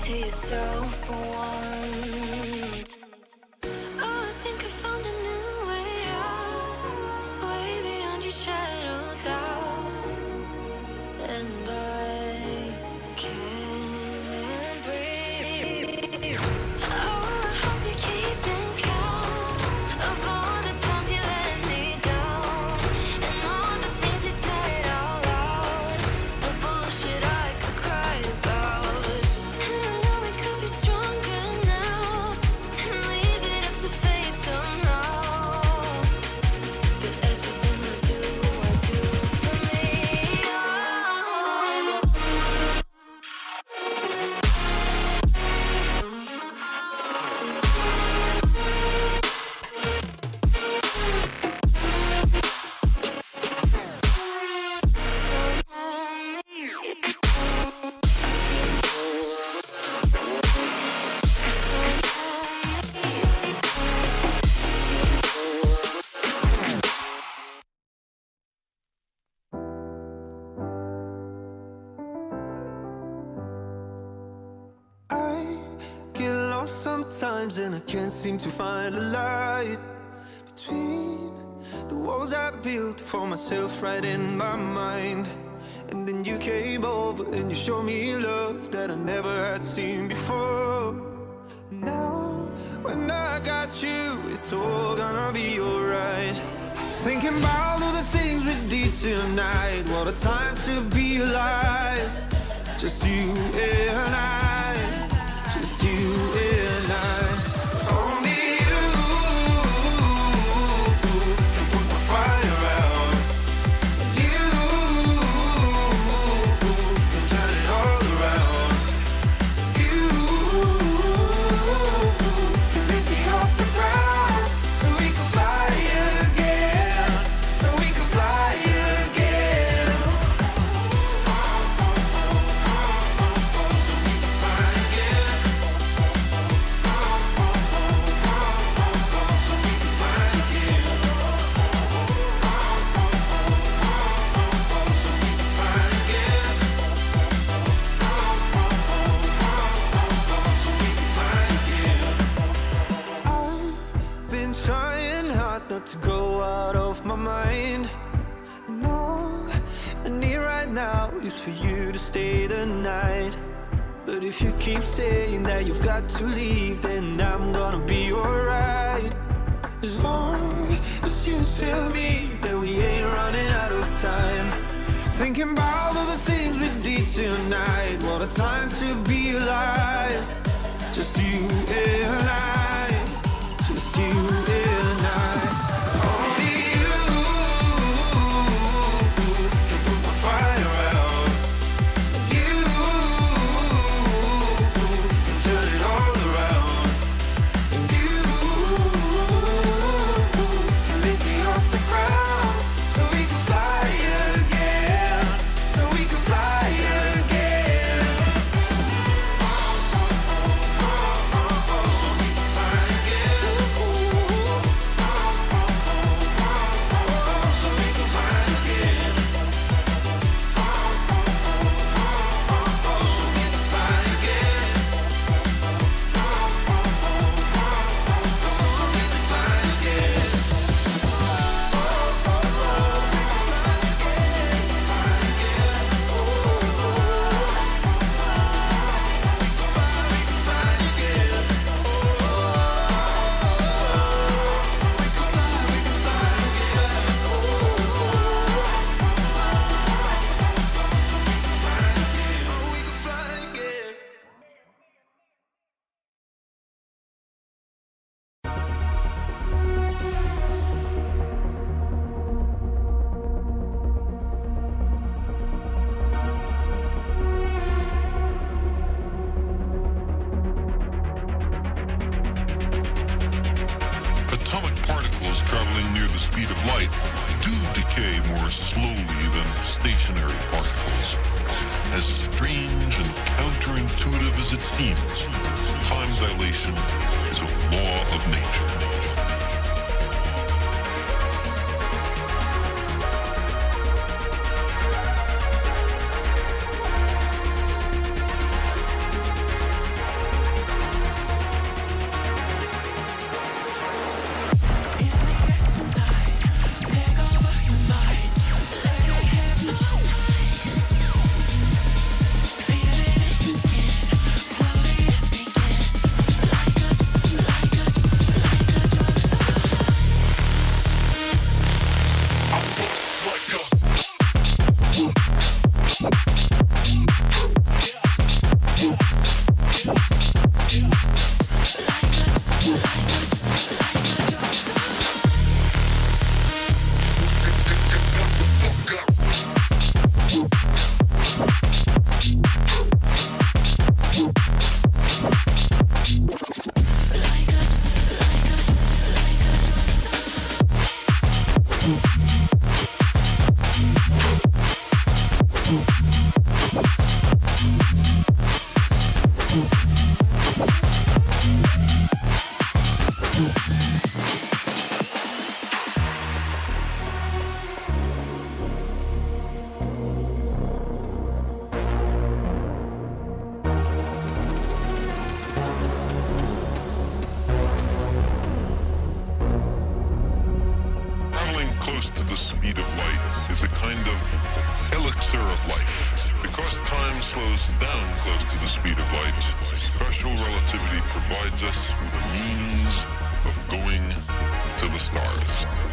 to yourself for once. Oh, I think I found a new way out, way beyond your shadow doubt. And I can't breathe. Oh, I hope you're keeping count of all the times you let me down, and all the things you said out loud, the bullshit I could cry about. And I know we could be stronger now, and leave it up to fate somehow. But everything I do for me. Oh. I get lost sometimes and I can't seem to find a light between the walls I built for myself right in my mind. And then you came over and you showed me love that I never had seen before. And now when I got you, it's all gonna be alright. Thinking about all the things we did tonight, what a time to be alive. Just you and I, just you and I. Only you can put the fire out. You can turn it all around. You can lift me off the ground, so we can fly again, so we can fly again. I've been trying hard not to go out of my mind, and all I need right now is for you to stay the night. But if you keep saying that you've got to leave, then I'm gonna be alright. As long as you tell me that we ain't running out of time. Thinking about all the things we did tonight, what a time to be alive. Just you and I, just you and I. Only you can put the fire out. You can turn it all around. And you can lift me off the ground, so we can fly again, so we can fly again. Atomic particles traveling near the speed of light do decay more slowly than stationary particles. As strange and counterintuitive as it seems, time dilation is a law of nature. the speed of light is a kind of elixir of life. Because time slows down close to the speed of light, special relativity provides us with a means of going to the stars.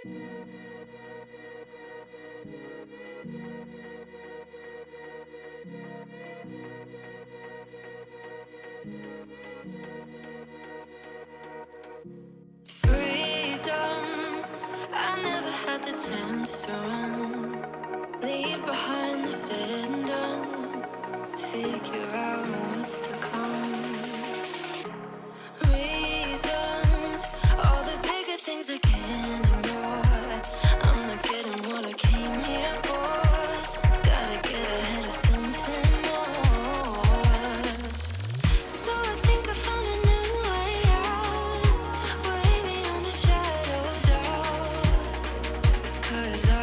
Freedom, I never had the chance to run. Leave behind the said and done. Figure out what's to come. Reasons, all the bigger things I can't ignore. I'm not getting what I came here for. Gotta get ahead of something more. So I think I found a new way out, way beyond a shadow of doubt. 'Cause I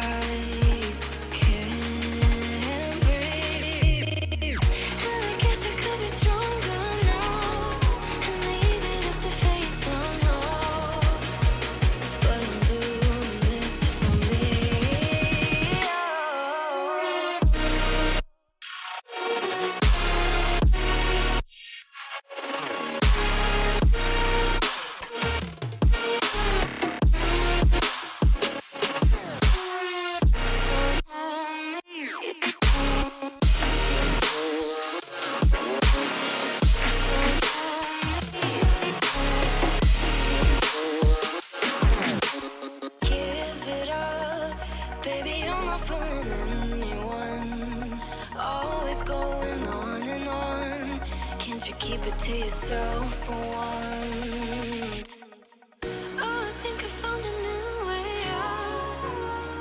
can't breathe. And I guess I could be stronger now and leave it up to fate somehow. But I'm doing this for me. Give it up, baby, I'm not fooling anyone. Always going on and on. Can't you keep it to yourself for once? Oh, I think I found a new way out,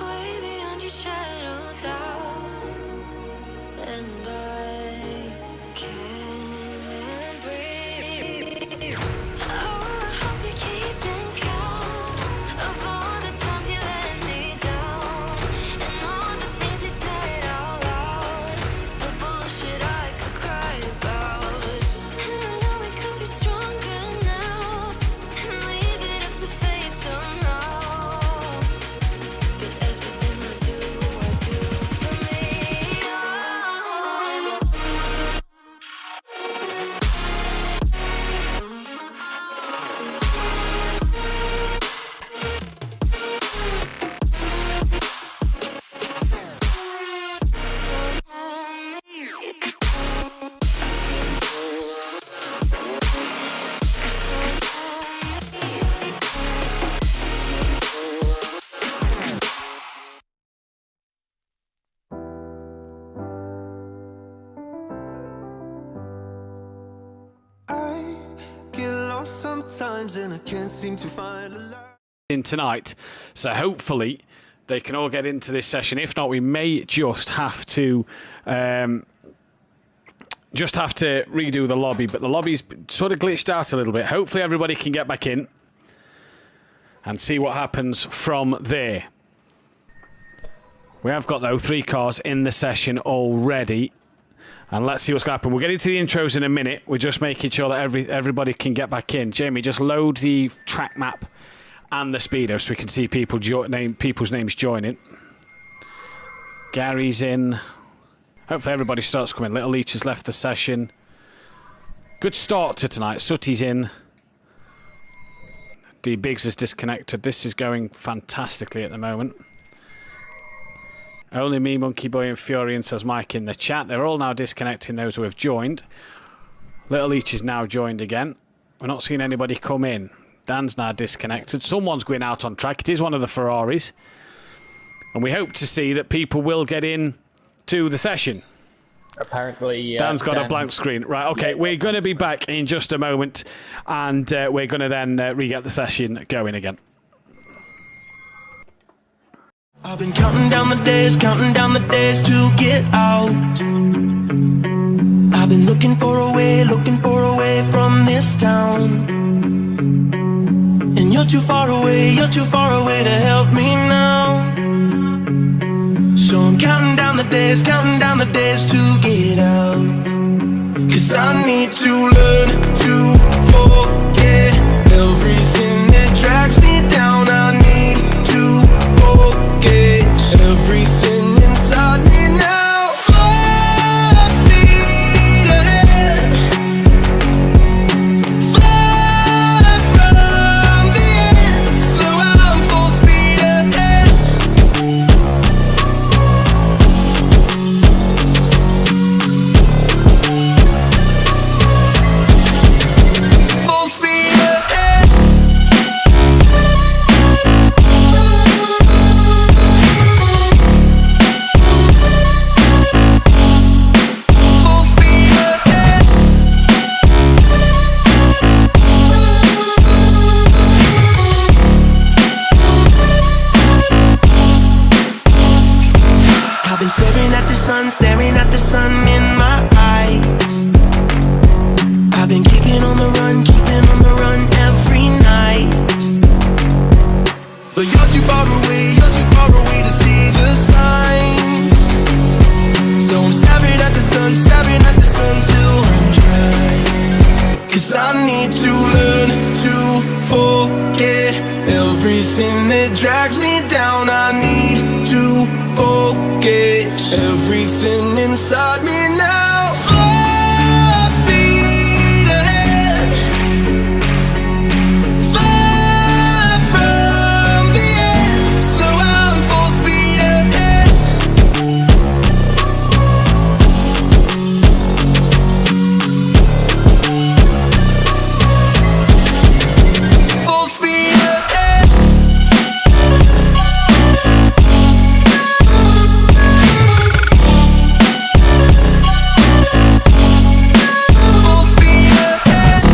way beyond your shadow of doubt. And I can't breathe. Oh, I hope you're keeping count of all the times you let me down, and all the things you said out loud, the bullshit I could cry about. And I know we could be stronger now and leave it up to fate somehow. But everything I do for me. I get lost sometimes and I can't seem to find a light. In tonight, so hopefully they can all get into this session. If not, we may just have to redo the lobby, but the lobby's sort of glitched out a little bit. Hopefully everybody can get back in and see what happens from there. We have got, though, 3 cars in the session already, and let's see what's going to happen. We'll get into the intros in a minute. We're just making sure that everybody can get back in. Jamie, just load the track map and the speedo so we can see people's names joining. Gary's in. Hopefully everybody starts coming. Little Leech has left the session. Good start to tonight. Sooty's in. D Biggs is disconnected. This is going fantastically at the moment. Only me, Monkey Boy, and Furion, says Mike in the chat. They're all now disconnecting, those who have joined. Little Leech is now joined again. We're not seeing anybody come in. Dan's now disconnected. Someone's going out on track. It is one of the Ferraris. And we hope to see that people will get in to the session. Apparently, Dan's got a blank screen. Right, okay, we're going to be back in just a moment, and we're going to then re-get the session going again. I've been counting down the days to get out. I've been looking for a way from this town. And you're too far away to help me now. So I'm counting down the days to get out. 'Cause I need to learn to forget everything that drags me down. I need to forget everything inside me now. Full speed ahead, fly from the end. So I'm full speed ahead. everything that drags me down. I need to forget everything inside me now. Full speed ahead, far from the end. So I'm full speed ahead. Full speed ahead. Full speed ahead.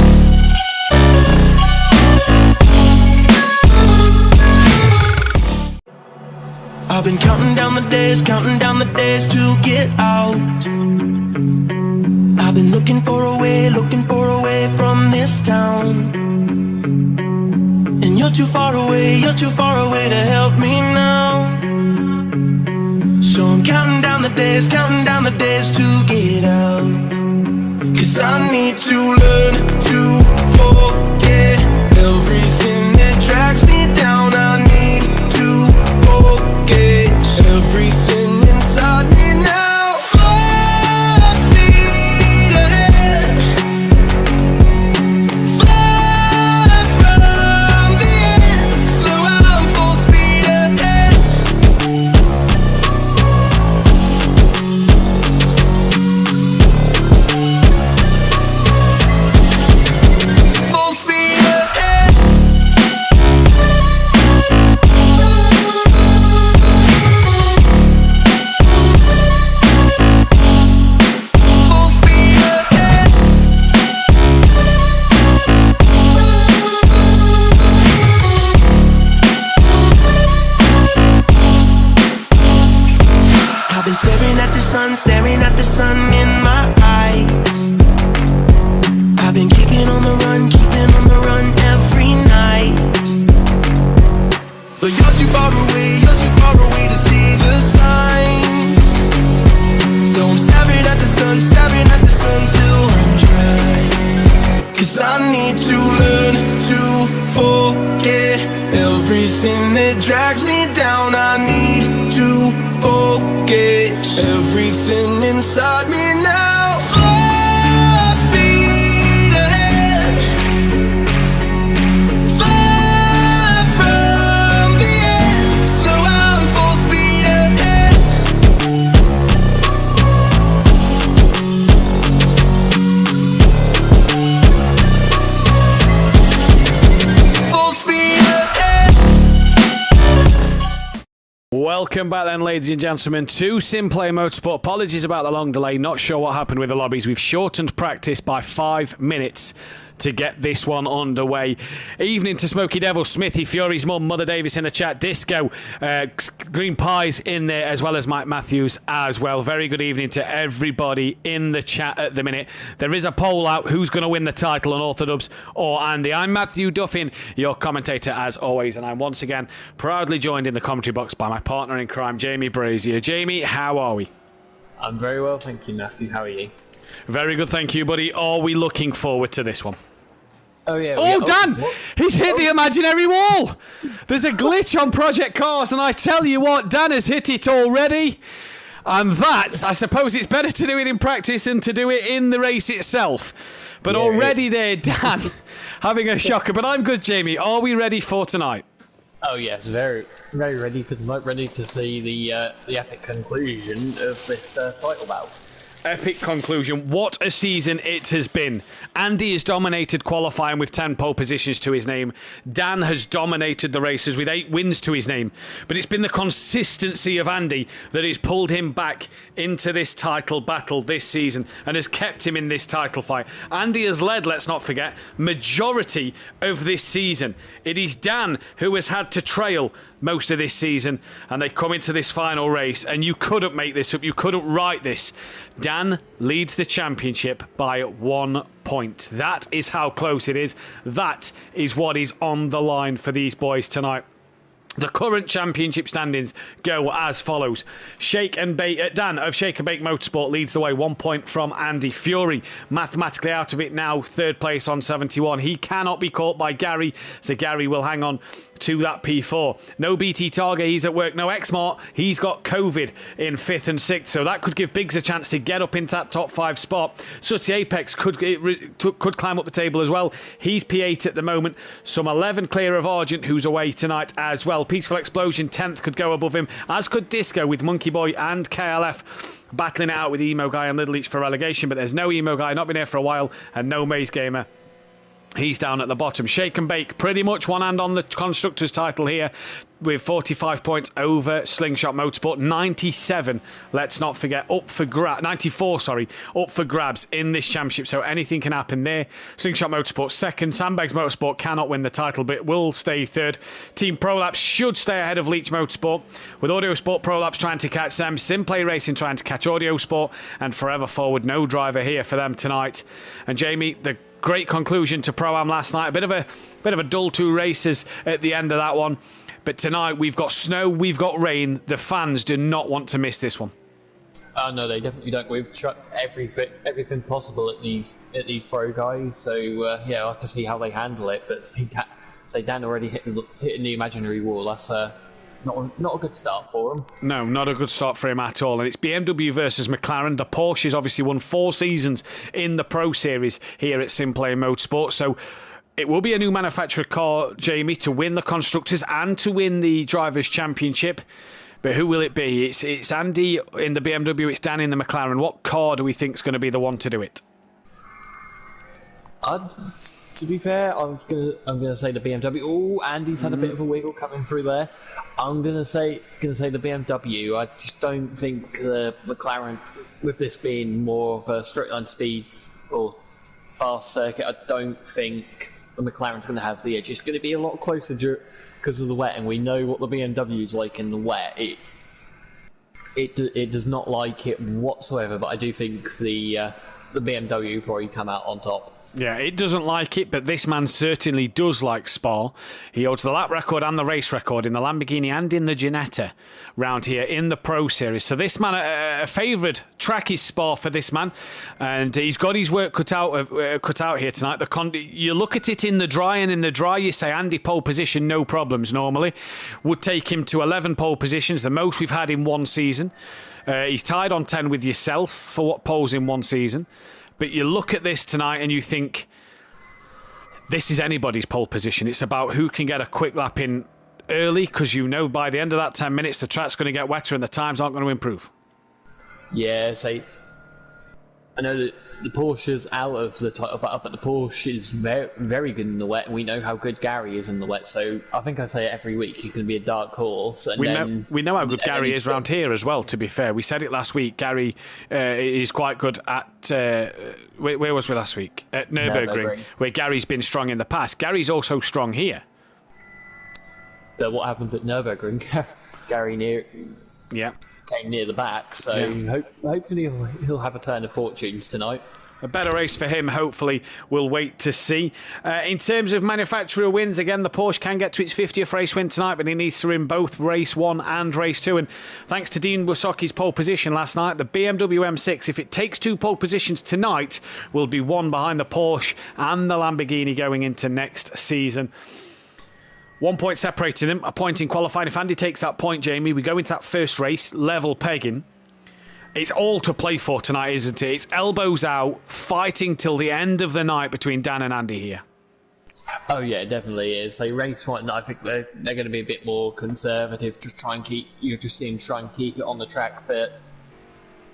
I've been counting down the days to get out. I've been looking for a way from this town. And you're too far away to help me now. So I'm counting down the days to get out. 'Cause I need to learn to forget everything that drags me down. I need to forget everything inside me now. Full speed ahead, far from the end. So I'm full speed ahead. Full speed ahead. Full speed ahead. I've been staring at the sun in my eyes. I've been keeping on the run every night. But you're too far away to see the signs. So I'm staring at the sun till I'm dry. 'Cause I need to learn to forget everything that drags me down. I need to forget everything inside me now. Full speed ahead, far from the end. So I'm full speed ahead. Full speed ahead. Welcome back then, ladies and gentlemen, to Simplay Motorsport. Apologies about the long delay. Not sure what happened with the lobbies. We've shortened practice by 5 minutes to get this one underway. Evening to Smoky Devil, Smithy, Fury's mum, Mother Davis in the chat, Disco, Green Pies in there, as well as Mike Matthews as well. Very good evening to everybody in the chat at the minute. There is a poll out, who's going to win the title on Orthodubs or Andy. I'm Matthew Duffin, your commentator as always, and I'm once again proudly joined in the commentary box by my partner in crime, Jamie Brazier. Jamie, how are we? I'm very well, thank you, Matthew. How are you? Very good, thank you, buddy. Are we looking forward to this one? Oh, yeah. Oh, Dan! He's hit the imaginary wall! There's a glitch on Project Cars, and I tell you what, Dan has hit it already. And that, I suppose it's better to do it in practice than to do it in the race itself. But already there, Dan, having a shocker. But I'm good, Jamie. Are we ready for tonight? Oh, yes, very, very ready for tonight. Ready to see the epic conclusion of this title bout. Epic conclusion. What a season it has been. Andy has dominated qualifying with 10 pole positions to his name. Dan has dominated the races with 8 wins to his name. But it's been the consistency of Andy that has pulled him back into this title battle this season and has kept him in this title fight. Andy has led, let's not forget, majority of this season. It is Dan who has had to trail most of this season, and they come into this final race, and you couldn't make this up, you couldn't write this. Dan leads the championship by 1 point. That is how close it is. That is what is on the line for these boys tonight. The current championship standings go as follows. Dan of Shake and Bake Motorsport leads the way, 1 point from Andy. Fury mathematically out of it now, third place on 71. He cannot be caught by Gary, so Gary will hang on to that P4. No BT Target, he's at work. No Xmart, he's got COVID in 5th and 6th, so that could give Biggs a chance to get up into that top 5 spot. Such Apex could climb up the table as well. He's P8 at the moment. Some 11 clear of Argent, who's away tonight as well. Peaceful Explosion 10th could go above him, as could Disco, with Monkey Boy and KLF battling it out with Emo Guy and Little Each for relegation. But there's no Emo Guy, not been here for a while, and no Maze Gamer. He's down at the bottom. Shake and Bake, pretty much one hand on the Constructors title here, with 45 points over Slingshot Motorsport. 97, let's not forget, 94, up for grabs in this championship, so anything can happen there. Slingshot Motorsport second. Sandbags Motorsport cannot win the title, but will stay third. Team Prolapse should stay ahead of Leech Motorsport, with Audio Sport Prolapse trying to catch them, Simplay Racing trying to catch Audio Sport, and Forever Forward, no driver here for them tonight. And Jamie, the great conclusion to Pro-Am last night. A bit of a dull 2 races at the end of that one. But tonight we've got snow, we've got rain. The fans do not want to miss this one. No, they definitely don't. We've chucked everything possible at these pro guys. So yeah, I'll have to see how they handle it. But say Dan already hitting the imaginary wall. That's not a good start for him. No, not a good start for him at all. And it's BMW versus McLaren. The Porsche has obviously won 4 seasons in the Pro Series here at Simplay Motorsport. So it will be a new manufacturer car, Jamie, to win the Constructors and to win the Drivers' Championship. But who will it be? It's Andy in the BMW, it's Dan in the McLaren. What car do we think is going to be the one to do it? To be fair, I'm gonna say the BMW. Oh, Andy's had a bit of a wiggle coming through there. I'm gonna say the BMW. I just don't think the McLaren, with this being more of a straight line speed or fast circuit, I don't think the McLaren's going to have the edge. It's going to be a lot closer because of the wet, and we know what the BMW is like in the wet. It does not like it whatsoever. But I do think the BMW will probably come out on top. Yeah, it doesn't like it, but this man certainly does like Spa. He holds the lap record and the race record in the Lamborghini and in the Ginetta round here in the Pro Series. So this man, a favoured track is Spa for this man, and he's got his work cut out here tonight. You look at it in the dry, and in the dry you say Andy pole position, no problems normally. Would take him to 11 pole positions, the most we've had in one season. He's tied on 10 with yourself for what poles in one season. But you look at this tonight and you think, this is anybody's pole position. It's about who can get a quick lap in early, because you know by the end of that 10 minutes the track's going to get wetter and the times aren't going to improve. Yeah, I know that the Porsche's out of the title battle, but the Porsche is very, very good in the wet, and we know how good Gary is in the wet. So I think I say it every week, he's going to be a dark horse. And we know how good Gary is around here as well, to be fair. We said it last week. Gary is quite good at... where was we last week? At Nürburgring, where Gary's been strong in the past. Gary's also strong here. But what happened at Nürburgring? Gary came near the back, so hopefully he'll have a turn of fortunes tonight. A better race for him, hopefully. We'll wait to see. In terms of manufacturer wins, again, the Porsche can get to its 50th race win tonight, but he needs to win both race 1 and race 2. And thanks to Dean Wasocki's pole position last night, the BMW M6, if it takes 2 pole positions tonight, will be 1 behind the Porsche and the Lamborghini going into next season. 1 point separating them, a point in qualifying. If Andy takes that point, Jamie, we go into that first race, level pegging. It's all to play for tonight, isn't it? It's elbows out, fighting till the end of the night between Dan and Andy here. Oh yeah, it definitely is. So race 1, I think they're going to be a bit more conservative, just try and keep it on the track. But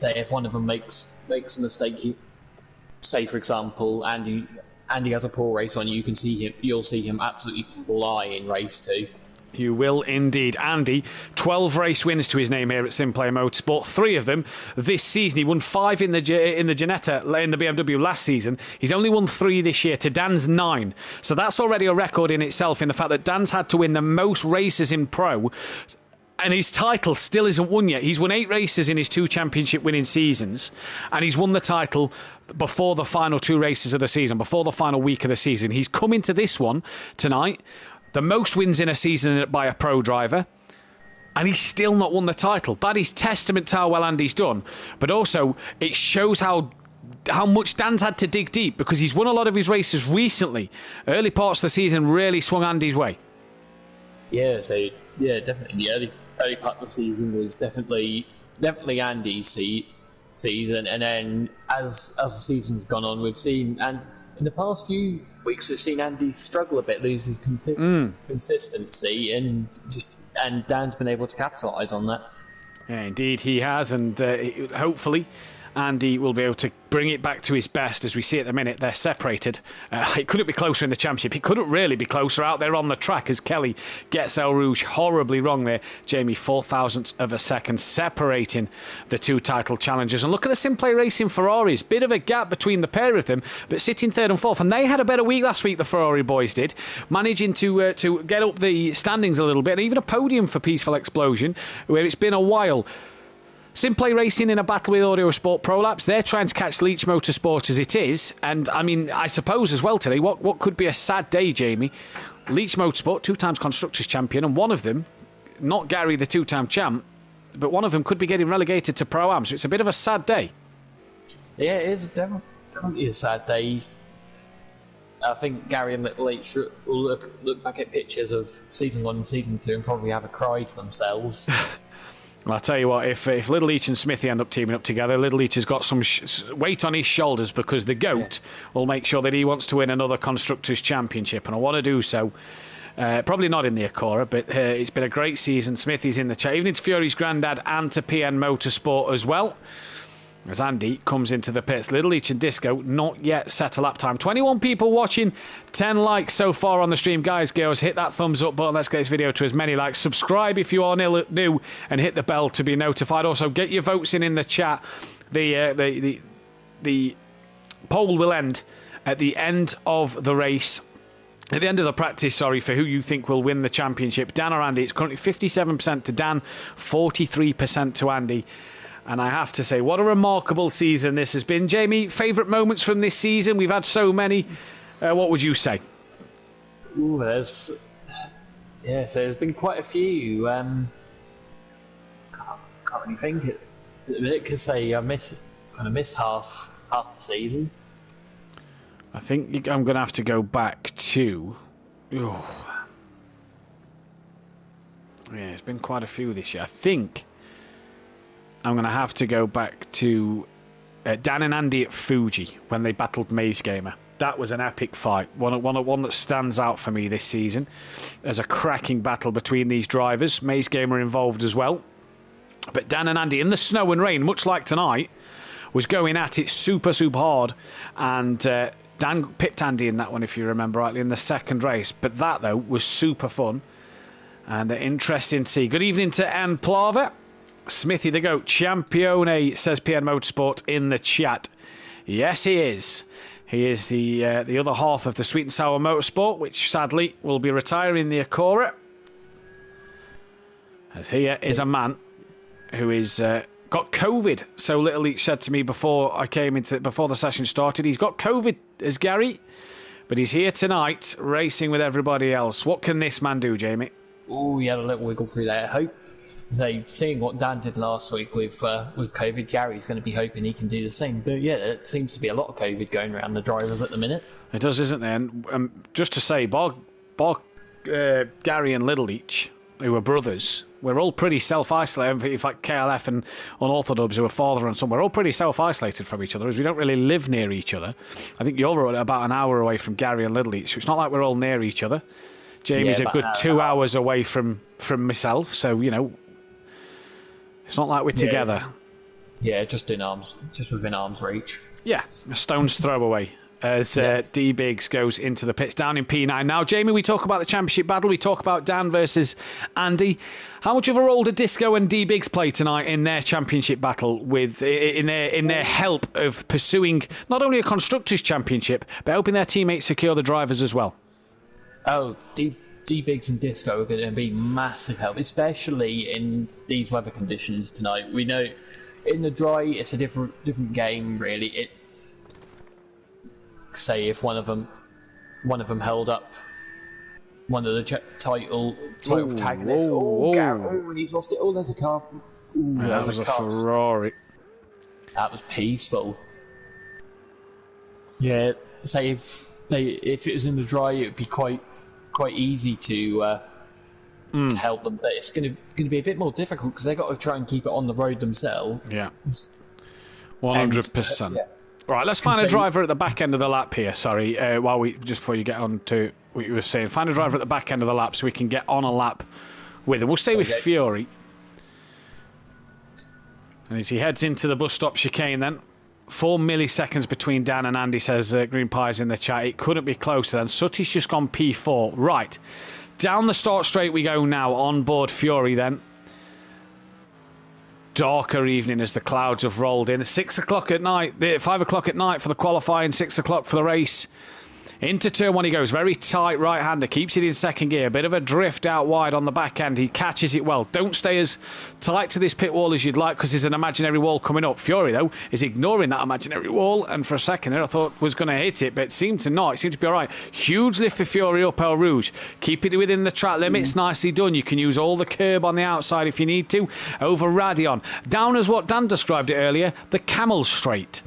if one of them makes a mistake, say for example, Andy has a poor race on, you'll see him absolutely fly in race 2. You will indeed. Andy, 12 race wins to his name here at Simplay Motorsport. 3 of them this season. He won 5 in the Ginetta in the BMW last season. He's only won 3 this year to Dan's 9. So that's already a record in itself, in the fact that Dan's had to win the most races in Pro, and his title still isn't won yet. He's won 8 races in his 2 championship winning seasons, and he's won the title before the final 2 races of the season, before the final week of the season. He's come into this one tonight the most wins in a season by a pro driver, and he's still not won the title. That is testament to how well Andy's done, but also it shows how much Dan's had to dig deep, because he's won a lot of his races recently. Early parts of the season really swung Andy's way. Yeah, so definitely the early part of the season was definitely Andy's season, and then as the season's gone on, we've seen, and in the past few weeks we've seen Andy struggle a bit, lose his consistency, and Dan's been able to capitalise on that. Yeah, indeed he has, and hopefully Andy will be able to bring it back to his best. As we see at the minute, they're separated. It couldn't be closer in the championship. It couldn't really be closer out there on the track, as Kelly gets El Rouge horribly wrong there. Jamie, 0.004 of a second separating the two title challengers. And look at the Simplay Racing Ferraris. Bit of a gap between the pair of them, but sitting third and fourth. And they had a better week last week, the Ferrari boys did, managing to get up the standings a little bit, and even a podium for Peaceful Explosion, where it's been a while. Simplay Racing in a battle with Audio Sport Prolapse. They're trying to catch Leach Motorsport as it is. And, I mean, I suppose as well today, what could be a sad day, Jamie? Leach Motorsport, 2 times Constructors Champion, and one of them, not Gary, the 2-time champ, but one of them could be getting relegated to Pro-Am, so it's a bit of a sad day. Yeah, it is definitely a sad day. I think Gary and Leach will look back at pictures of Season 1 and Season 2 and probably have a cry to themselves. Well, I'll tell you what, if Little Leach and Smithy end up teaming up together, Little Leach has got some weight on his shoulders, because the GOAT will make sure that he wants to win another Constructors' Championship, and I want to do so. Probably not in the Acura, but it's been a great season. Smithy's in the chat, even to Fury's granddad and to PN Motorsport as well. As Andy comes into the pits, Little Leach and Disco not yet set a lap time. 21 people watching, 10 likes so far on the stream. Guys, girls, hit that thumbs up button. Let's get this video to as many likes. Subscribe if you are new, and hit the bell to be notified. Also, get your votes in the chat. The poll will end at the end of the race. At the end of the practice, for who you think will win the championship. Dan or Andy? It's currently 57% to Dan, 43% to Andy. And I have to say, what a remarkable season this has been. Jamie, favourite moments from this season? We've had so many. What would you say? Ooh, so there's been quite a few. Can't really think it. Because I missed half the season. I think I'm going to have to go back to... Yeah, it's been quite a few this year. I think I'm going to have to go back to Dan and Andy at Fuji when they battled Maze Gamer. That was an epic fight. One that stands out for me this season. There's a cracking battle between these drivers. Maze Gamer involved as well. But Dan and Andy, in the snow and rain, much like tonight, was going at it super hard. And Dan pipped Andy in that one, if you remember rightly, in the second race. But that, though, was super fun. And interesting to see. Good evening to Ann Plava. Smithy the GOAT, Champione, says PN Motorsport in the chat. Yes, he is. He is the other half of the Sweet and Sour Motorsport, which sadly will be retiring the Acura. As here is a man who is got COVID. So Little Leach said to me before the session started, he's got COVID as Gary, but he's here tonight racing with everybody else. What can this man do, Jamie? Oh, he had a little wiggle through there. I hope. So, seeing what Dan did last week with COVID, Gary's going to be hoping he can do the same. But yeah, it seems to be a lot of COVID going around the drivers at the minute. It does, isn't there? And just to say, Gary and Little Leach, who are brothers, we're all pretty self-isolated. In fact, KLF and Unorthodox, who are father and son, we're all pretty self-isolated from each other, as we don't really live near each other. I think you're about an hour away from Gary and Little Leach, so it's not like we're all near each other. Jamie's a good 2 hours away from myself, so, you know, it's not like we're together. Yeah, just within arm's reach. Yeah, a stone's throw away. As D Biggs goes into the pits down in P9. Now, Jamie, we talk about the championship battle. We talk about Dan versus Andy. How much of a role did Disco and D Biggs play tonight in their championship battle, in their help of pursuing not only a constructors' championship but helping their teammates secure the drivers as well? Oh, D Biggs and Disco are going to be massive help, especially in these weather conditions tonight. We know in the dry it's a different game, really. Say if one of them held up one of the title protagonists. And he's lost it all. There's a car. That was a Ferrari. That was peaceful. Yeah, say if it was in the dry, it would be quite easy to help them. But it's going to be a bit more difficult because they got to try and keep it on the road themselves. Yeah, 100%. Yeah. Right, let's find a driver at the back end of the lap here. Sorry, before you get on to what you were saying, find a driver at the back end of the lap so we can get on a lap with him. We'll stay with Fury. And as he heads into the bus stop chicane then, 4 milliseconds between Dan and Andy, says Green Pies in the chat. It couldn't be closer then. Sutty's just gone P4. Right, down the start straight we go now, on board Fury then. Darker evening as the clouds have rolled in. 6 o'clock at night, 5 o'clock at night for the qualifying, 6 o'clock for the race. Into turn one he goes, very tight right-hander, keeps it in second gear, a bit of a drift out wide on the back end, he catches it well. Don't stay as tight to this pit wall as you'd like because there's an imaginary wall coming up. Fury, though, is ignoring that imaginary wall, and for a second there I thought was going to hit it, but it seemed to not. It seemed to be alright. Huge lift for Fury up El Rouge. Keep it within the track limits, nicely done. You can use all the curb on the outside if you need to. Over Radion. Down as what Dan described it earlier, the camel straight.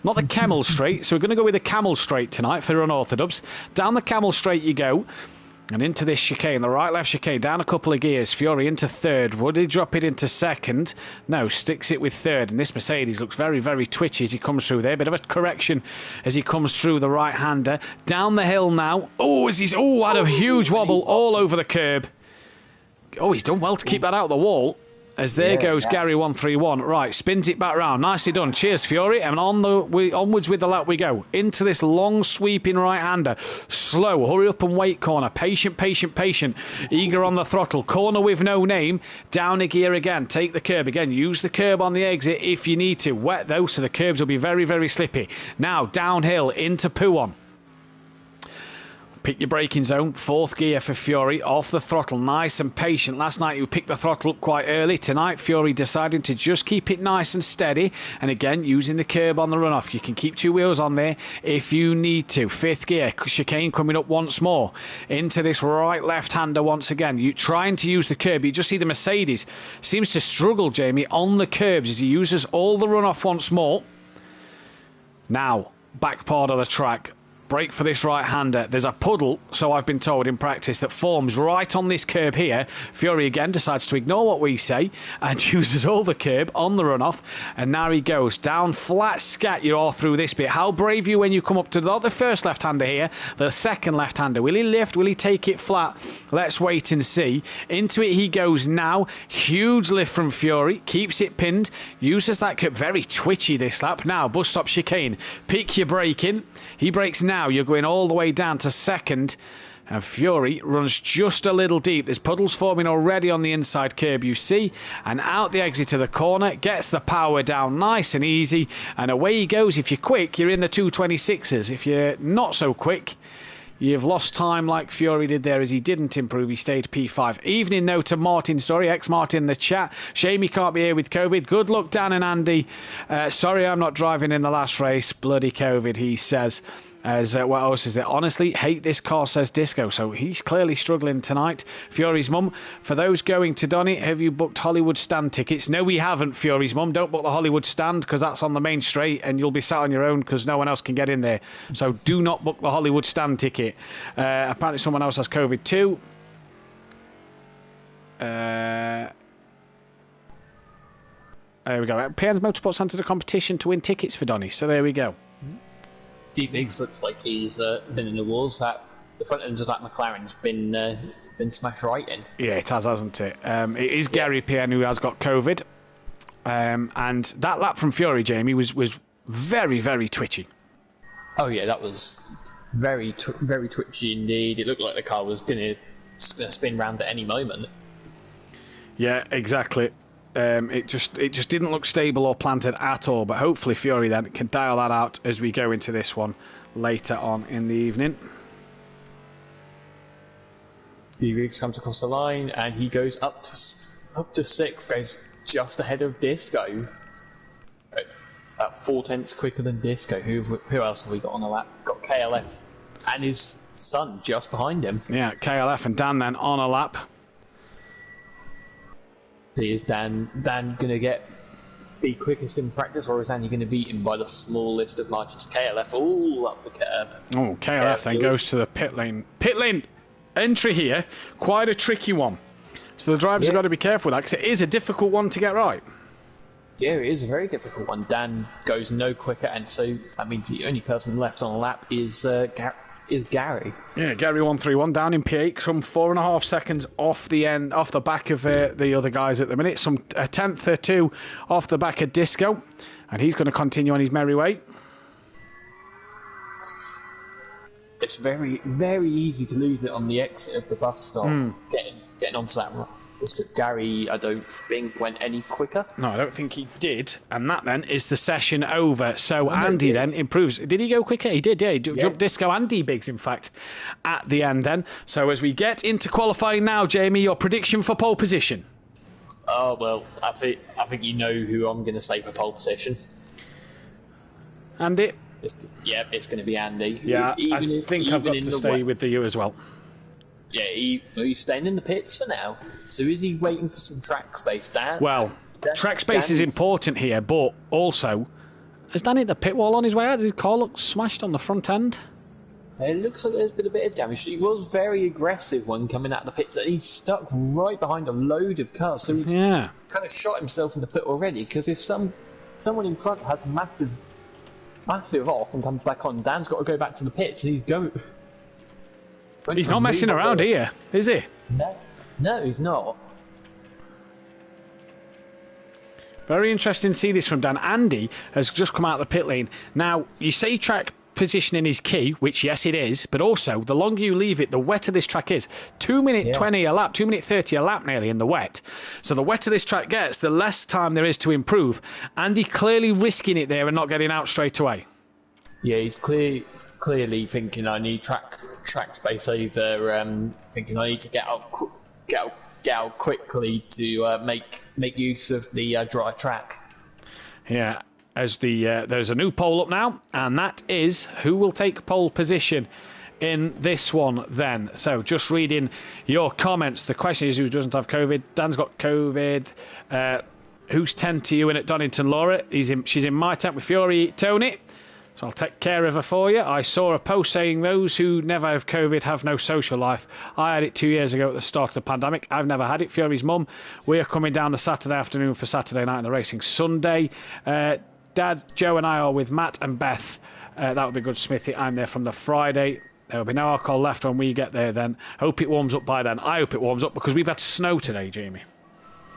Not the camel straight, so we're going to go with the camel straight tonight for unorthodox. Down the camel straight you go, and into this chicane, the right-left chicane, down a couple of gears. Fury into third. Would he drop it into second? No, sticks it with third. And this Mercedes looks very, very twitchy as he comes through there. Bit of a correction as he comes through the right-hander. Down the hill now. Had a huge wobble all over the curb. Oh, he's done well to keep that out of the wall. As there goes Gary 131. Right, spins it back round. Nicely done. Cheers, Fury. And onwards with the lap we go. Into this long sweeping right-hander. Slow. Hurry up and wait corner. Patient. Eager on the throttle. Corner with no name. Down a gear again. Take the curb again. Use the curb on the exit if you need to. Wet though, so the curbs will be very, very slippy. Now, downhill into Puon. Pick your braking zone, fourth gear for Fury, off the throttle, nice and patient. Last night you picked the throttle up quite early. Tonight Fury decided to just keep it nice and steady, and again using the curb on the runoff. You can keep two wheels on there if you need to. Fifth gear, chicane coming up once more. Into this right left-hander once again. You trying to use the curb. You just see the Mercedes seems to struggle, Jamie, on the curbs as he uses all the runoff once more. Now, back part of the track. Brake for this right-hander. There's a puddle, so I've been told in practice, that forms right on this curb here. Fury again decides to ignore what we say and uses all the curb on the runoff. And now he goes down flat scat. You're all through this bit. How brave you when you come up to not the first left-hander here, the second left-hander. Will he lift? Will he take it flat? Let's wait and see. Into it he goes now. Huge lift from Fury. Keeps it pinned. Uses that curb. Very twitchy this lap. Now, bus stop chicane. Peak your braking. He brakes now. You're going all the way down to second, and Fury runs just a little deep. There's puddles forming already on the inside curb, you see, and out the exit of the corner, gets the power down nice and easy, and away he goes. If you're quick, you're in the 226s. If you're not so quick, you've lost time like Fury did there, as he didn't improve. He stayed P5. Evening though to Martin Story, ex-Martin in the chat. Shame he can't be here with COVID. Good luck, Dan and Andy. Sorry I'm not driving in the last race. Bloody COVID, he says. As what else is there? Honestly, hate this car, says Disco. So he's clearly struggling tonight. Fury's mum, for those going to Donny, have you booked Hollywood stand tickets? No, we haven't, Fury's mum. Don't book the Hollywood stand because that's on the main straight and you'll be sat on your own because no one else can get in there. So do not book the Hollywood stand ticket. Apparently someone else has COVID too. There we go. PN's Motorsports entered a competition to win tickets for Donny. So there we go. D-Biggs looks like he's been in the walls. That the front ends of that McLaren's been smashed right in. Yeah, it has, hasn't it? It is Gary PN who has got COVID, and that lap from Fury, Jamie, was very, very twitchy. Oh yeah, that was very twitchy indeed. It looked like the car was gonna spin round at any moment. Yeah, exactly. It just didn't look stable or planted at all, but hopefully Fury then can dial that out as we go into this one later on in the evening. D-Riggs comes across the line and he goes up to sixth, goes just ahead of Disco. About 4 tenths quicker than Disco. Who else have we got on the lap? Got KLF and his son just behind him. Yeah, KLF and Dan then on a lap. Is Dan going to be quickest in practice, or is Andy going to beat him by the smallest of margins? KLF all up the curb. Oh, KLF then goes to the pit lane. Pit lane entry here, quite a tricky one. So the drivers have got to be careful with that, because it is a difficult one to get right. Yeah, it is a very difficult one. Dan goes no quicker, and so that means the only person left on the lap is Gary. Yeah, Gary 131 down in P8, some 4.5 seconds off the back of the other guys at the minute. Some a tenth or two off the back of Disco, and he's going to continue on his merry way. It's very, very easy to lose it on the exit of the bus stop. Getting onto that run. Gary, I don't think, went any quicker. No, I don't think he did. And that then is the session over. So Andy then improves. Did he go quicker? He did, yeah. He jumped Disco and D-Biggs, in fact, at the end then. So as we get into qualifying now, Jamie, your prediction for pole position? Oh, well, I think you know who I'm going to say for pole position. Andy? It's going to be Andy. Yeah, I think I've got to stay with you as well. Yeah, he's staying in the pits for now. So is he waiting for some track space, Dan? Well, track space is important here, but also, has Dan hit the pit wall on his way out? Does his car look smashed on the front end? It looks like there's been a bit of damage. He was very aggressive when coming out of the pits, and he's stuck right behind a load of cars. So he's kind of shot himself in the foot already, because if someone in front has massive off and comes back on, Dan's got to go back to the pits, and he's not messing around here, is he? No, he's not. Very interesting to see this from Dan. Andy has just come out of the pit lane. Now, you say track positioning is key, which yes it is, but also the longer you leave it, the wetter this track is. 2:20 a lap, 2:30 a lap nearly in the wet. So the wetter this track gets, the less time there is to improve. Andy clearly risking it there and not getting out straight away. Yeah, he's clearly thinking I need track space over, thinking I need to get out quickly to make use of the dry track. Yeah, as there's a new poll up now, and that is who will take pole position in this one then. So just reading your comments. The question is who doesn't have COVID. Dan's got COVID. Who's 10 to you in at Donington, Laura? She's in my tent with Fury Tony. So I'll take care of her for you. I saw a post saying those who never have COVID have no social life. I had it 2 years ago at the start of the pandemic. I've never had it. Fury's mum. We're coming down the Saturday afternoon for Saturday night in the racing. Sunday, Dad, Joe and I are with Matt and Beth. That would be good, Smithy. I'm there from the Friday. There will be no alcohol left when we get there then. Hope it warms up by then. I hope it warms up because we've had snow today, Jamie.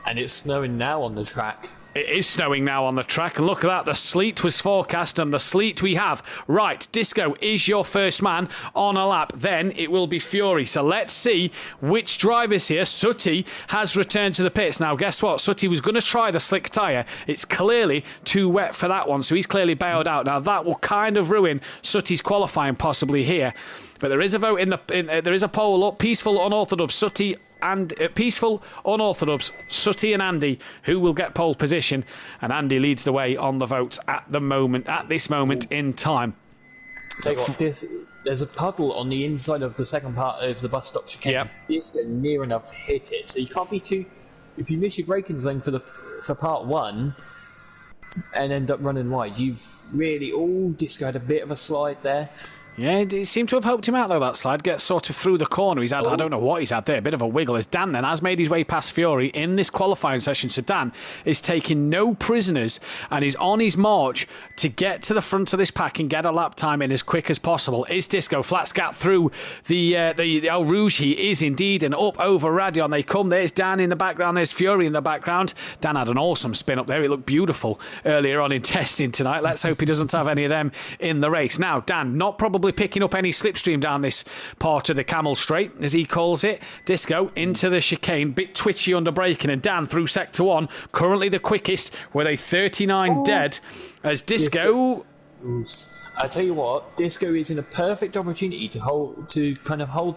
And it's snowing now on the track. It is snowing now on the track, and look at that, the sleet was forecast, and the sleet we have. Right, Disco is your first man on a lap, then it will be Fury. So let's see which drivers here. Sutty has returned to the pits. Now, guess what? Sutty was going to try the slick tyre. It's clearly too wet for that one, so he's clearly bailed out. Now, that will kind of ruin Sutty's qualifying possibly here. But there is a vote there is a poll up. Peaceful, unorthodox, Sutty and Sutty and Andy, who will get pole position, and Andy leads the way on the votes at this moment in time. Tell you what, there's a puddle on the inside of the second part of the bus stop chicane. Yep. Disco near enough hit it, so you can't be too. If you miss your braking zone for part one and end up running wide, you've really Disco had a bit of a slide there. Yeah, it seemed to have helped him out, though, that slide. Gets sort of through the corner. He's had, I don't know what he's had there, a bit of a wiggle. As Dan then has made his way past Fury in this qualifying session. So Dan is taking no prisoners and is on his march to get to the front of this pack and get a lap time in as quick as possible. Is Disco. Flat scat through the El Rouge. He is indeed, and up over Radion they come. There's Dan in the background. There's Fury in the background. Dan had an awesome spin up there. It looked beautiful earlier on in testing tonight. Let's hope he doesn't have any of them in the race. Now, Dan, not probably picking up any slipstream down this part of the Camel Straight, as he calls it. Disco into the chicane, bit twitchy under braking, and Dan through sector one, currently the quickest with a 39 dead. As Disco. I tell you what, Disco is in a perfect opportunity to hold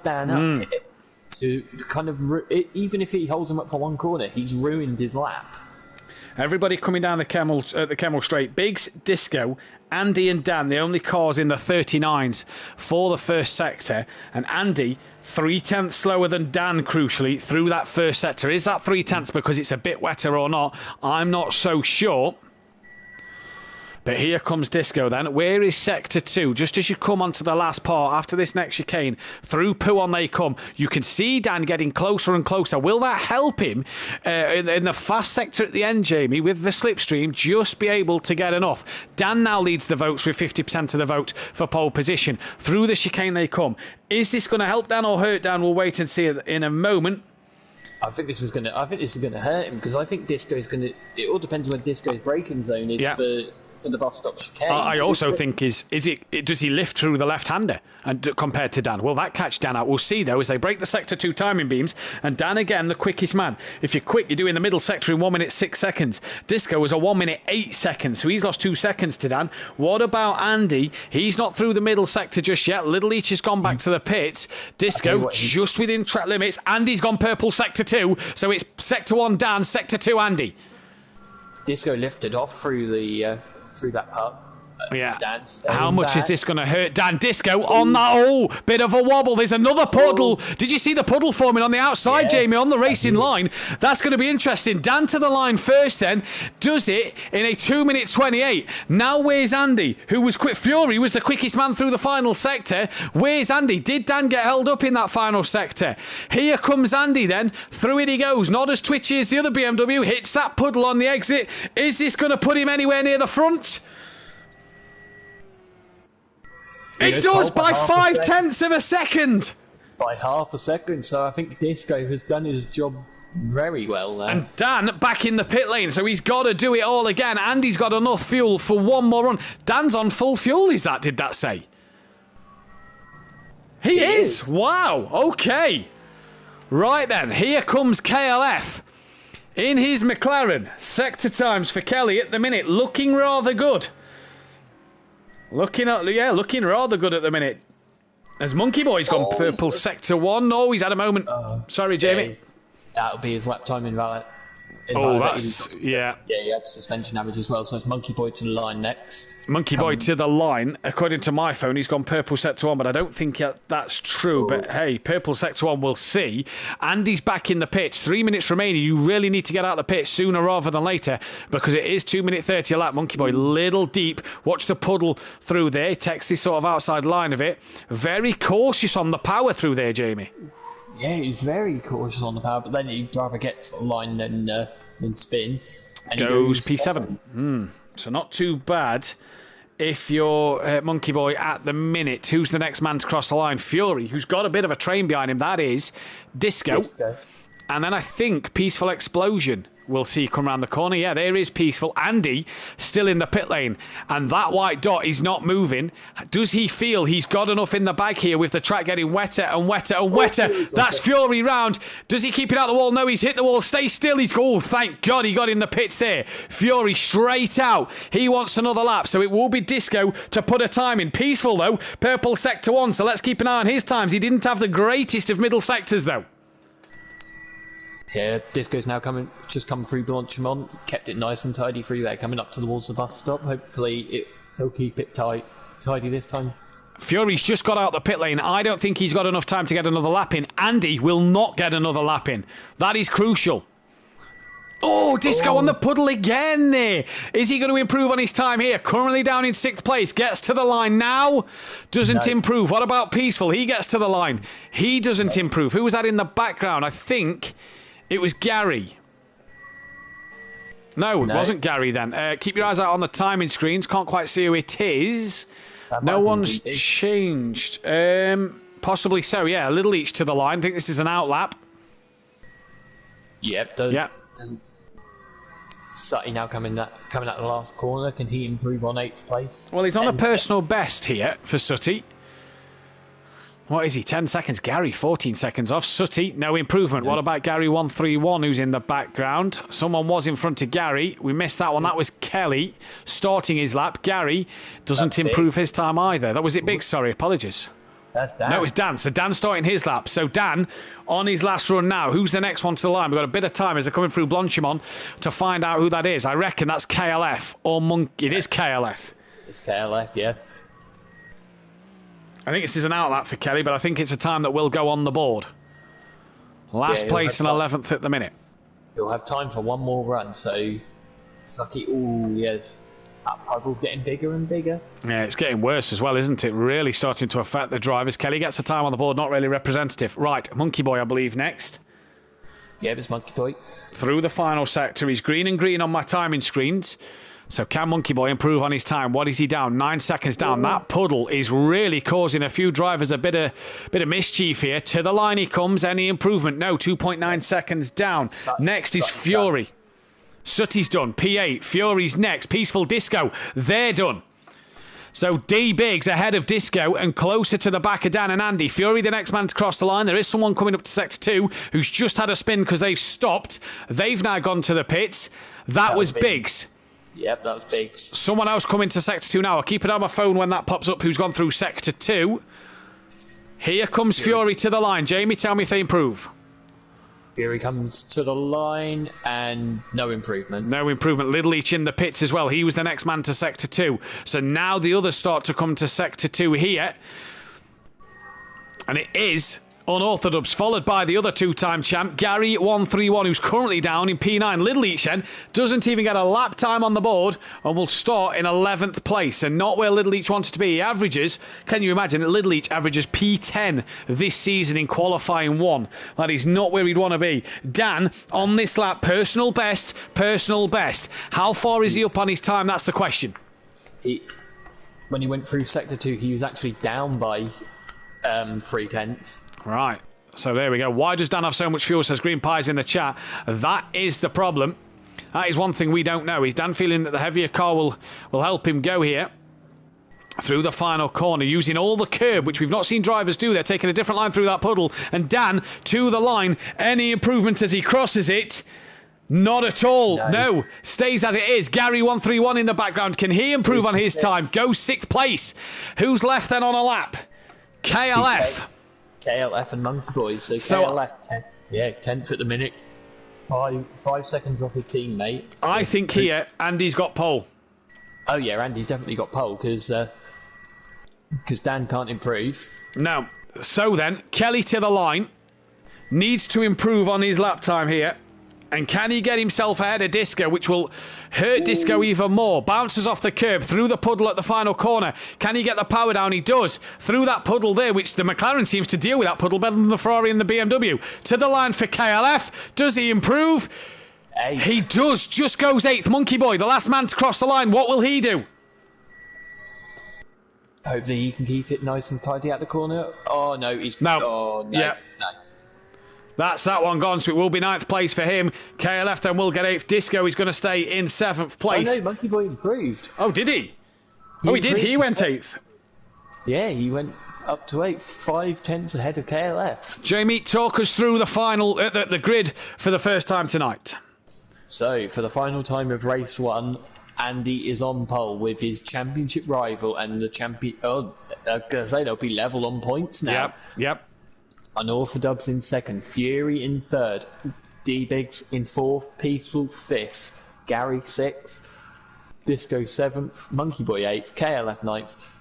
Dan up here. To kind of even if he holds him up for one corner, he's ruined his lap. Everybody coming down the Kemmel straight. Biggs, Disco, Andy and Dan, the only cars in the 39s for the first sector. And Andy, 0.3 slower than Dan, crucially, through that first sector. Is that 0.3 because it's a bit wetter or not? I'm not so sure. But here comes Disco then. Where is Sector 2? Just as you come onto the last part, after this next chicane, through Puon they come. You can see Dan getting closer and closer. Will that help him in the fast sector at the end, Jamie, with the slipstream, just be able to get enough? Dan now leads the votes with 50% of the vote for pole position. Through the chicane they come. Is this going to help Dan or hurt Dan? We'll wait and see in a moment. I think this is gonna hurt him, because I think Disco's gonna. It all depends on where Disco's braking zone is for the bus stop chicane. I also think does he lift through the left-hander and compared to Dan? Will that catch Dan out? We'll see though as they break the sector 2 timing beams, and Dan again the quickest man. If you're quick, you're doing the middle sector in 1 minute 6 seconds. Disco was a 1 minute 8 seconds, so he's lost 2 seconds to Dan. What about Andy? He's not through the middle sector just yet. Little Leach has gone back to the pits. Disco just within track limits. Andy's gone purple sector 2, so it's sector 1 Dan, sector 2 Andy. Disco lifted off through that part. Yeah. Dan how much is this going to hurt Dan? Disco on that. Bit of a wobble. There's another puddle. Did you see the puddle forming on the outside, Jamie, on the racing line? That's going to be interesting. Dan to the line first then. Does it in a 2 minute 28. Now where's Andy, who was quick? Fury was the quickest man through the final sector. Where's Andy? Did Dan get held up in that final sector? Here comes Andy then. Through it he goes. Not as twitchy as the other BMW. Hits that puddle on the exit. Is this going to put him anywhere near the front? It does by 0.5 of a second. By half a second, so I think Disco has done his job very well there. And Dan back in the pit lane, so he's got to do it all again. Andy's got enough fuel for one more run. Dan's on full fuel, did that say? He is. Wow, okay. Right then, here comes KLF in his McLaren. Sector times for Kelly at the minute, looking rather good. Looking rather good at the minute. As Monkey Boy's gone purple sector 1. No, he's had a moment. Sorry, Jamie. That'll be his lap time invalid. Yeah. Yeah, he had suspension average as well, so it's Monkey Boy to the line next. Monkey Boy to the line. According to my phone, he's gone purple sector 1, but I don't think that's true. But hey, purple sector 1, we'll see. Andy's back in the pitch. 3 minutes remaining. You really need to get out of the pitch sooner rather than later, because it is 2 minute 30 a lap. Monkey Boy, little deep. Watch the puddle through there. Takes this sort of outside line of it. Very cautious on the power through there, Jamie. Yeah, he's very cautious on the power, but then he'd rather get to the line than spin. And goes P7. So not too bad if you're Monkey Boy at the minute. Who's the next man to cross the line? Fury, who's got a bit of a train behind him. That is Disco. And then I think Peaceful Explosion we'll see come around the corner. Yeah, there is Peaceful. Andy still in the pit lane. And that white dot is not moving. Does he feel he's got enough in the bag here with the track getting wetter and wetter and wetter? That's Fury round. Does he keep it out the wall? No, he's hit the wall. Stay still. Thank God he got in the pits there. Fury straight out. He wants another lap. So it will be Disco to put a time in. Peaceful, though. Purple sector 1. So let's keep an eye on his times. He didn't have the greatest of middle sectors, though. Yeah, Disco's now come through Blanchimont, kept it nice and tidy through there, coming up towards the bus stop. Hopefully he'll keep it tidy this time. Fury's just got out the pit lane. I don't think he's got enough time to get another lap in. Andy will not get another lap in. That is crucial. Oh, Disco on the puddle again there. Is he going to improve on his time here? Currently down in 6th place. Gets to the line now. Doesn't improve. What about Peaceful? He gets to the line. He doesn't improve. Who was that in the background? I think it was Gary. No, it wasn't Gary then. Keep your eyes out on the timing screens. Can't quite see who it is. No one's changed. Possibly so, yeah. A little each to the line. I think this is an outlap. Yep. Sutty now coming out the last corner. Can he improve on 8th place? Well, he's on a personal best here for Sutty. What is he? 10 seconds. Gary, 14 seconds off. Sutty, no improvement. What about Gary 131, who's in the background? Someone was in front of Gary. We missed that one. That was Kelly starting his lap. Gary doesn't improve his time either. That was it big. Sorry, apologies. That's Dan. No, it's Dan. So Dan's starting his lap. So Dan, on his last run now, who's the next one to the line? We've got a bit of time as they're coming through Blanchimont to find out who that is. I reckon that's KLF or Monkey. It is KLF. It's KLF, yeah. I think this is an out lap for Kelly, but I think it's a time that will go on the board. Last place and 11th at the minute. He'll have time for one more run, so it's lucky. Oh, yes. That puddle's getting bigger and bigger. Yeah, it's getting worse as well, isn't it? Really starting to affect the drivers. Kelly gets a time on the board, not really representative. Right, Monkey Boy, I believe, next. Yeah, it's Monkey Boy. Through the final sector, he's green and green on my timing screens. So can Monkey Boy improve on his time? What is he down? 9 seconds down. That puddle is really causing a few drivers a bit of mischief here. To the line he comes. Any improvement? No, 2.9 seconds down. Next is Fury. Sutty's done. P8. Fury's next. Peaceful Disco. They're done. So D Biggs ahead of Disco and closer to the back of Dan and Andy. Fury the next man to cross the line. There is someone coming up to Sector 2 who's just had a spin because they've stopped. They've now gone to the pits. That was Biggs. Yep, that was Biggs. Someone else coming to Sector 2 now. I'll keep it on my phone when that pops up who's gone through Sector 2. Here comes Fury to the line. Jamie, tell me if they improve. Fury comes to the line and no improvement. No improvement. Little Each in the pits as well. He was the next man to Sector 2. So now the others start to come to Sector 2 here. And it is Unorthodox, followed by the other two-time champ, Gary 131, who's currently down in P9. Little Each then doesn't even get a lap time on the board and will start in 11th place, and not where Little Each wanted to be. He averages, can you imagine, Little Each averages P10 this season in qualifying 1. That is not where he'd want to be. Dan, on this lap, personal best. How far is he up on his time? That's the question. When he went through Sector 2, he was actually down by 3/10. Right, so there we go. Why does Dan have so much fuel, says Green Pies in the chat. That is the problem. That is one thing we don't know. Is Dan feeling that the heavier car will help him go here through the final corner, using all the curb, which we've not seen drivers do. They're taking a different line through that puddle. And Dan to the line. Any improvement as he crosses it? Not at all. No. Stays as it is. Gary 131 in the background. Can he improve on his time? Goes 6th place. Who's left then on a lap? KLF and Monkey Boy. So KLF 10th at the minute. 5 seconds off his teammate. I think here Andy's got pole. Oh yeah, Andy's definitely got pole because Dan can't improve. No. So then Kelly to the line needs to improve on his lap time here. And can he get himself ahead of Disco, which will hurt Disco even more? Bounces off the curb, through the puddle at the final corner. Can he get the power down? He does. Through that puddle there, which the McLaren seems to deal with that puddle better than the Ferrari and the BMW. To the line for KLF. Does he improve? 8th. He does. Just goes 8th. Monkey Boy, the last man to cross the line. What will he do? Hopefully he can keep it nice and tidy at the corner. Oh, no. No. Oh, no. Yeah. No. That's that one gone, so it will be 9th place for him. KLF then will get 8th. Disco is going to stay in 7th place. Oh no, Monkey Boy improved. Oh, did he? He did. He went 8th. Yeah, he went up to 8th, 5/10 ahead of KLF. Jamie, talk us through the final, the grid for the first time tonight. So, for the final time of race 1, Andy is on pole with his championship rival and the champion. Oh, I'm going to say they'll be level on points now. Yep. Unorthodox in 2nd, Fury in 3rd, D-Biggs in 4th, Peaceful 5th, Gary 6th, Disco 7th, Monkey Boy 8th, KLF 9th,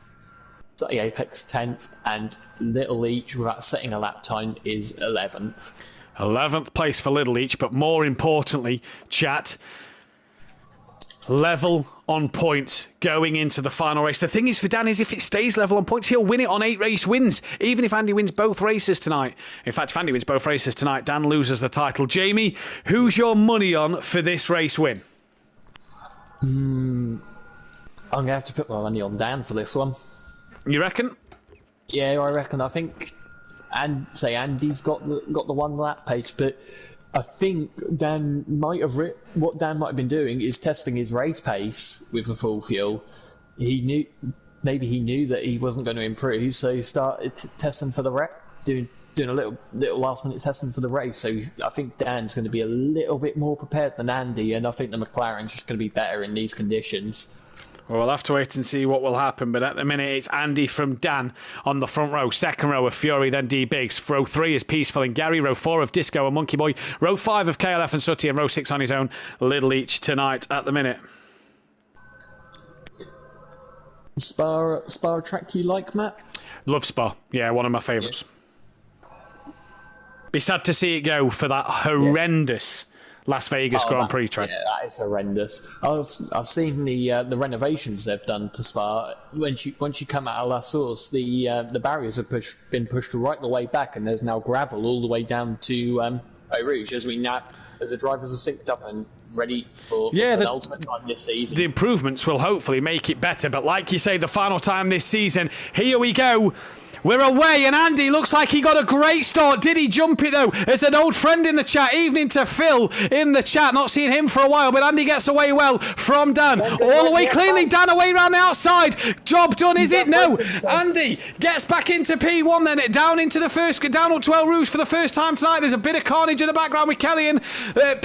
Sutty Apex 10th, and Little Each, without setting a lap time, is 11th. 11th place for Little Each, but more importantly, chat, level on points going into the final race. The thing is for Dan is if it stays level on points, he'll win it on 8 race wins, even if Andy wins both races tonight. In fact, if Andy wins both races tonight, Dan loses the title. Jamie, who's your money on for this race win? I'm going to have to put my money on Dan for this one. You reckon? Yeah, I reckon. I think Andy's got the 1 lap pace, but I think Dan might have what Dan might have been doing is testing his race pace with the full fuel. He knew that he wasn't going to improve, so he started testing for the doing a little last minute testing for the race. So I think Dan's going to be a little bit more prepared than Andy, and I think the McLaren's just going to be better in these conditions. Well, we'll have to wait and see what will happen. But at the minute, it's Andy from Dan on the front row. Second row of Fury, then D Biggs. Row 3 is Peaceful and Gary. Row 4 of Disco and Monkey Boy. Row 5 of KLF and Sutty. And row 6 on his own, Little Each tonight at the minute. Spa track you like, Matt? Love Spa. Yeah, one of my favourites. Be sad to see it go for that horrendous Las Vegas Grand Prix track. Yeah, that is horrendous. I've seen the renovations they've done to Spa. Once you come out of La Source, the barriers have been pushed right the way back, and there's now gravel all the way down to Eau Rouge as the drivers are synced up and ready for the ultimate time this season. The improvements will hopefully make it better, but like you say, the final time this season, here we go. We're away, and Andy looks like he got a great start. Did he jump it, though? There's an old friend in the chat. Evening to Phil in the chat. Not seen him for a while, but Andy gets away well from Dan. All the way cleanly. Dan away around the outside. Job done, is it? No. Andy gets back into P1 then. Down into the first. Down up to El Rouge for the first time tonight. There's a bit of carnage in the background with Kelly and with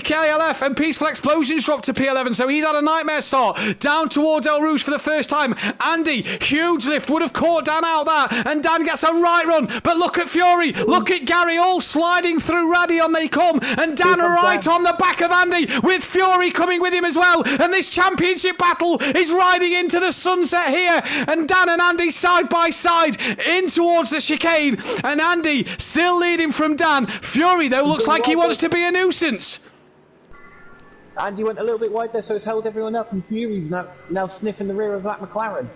KLF. And Peaceful Explosions dropped to P11. So he's had a nightmare start. Down towards El Rouge for the first time. Andy, huge lift. Would have caught Dan out there. And Dan gets a right run, but look at Fury, look at Gary, all sliding through Radion they come, and Dan right on the back of Andy, with Fury coming with him as well, and this championship battle is riding into the sunset here, and Dan and Andy side by side, in towards the chicane, and Andy still leading from Dan. Fury, though, looks like he wants to be a nuisance. Andy went a little bit wide there, so it's held everyone up, and Fury's now sniffing the rear of that McLaren.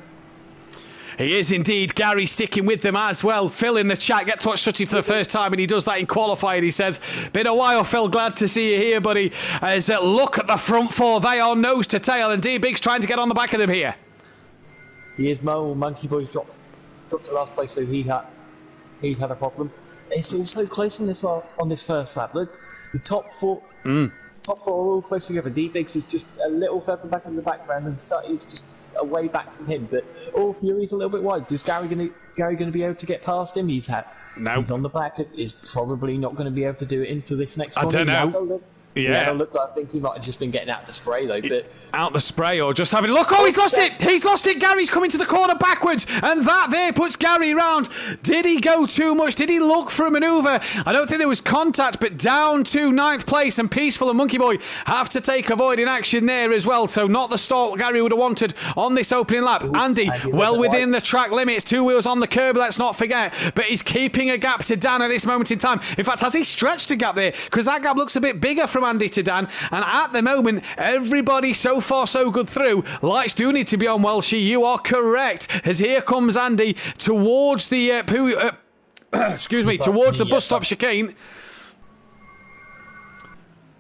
He is indeed. Gary sticking with them as well. Phil in the chat gets to watch Sutty for the first time, and he does that in qualifying. He says, been a while, Phil. Glad to see you here, buddy. As look at the front four. They are nose to tail, and D Big's trying to get on the back of them here. He is Monkey Boy's dropped to last place, so he had a problem. It's also close on this first lap. Look, the top four are all close together. D Biggs is just a little further back in the background, and Sutty's just away back from him, but Fury's a little bit wide. Is Gary going to be able to get past him? He's on the back. Is probably not going to be able to do it into this next one. I don't know. Yeah, I think he might have just been getting out of the spray though. But out the spray or just having a look. Oh, he's lost it! He's lost it! Gary's coming to the corner backwards, and that there puts Gary round. Did he go too much? Did he look for a manoeuvre? I don't think there was contact, but down to 9th place, and Peaceful and Monkey Boy have to take avoiding action there as well. So not the start Gary would have wanted on this opening lap. Andy, well within the track limits, 2 wheels on the curb, let's not forget, but he's keeping a gap to Dan at this moment in time. In fact, has he stretched a gap there? Because that gap looks a bit bigger from Andy to Dan, and at the moment everybody so far so good through. Lights do need to be on, Welshie, you are correct, as here comes Andy towards the towards the bus stop chicane.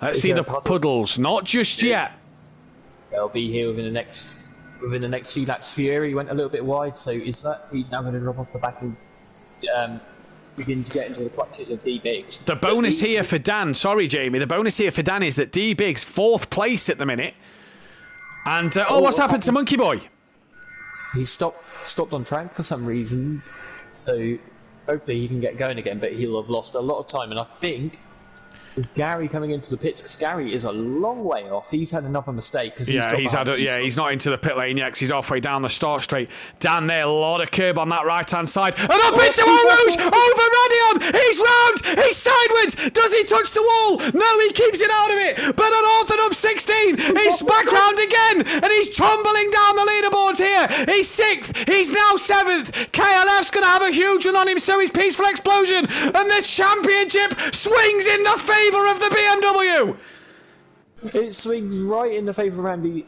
Let's see the puddles, not just yet. They'll be here within the next few laps. Fury went a little bit wide, so he's now going to drop off the back and begin to get into the clutches of D Biggs. The bonus here for Dan, sorry Jamie, the bonus here for Dan is that D Biggs 4th place at the minute. And what's happened to Monkey Boy? He stopped on track for some reason, so hopefully he can get going again, but he'll have lost a lot of time, and I think with Gary coming into the pits, because Gary is a long way off. He's had another mistake. He's not into the pit lane yet because he's halfway down the start straight. Dan there, a lot of curb on that right-hand side. And up into Eau Rouge, over Radion. He's round, he's sideways. Does he touch the wall? No, he keeps it out of it. But unorthodox up 16, he's back round again, and he's tumbling down the leaderboards here. He's 6th, he's now 7th. KLF's going to have a huge one on him, so is Peaceful Explosion. And the championship swings in the favour of the BMW. It swings right in the favour of Andy.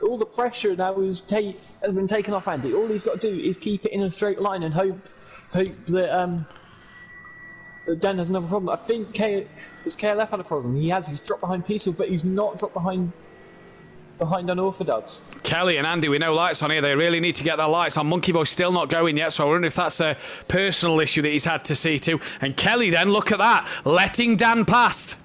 All the pressure now has been taken off Andy. All he's got to do is keep it in a straight line and hope that Dan has another problem. I think KLF had a problem. He's dropped behind Peaceful, but he's not dropped behind Unorthodox. Kelly and Andy, we know lights on here. They really need to get their lights on. Monkey Boy's still not going yet, so I wonder if that's a personal issue that he's had to see to. And Kelly then, look at that, letting Dan past.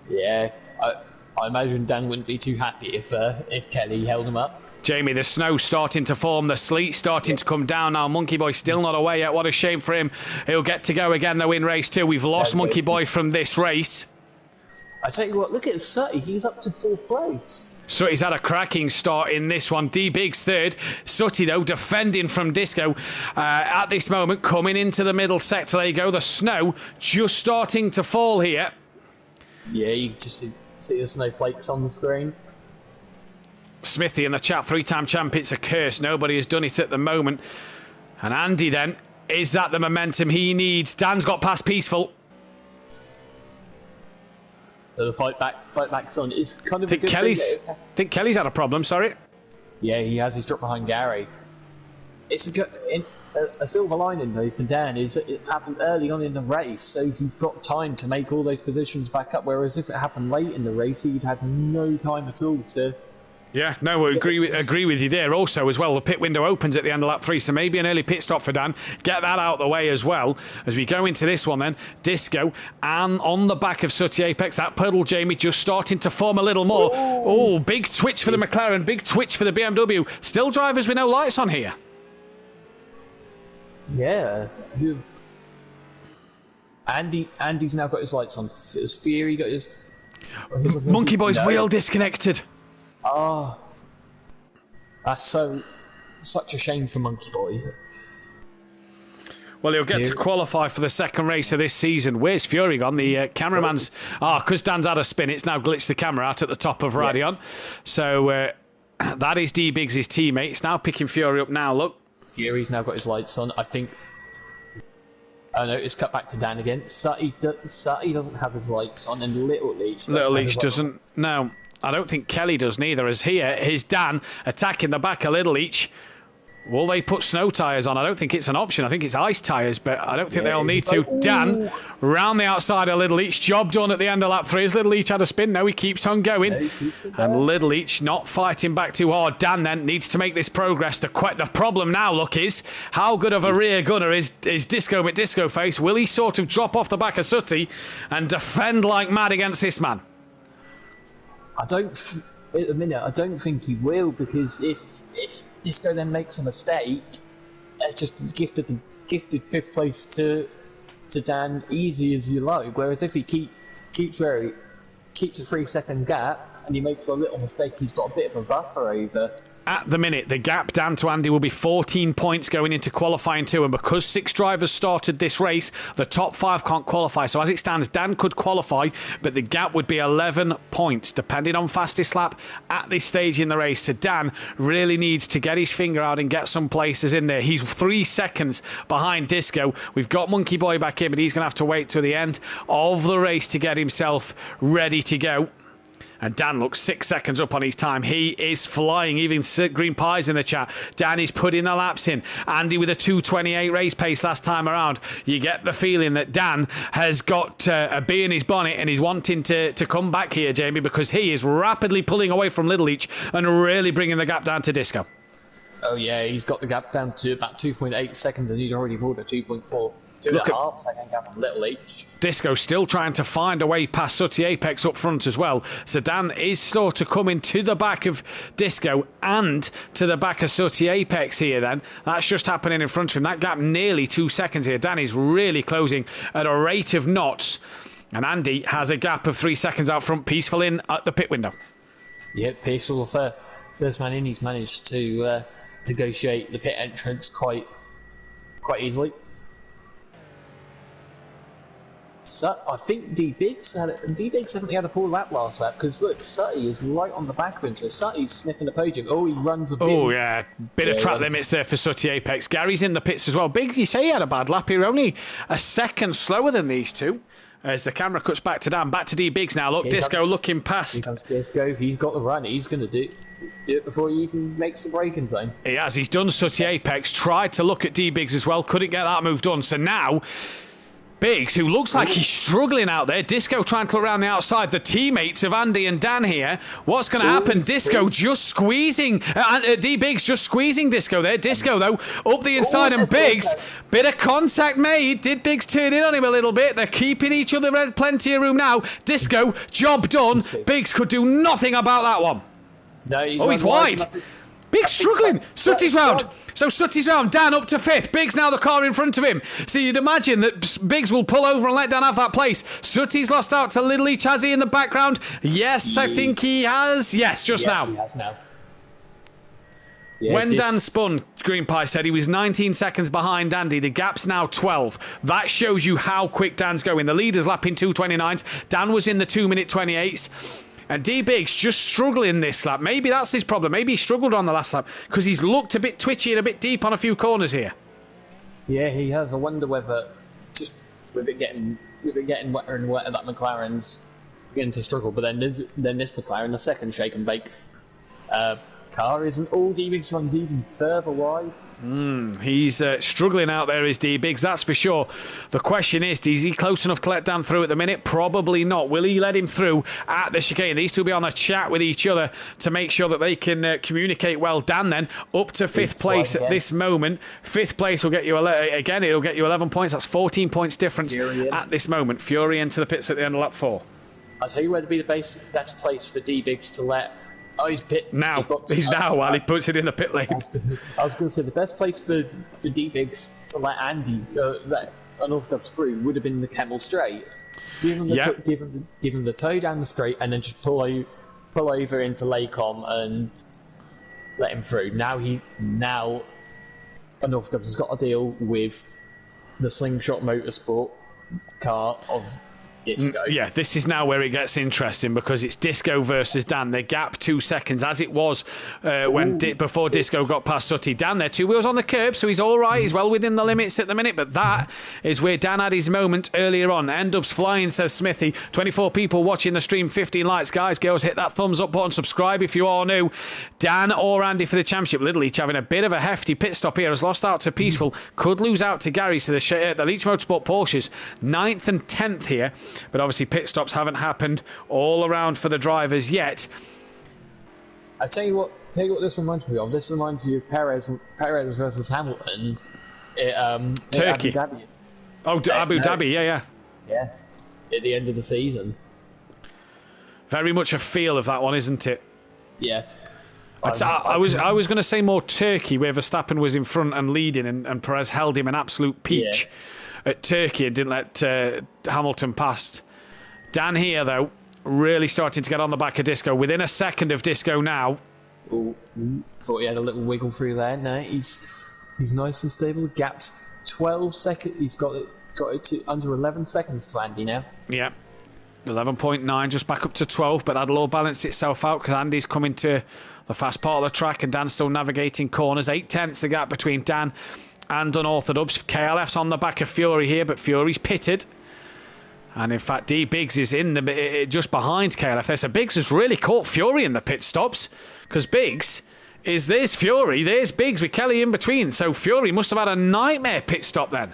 Yeah, I imagine Dan wouldn't be too happy if Kelly held him up. Jamie, the snow starting to form, the sleet starting to come down now. Monkey Boy still not away yet. What a shame for him. He'll get to go again though in race 2. We've lost Monkey Boy from this race. I tell you what, look at Sutty. He's up to 4th place. Sutty's had a cracking start in this one. D-Big's third. Sutty, though, defending from Disco. At this moment, coming into the middle sector. There you go. The snow just starting to fall here. Yeah, you can just see the snowflakes on the screen. Smithy in the chat, 3-time champ, it's a curse. Nobody has done it at the moment. And Andy, then, is that the momentum he needs? Dan's got past Peaceful. So the fight back's on. It's kind of I think Kelly's had a problem, sorry. Yeah, he has. He's dropped behind Gary. It's a silver lining, though, for Dan is it happened early on in the race, so he's got time to make all those positions back up, whereas if it happened late in the race, he'd had no time at all to... Yeah, no, we agree with you there. Also, as well, the pit window opens at the end of lap 3, so maybe an early pit stop for Dan. Get that out of the way as well. As we go into this one then, Disco, and on the back of Sutty Apex, that puddle, Jamie, just starting to form a little more. Oh, big twitch for the McLaren, big twitch for the BMW. Still drivers with no lights on here. Yeah. Andy's now got his lights on. His Fury got his... Monkey Boy's wheel disconnected. Oh, that's such a shame for Monkey Boy. Well, he'll get to qualify for the second race of this season. Where's Fury gone? The cameraman's... because Dan's had a spin, it's now glitched the camera out at the top of Radion. Yeah. So that is D-Biggs' teammate. It's now picking Fury up now, look. Fury's now got his lights on. I think... Oh no, it's cut back to Dan again. Sutty doesn't have his lights on, and Little Leach doesn't. No. I don't think Kelly does neither, as here is Dan attacking the back a little each. Will they put snow tyres on? I don't think it's an option. I think it's ice tyres, but I don't think they'll need to. Dan, round the outside of Little Each. Job done at the end of lap 3. Has Little Each had a spin? No, he keeps on going. And Little Each not fighting back too hard. Dan then needs to make this progress. The problem now, look, is how good of a rear gunner is Disco McDisco Face? Will he sort of drop off the back of Sutty and defend like mad against this man? At the minute, I don't think he will, because if Disco then makes a mistake, it's just gifted 5th place to Dan easy as you like. Whereas if he keeps a 3-second gap and he makes a little mistake, he's got a bit of a buffer over. At the minute, the gap down to Andy will be 14 points going into qualifying 2, and because 6 drivers started this race, the top 5 can't qualify. So as it stands, Dan could qualify, but the gap would be 11 points, depending on fastest lap at this stage in the race. So Dan really needs to get his finger out and get some places in there. He's 3 seconds behind Disco. We've got Monkey Boy back in, but he's going to have to wait till the end of the race to get himself ready to go. And Dan looks 6 seconds up on his time. He is flying. Even Green Pie's in the chat. Dan is putting the laps in. Andy with a 2:28 race pace last time around. You get the feeling that Dan has got a bee in his bonnet and he's wanting to come back here, Jamie, because he is rapidly pulling away from Little Each and really bringing the gap down to Disco. Oh yeah, he's got the gap down to about 2.8 seconds and he's already pulled a 2.4. 2.5 second gap on Little Each. Disco still trying to find a way past Sutty Apex up front as well. So Dan is slow to come into the back of Disco and to the back of Sutty Apex here then. That's just happening in front of him. That gap nearly 2 seconds here. Dan is really closing at a rate of knots. And Andy has a gap of 3 seconds out front. Peaceful in at the pit window. Yep, Peaceful first man in. He's managed to negotiate the pit entrance quite easily. So, I think D-Biggs definitely had a poor lap last lap, because look, Sutty is right on the back of him, so Sutty's sniffing the podium. Oh, he runs a bit. Oh, yeah. Bit of track limits there for Sutty Apex. Gary's in the pits as well. Biggs, you say he had a bad lap here, only a second slower than these two. As the camera cuts back to Dan, back to D-Biggs now. Look, Disco looking past. Here comes Disco. He's got the run. He's going to do it before he even makes the braking zone. He has. He's done Sutty Apex. Tried to look at D-Biggs as well. Couldn't get that move done. So now Biggs, who looks like he's struggling out there. Disco trying to look around the outside. The teammates of Andy and Dan here. What's going to happen? Disco just squeezing. D-Biggs just squeezing Disco there. Disco, though, up the inside. And Biggs, bit of contact made. Did Biggs turn in on him a little bit? They're keeping each other in plenty of room now. Disco, job done. Biggs could do nothing about that one. No, he's he's wide. Biggs struggling. Sutty's round. So Sutty's round. Dan up to 5th. Biggs now the car in front of him. So you'd imagine that Biggs will pull over and let Dan have that place. Sutty's lost out to Little Each. Has he in the background? Yes, I think he has. Yes, just now. He has now. Yeah, When Dan spun, Green Pie said he was 19 seconds behind Andy. The gap's now 12. That shows you how quick Dan's going. The leader's lapping 2:29s. Dan was in the 2-minute 28s. And D Biggs just struggling this lap. Maybe that's his problem. Maybe he struggled on the last lap because he's looked a bit twitchy and a bit deep on a few corners here. Yeah, he has. I wonder whether just with it getting wetter and wetter, that McLaren's beginning to struggle. But then this McLaren, the second shake and bake car, isn't all D Biggs runs even further wide. He's struggling out there, is D Biggs, that's for sure. The question is he close enough to let Dan through at the minute? Probably not. Will he let him through at the chicane? These two will be on a chat with each other to make sure that they can communicate well. Dan then up to 5th place at this moment. 5th place will get you it'll get you 11 points. That's 14 points difference at this moment. Fury into the pits at the end of lap 4. I'll tell you where to be the best place for D Biggs to let. Oh, he's pit. Now. He's now while he puts it in the pit lane. I was going to say the best place for D Biggs to let Andy let unorthodox through would have been the Kemmel Straight. Give him the toe down the straight and then just pull over into Lacom and let him through. Now unorthodox has got to deal with the Slingshot Motorsport car of Disco. Yeah, this is now where it gets interesting because it's Disco versus Dan. The gap 2 seconds, as it was before Disco got past Sutty. Dan there, 2 wheels on the curb, so he's all right. He's well within the limits at the minute, but that is where Dan had his moment earlier on. End up's flying, says Smithy. 24 people watching the stream, 15 likes. Guys, girls, hit that thumbs up button, subscribe if you are new. Dan or Andy for the championship. Little Each having a bit of a hefty pit stop here. Has lost out to Peaceful. Could lose out to Gary. So the Leach Motorsport Porsches 9th and 10th here. But obviously pit stops haven't happened all around for the drivers yet. I tell you what this reminds me of. This reminds me of Perez versus Hamilton. Turkey. Abu Dhabi. Abu Dhabi, yeah. Yeah, at the end of the season. Very much a feel of that one, isn't it? Yeah. I was going to say more Turkey, where Verstappen was in front and leading, and Perez held him an absolute peach at Turkey and didn't let Hamilton past. Dan here, though, really starting to get on the back of Disco. Within a second of Disco now. Oh, thought he had a little wiggle through there. No, he's nice and stable. Gapped 12 seconds. He's got it to under 11 seconds to Andy now. Yeah. 11.9, just back up to 12, but that'll all balance itself out because Andy's coming to the fast part of the track and Dan's still navigating corners. 8/10 the gap between Dan and Unorthodox. KLF's on the back of Fury here, but Fury's pitted. And in fact, D Biggs is in just behind KLF there. So Biggs has really caught Fury in the pit stops because Biggs there's Fury, there's Biggs with Kelly in between. So Fury must have had a nightmare pit stop then.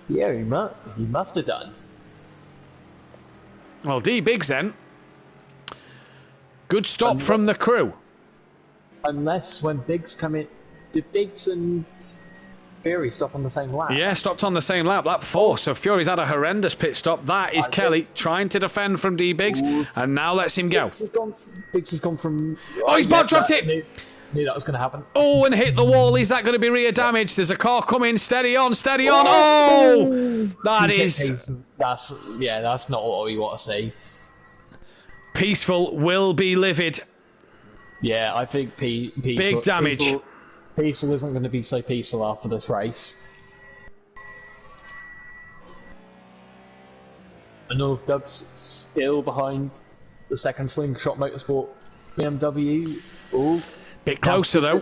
Yeah, he must have done. Well, D Biggs then. Good stop from the crew. Unless when Biggs come in, did Biggs and Fury stop on the same lap? Yeah, stopped on the same lap 4. So Fury's had a horrendous pit stop. That is Kelly trying to defend from D Biggs, and now lets him go. Biggs has gone from. He's dropped it. Knew that was going to happen. Oh, and hit the wall. Is that going to be rear damage? There's a car coming. Steady on. Oh, that's not what we want to see. Peaceful will be livid. Yeah, I think big damage. Peaceful isn't going to be so peaceful after this race. And North Dub's still behind the second Slingshot Motorsport BMW. Ooh. Bit closer though.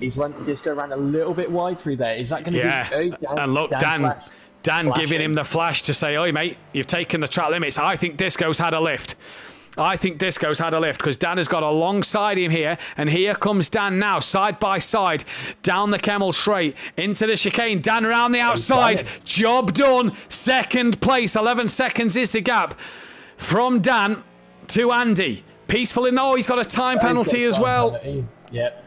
Disco ran a little bit wide through there. Is that going to be? And look, Dan giving him the flash to say, "Oi, mate, you've taken the track limits." I think Disco's had a lift. Because Dan has got alongside him here, and here comes Dan now, side by side, down the Kemmel Straight, into the chicane. Dan around the outside, job done. Second place, 11 seconds is the gap from Dan to Andy. Peaceful in, he's got a time penalty as well. Yep.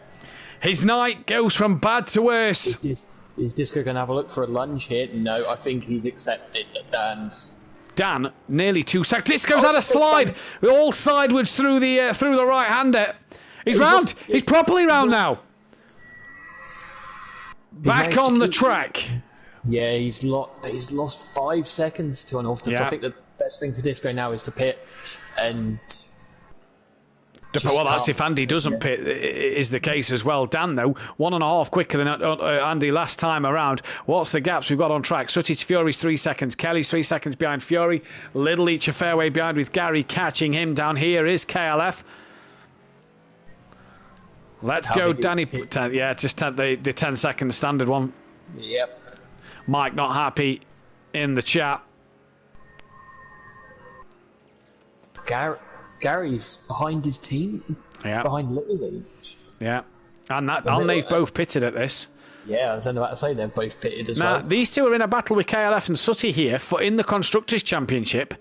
His night goes from bad to worse. Is Disco going to have a look for a lunge here? No, I think he's accepted that Dan, nearly 2 seconds. Disco's had a slide, all sideways through the right-hander. He's round. He's properly round now. Back on the track. Yeah, he's lost 5 seconds to unorthodox. Yeah. I think the best thing for Disco now is to pit and. Well, that's if Andy doesn't pit, is the case as well. Dan, though, 1.5 quicker than Andy last time around. What's the gaps we've got on track? Sutty to Fury's 3 seconds. Kelly's 3 seconds behind Fury. Little each a fairway behind with Gary catching him down. Here is KLF. Let's go, Danny. Just the 10-second standard one. Yep. Mike not happy in the chat. Gary's behind his team. Yeah. Behind Little Leach. Yeah. And they've both pitted at this. Yeah, I was about to say they've both pitted as well. Now, these two are in a battle with KLF and Sutty here in the Constructors' Championship.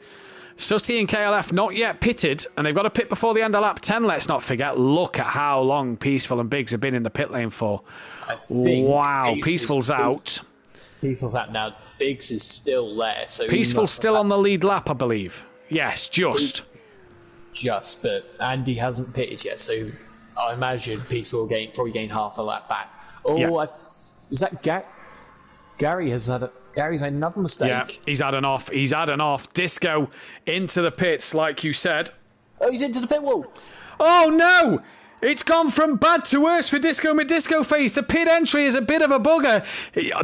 Sutty and KLF not yet pitted, and they've got to pit before the end of lap 10, let's not forget. Look at how long Peaceful and Biggs have been in the pit lane for. Wow, Peaceful's out. Peaceful's out now. Biggs is still there. So Peaceful's still on the lead lap, I believe. Yes, just. But Andy hasn't pitted yet, so I imagine Peaceful will probably gain half a lap back. Oh, yeah. Is that Gary's made another mistake. Yeah, he's had an off. Disco into the pits, like you said. Oh, he's into the pit wall. Oh, no! It's gone from bad to worse for Disco McDisco Face. The pit entry is a bit of a bugger.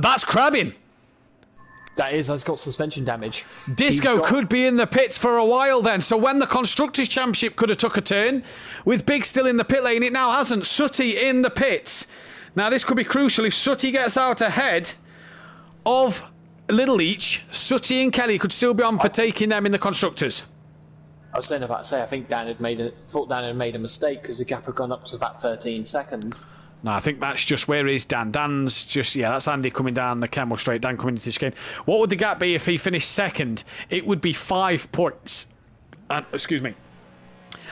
That's crabbing. That's got suspension damage. Disco could be in the pits for a while then. So when the Constructors' Championship could have took a turn, with Big still in the pit lane, it now hasn't. Sutty in the pits. Now this could be crucial. If Sutty gets out ahead of Little Each, Sutty and Kelly could still be on for taking them in the Constructors. I was about to say, I think Dan had made a mistake because the gap had gone up to about 13 seconds. No, I think that's just where is Dan. Dan's just, that's Andy coming down the Camel straight. Dan coming into the chicane. What would the gap be if he finished second? It would be 5 points. Excuse me.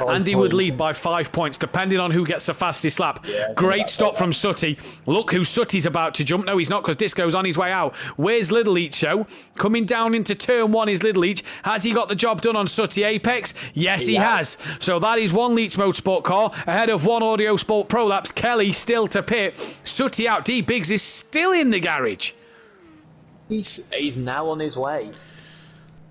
Andy would lead by 5 points, depending on who gets the fastest lap. Yeah, great stop from Sutty. Look who Sutty's about to jump. No, he's not, because Disco's on his way out. Where's Little Each, though? Coming down into turn 1 is Little Each. Has he got the job done on Sutty Apex? Yes, he has. So that is one Leach Motorsport car ahead of one Audio Sport Pro Laps. Kelly still to pit. Sutty out. D. Biggs is still in the garage. He's now on his way.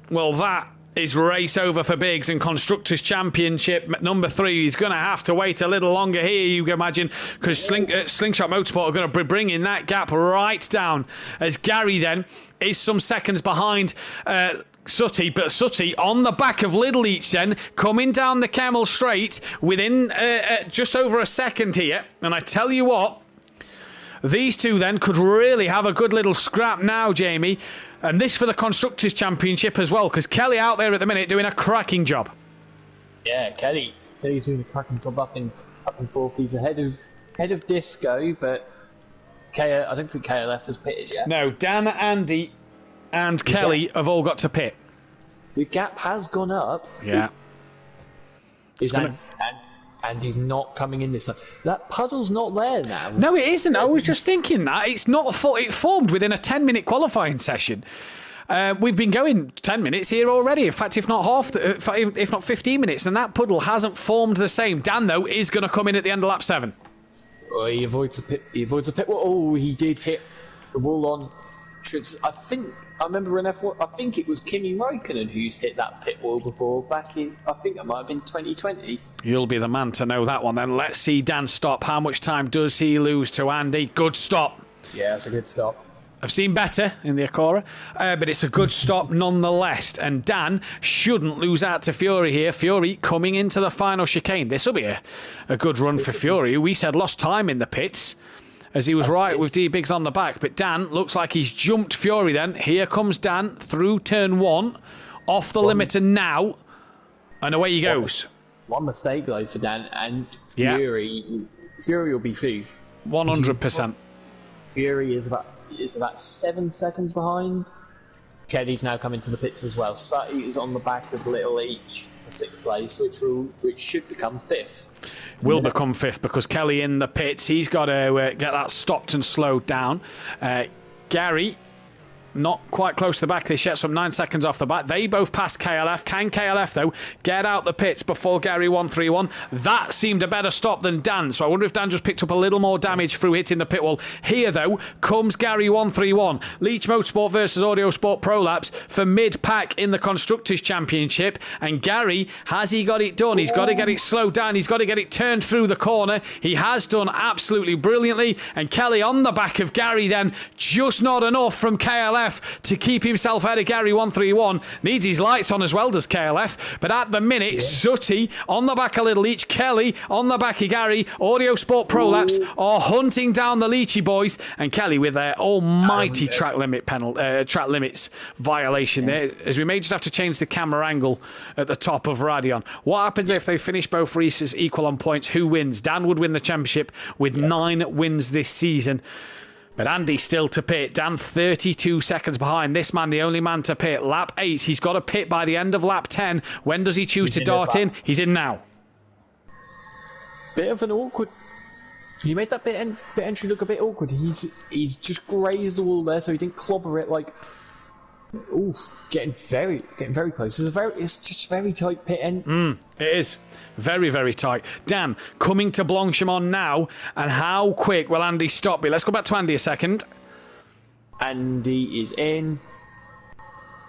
Well, that is race over for Biggs and Constructors' Championship number 3. He's going to have to wait a little longer here, you can imagine, because Slingshot Motorsport are going to be bringing that gap right down, as Gary then is some seconds behind Sutty, but Sutty on the back of Little Each then, coming down the Camel Straight within just over a second here. And I tell you what, these two then could really have a good little scrap now, Jamie. And this for the Constructors' Championship as well, because Kelly out there at the minute doing a cracking job. Yeah, Kelly's doing a cracking job up in fourth. He's ahead of Disco, but I don't think KLF has pitted yet. No, Dan, Andy, and Kelly have all got to pit. The gap has gone up. Yeah. And he's not coming in this time. That puddle's not there now. No, it isn't. I was just thinking that. It's not. It formed within a 10-minute qualifying session. We've been going 10 minutes here already. In fact, if not half, if not 15 minutes, and that puddle hasn't formed the same. Dan, though, is going to come in at the end of lap 7. Oh, he avoids the pit. Oh, he did hit the wall on. I remember in F1, I think it was Kimi Räikkönen who's hit that pit wall before back in, I think it might have been 2020. You'll be the man to know that one then. Let's see Dan stop. How much time does he lose to Andy? Good stop. Yeah, it's a good stop. I've seen better in the Acura, but it's a good stop nonetheless. And Dan shouldn't lose out to Fury here. Fury coming into the final chicane. This will be a good run for Fury. We said lost time in the pits, as he was right with D. Biggs on the back. But Dan looks like he's jumped Fury then. Here comes Dan through turn 1, off the limiter now, and away he goes. One mistake though for Dan, and Fury will be food. 100%. Fury is about 7 seconds behind. Kelly's now coming to the pits as well. Sutty is on the back of Little Each for 6th place, which should become 5th. Will become 5th because Kelly in the pits. He's got to get that stopped and slowed down. Gary not quite close to the back. They shed some 9 seconds off the back. They both passed KLF. Can KLF, though, get out the pits before Gary 131? That seemed a better stop than Dan. So I wonder if Dan just picked up a little more damage through hitting the pit wall. Here, though, comes Gary 131. Leach Motorsport versus Audio Sport Prolapse for mid-pack in the Constructors' Championship. And Gary, has he got it done? He's got to get it slowed down. He's got to get it turned through the corner. He has done absolutely brilliantly. And Kelly on the back of Gary then, just not enough from KLF to keep himself ahead of Gary 131. Needs his lights on as well, does KLF. But at the minute, Sutty on the back of Little Leach, Kelly on the back of Gary. Audio Sport Prolapse are hunting down the Leachy boys, and Kelly with their almighty track limits violation there, as we may just have to change the camera angle at the top of Radion. What happens if they finish both races equal on points? Who wins? Dan would win the championship with 9 wins this season. But Andy still to pit. Dan 32 seconds behind. This man, the only man to pit. Lap 8. He's got to pit by the end of lap 10. When does he choose to dart in? He's in now. Bit of an awkward... He made that bit entry look a bit awkward. He's just grazed the wall there, so he didn't clobber it like... Oof, getting very close. It's just very tight pit end. It is. Very, very tight. Dan, coming to Blanchimont now, and how quick will Andy stop me? Let's go back to Andy a second. Andy is in.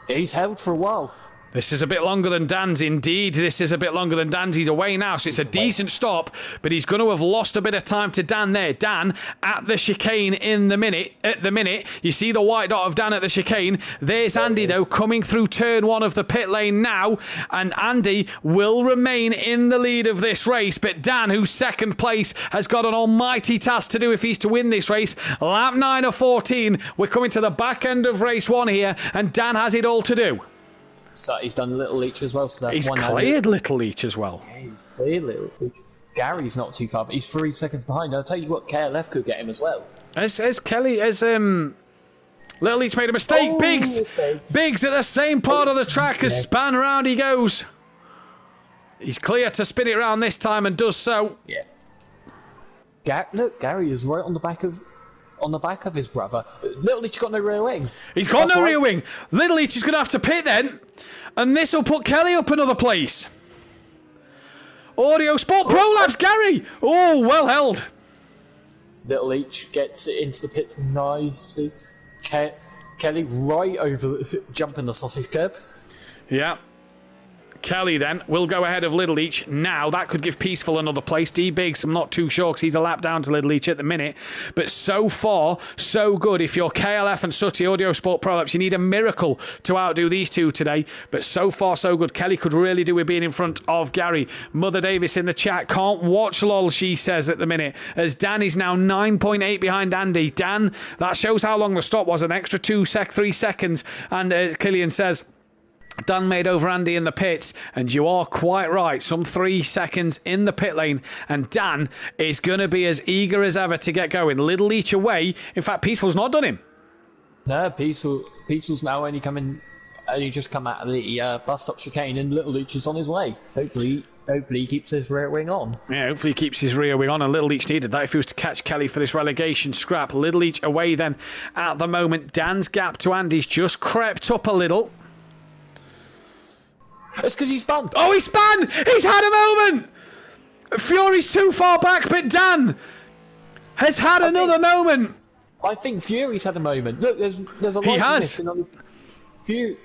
He's held for a while. This is a bit longer than Dan's, indeed. This is a bit longer than Dan's. He's away now, so it's a decent stop, but he's going to have lost a bit of time to Dan there. Dan at the chicane at the minute. You see the white dot of Dan at the chicane. There's Andy, though, coming through turn 1 of the pit lane now, and Andy will remain in the lead of this race, but Dan, who's second place, has got an almighty task to do if he's to win this race. Lap 9 of 14. We're coming to the back end of race 1 here, and Dan has it all to do. So he's done Little Leach as well, so that's he's one. He's cleared Little Leach as well. Yeah, he's cleared Little Leach. Gary's not too far, but he's 3 seconds behind. I'll tell you what, KLF could get him as well. As Little Leach made a mistake. Biggs at the same part of the track as Span. Round he goes. He's clear to spin it round this time and does so. Yeah. Look, Gary is right on the back of his brother. Little Leach got no rear wing. He's got no rear wing. Little Leach is going to have to pit then, and this will put Kelly up another place. Audio Sport Prolapse, Gary. Oh, well held. Little Leach gets it into the pits nicely. Kelly right over, jumping the sausage curb. Yeah. Kelly then will go ahead of Little Leach now. That could give Peaceful another place. D Biggs, I'm not too sure because he's a lap down to Little Leach at the minute. But so far, so good. If you're KLF and Sutty Audio Sport Prolapse, you need a miracle to outdo these two today. But so far, so good. Kelly could really do with being in front of Gary. Mother Davis in the chat. Can't watch lol, she says at the minute. As Dan is now 9.8 behind Andy. Dan, that shows how long the stop was. An extra 3 seconds. And Killian says... Dan made over Andy in the pits, and you are quite right. Some 3 seconds in the pit lane, and Dan is going to be as eager as ever to get going. Little Leach away. In fact, Peaceful's not done him. No, Peaceful's now only just come out of the bus stop chicane, and Little Leach is on his way. Hopefully he keeps his rear wing on. Yeah, hopefully he keeps his rear wing on, and Little Leach needed that if he was to catch Kelly for this relegation scrap. Little Leach away then at the moment. Dan's gap to Andy's just crept up a little. It's because he spun. Oh, he spun! He's had a moment! Fury's too far back, but Dan has had another moment. I think Fury's had a moment. Look, there's a lot missing on his... Fury...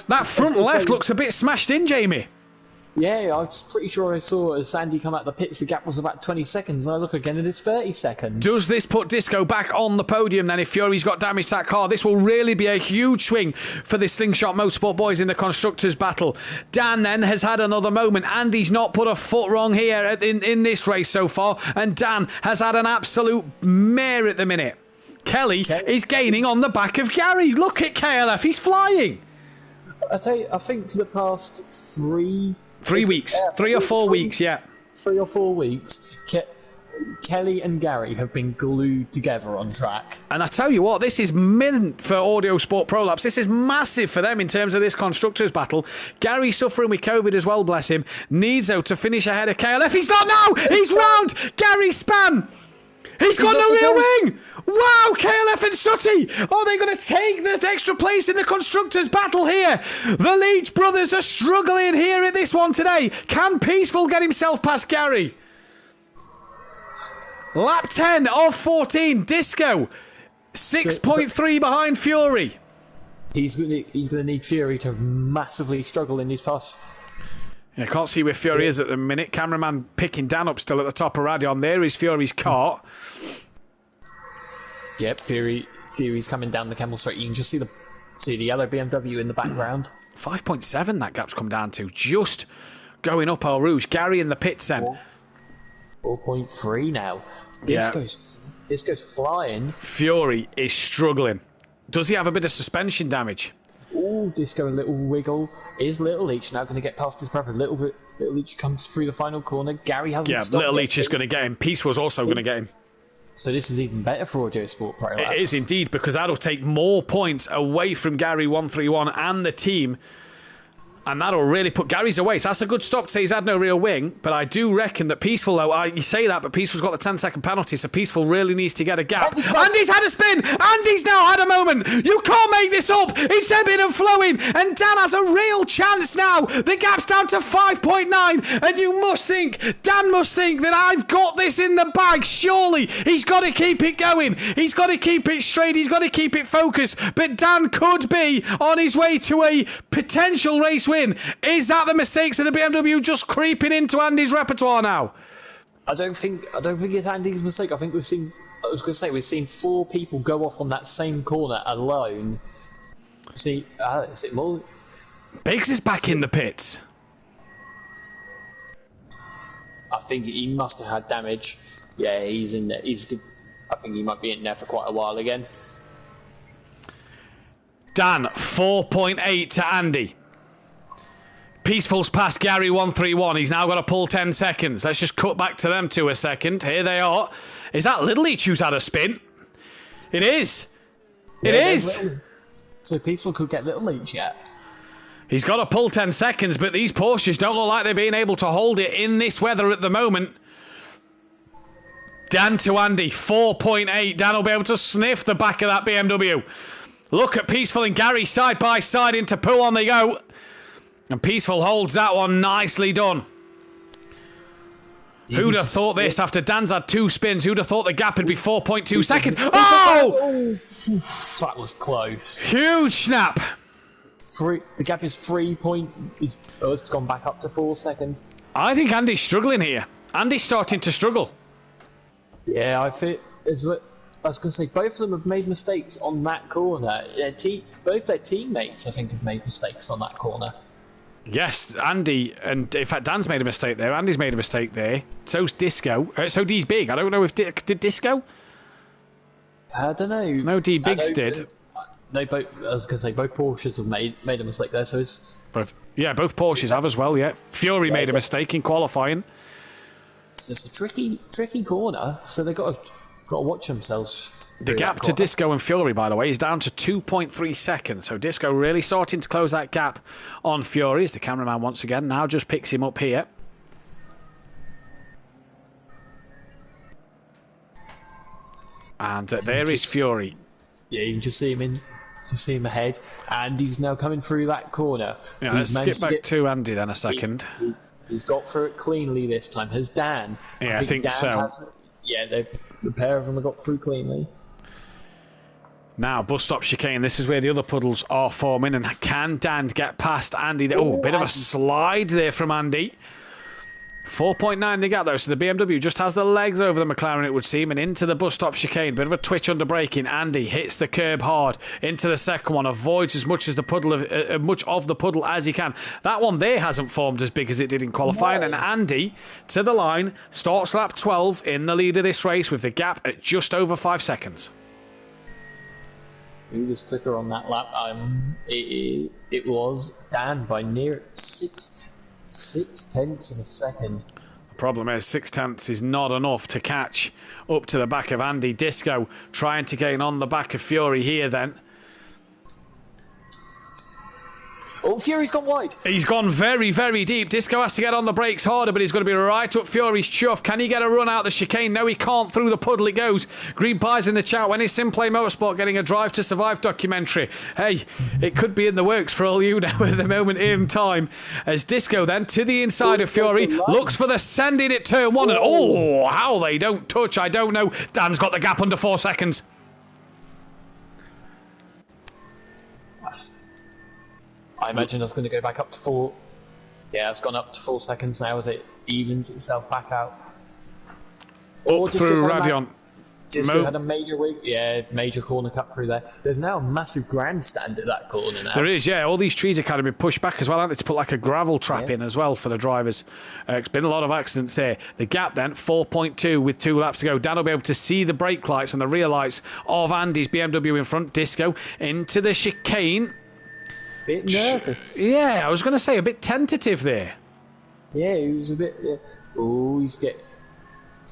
That front left looks a bit smashed in, Jamie. Yeah, I was pretty sure I saw as Sandy come out the pits, the gap was about 20 seconds, and I look again and it's 30 seconds. Does this put Disco back on the podium then if Fury's got damage to that car? This will really be a huge swing for the Slingshot Motorsport boys in the Constructors' battle. Dan then has had another moment. Andy's not put a foot wrong here in this race so far, and Dan has had an absolute mare at the minute. Kelly is gaining on the back of Gary. Look at KLF, he's flying. I think for the past 3 weeks, 3 or 4 weeks, yeah. 3 or 4 weeks, Kelly and Gary have been glued together on track. And I tell you what, this is mint for Audio Sport Prolapse. This is massive for them in terms of this Constructors' battle. Gary suffering with COVID as well, bless him. Needs, though, to finish ahead of KLF. He's not now! He's round! Gary Span! He's got no rear wing! Wow, KLF and Sutty! Are they going to take the extra place in the Constructors' battle here? The Leach brothers are struggling here at this one today. Can Peaceful get himself past Gary? Lap 10 of 14. Disco, 6.3 behind Fury. He's going to need Fury to massively struggle in these pass. I can't see where Fury is at the minute. Cameraman picking Dan up still at the top of Radion. There is Fury's cart. Yep, Fury's coming down the Camel Straight. You can just see the yellow BMW in the background. 5.7 that gap's come down to. Just going up Eau Rouge. Gary in the pits then. 4.3 now. Disco's flying. Fury is struggling. Does he have a bit of suspension damage? Ooh, Disco a little wiggle. Is Little Leach now going to get past his brother? Little Leach comes through the final corner. Gary hasn't stopped. Little Leach is going to get him. Peaceful's also going to get him. So this is even better for Audio Sport Pro. It is indeed, because that'll take more points away from Gary 131 and the team. And that'll really put Gary's away. So that's a good stop to say he's had no real wing. But I do reckon that Peaceful, though, you say that, but Peaceful's got the 10-second penalty, so Peaceful really needs to get a gap. Andy's had a spin! Andy's now had a moment! You can't make this up! It's ebbing and flowing! And Dan has a real chance now! The gap's down to 5.9, and you must think, Dan must think that I've got this in the bag, surely! He's got to keep it going! He's got to keep it straight, he's got to keep it focused, but Dan could be on his way to a potential race win. Is that the mistakes of the BMW just creeping into Andy's repertoire now? I don't think it's Andy's mistake. I think we've seen 4 people go off on that same corner alone. Is it more? Biggs is back in the pits. I think he must have had damage. Yeah, he's in there. I think he might be in there for quite a while again. Dan, 4.8 to Andy. Peaceful's past Gary 131. He's now got to pull 10 seconds. Let's just cut back to them 2 a second. Here they are. Is that Little Leach who's had a spin? It is. It is. So Peaceful could get Little Leach yet. He's got to pull 10 seconds, but these Porsches don't look like they're being able to hold it in this weather at the moment. Dan to Andy, 4.8. Dan will be able to sniff the back of that BMW. Look at Peaceful and Gary side by side into Pooh on they go. And Peaceful holds that one. Nicely done. Who'd have thought this after Dan's had 2 spins? Who'd have thought the gap would be 4.2 seconds? Oh! That was close. Huge snap. The gap is 3 it's gone back up to 4 seconds. I think Andy's struggling here. Andy's starting to struggle. Yeah, I think I was going to say, both of them have made mistakes on that corner. Both their teammates, I think, have made mistakes on that corner. Yes, Andy, and in fact, Dan's made a mistake there. Andy's made a mistake there. So's Disco. So D's Big. I don't know if did Disco? I don't know. No, D Bigs did. No, I was going to say both Porsches have made a mistake there. So it's both Porsches have as well. Yeah, Fury made a mistake in qualifying. It's just a tricky corner. So they got to watch themselves. The gap to Disco and Fury, by the way, is down to 2.3 seconds. So Disco really starting to close that gap on Fury as the cameraman once again now just picks him up here. And there is Fury. Yeah, you can just see him ahead, and he's now coming through that corner. Yeah, let's skip back to Andy then a second. He's got through it cleanly this time. Has Dan? Yeah, I think Dan so. The pair of them have got through cleanly. Now, bus stop chicane. This is where the other puddles are forming. And can Dan get past Andy? Oh, bit of a slide there from Andy. 4.9 they got though, so the BMW just has the legs over the McLaren, it would seem, and into the bus stop chicane. Bit of a twitch under braking. Andy hits the curb hard into the second one, avoids as much of the puddle as he can. That one there hasn't formed as big as it did in qualifying, and Andy to the line starts lap 12 in the lead of this race with the gap at just over 5 seconds. Who was quicker on that lap? It was Dan by near 6/10 of a second. The problem is 6/10 is not enough to catch up to the back of Andy. Disco trying to gain on the back of Fury here then. Oh, Fury's gone wide. He's gone very, very deep. Disco has to get on the brakes harder, but he's going to be right up Fury's chuff. Can he get a run out the chicane? No, he can't. Through the puddle it goes. Green Pie's in the chat. When is Simplay Motorsport getting a Drive to Survive documentary? Hey, it could be in the works for all you know at the moment in time. As Disco then to the inside of Fury. Looks for the send in at turn 1. And how they don't touch, I don't know. Dan's got the gap under 4 seconds. I imagine that's going to go back up to 4. Yeah, it's gone up to 4 seconds now as it evens itself back out. Up through Radion. Disco had a major corner cut through there. There's now a massive grandstand at that corner now. There is, yeah. All these trees are kind of been pushed back as well, haven't they, to put like a gravel trap in as well for the drivers. It's been a lot of accidents there. The gap then, 4.2 with 2 laps to go. Dan will be able to see the brake lights and the rear lights of Andy's BMW in front. Disco into the chicane. Bit nervous. Yeah, I was going to say a bit tentative there. Yeah, he was a bit. It's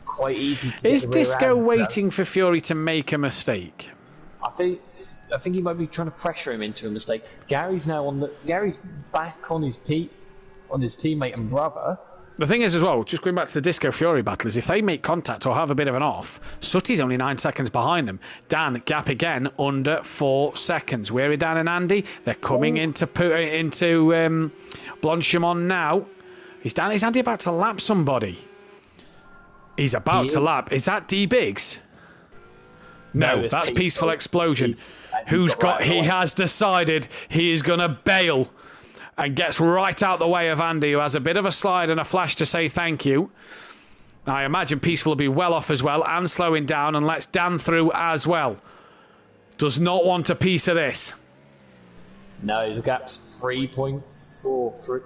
quite easy to. Is Disco waiting for Fury to make a mistake? I think he might be trying to pressure him into a mistake. Gary's back on his teammate and brother. The thing is as well, just going back to the Disco Fury battle, is if they make contact or have a bit of an off, Sutty's only 9 seconds behind them. Dan, gap again, under 4 seconds. Where are Dan and Andy? They're coming into Blanchimont now. Is Andy about to lap somebody? He's about to lap. Is that D Biggs? No, that's Peaceful Explosion. He has decided he is going to bail. And gets right out the way of Andy, who has a bit of a slide and a flash to say thank you. I imagine Peaceful will be well off as well and slowing down and lets Dan through as well. Does not want a piece of this. No, the gap's 3.4.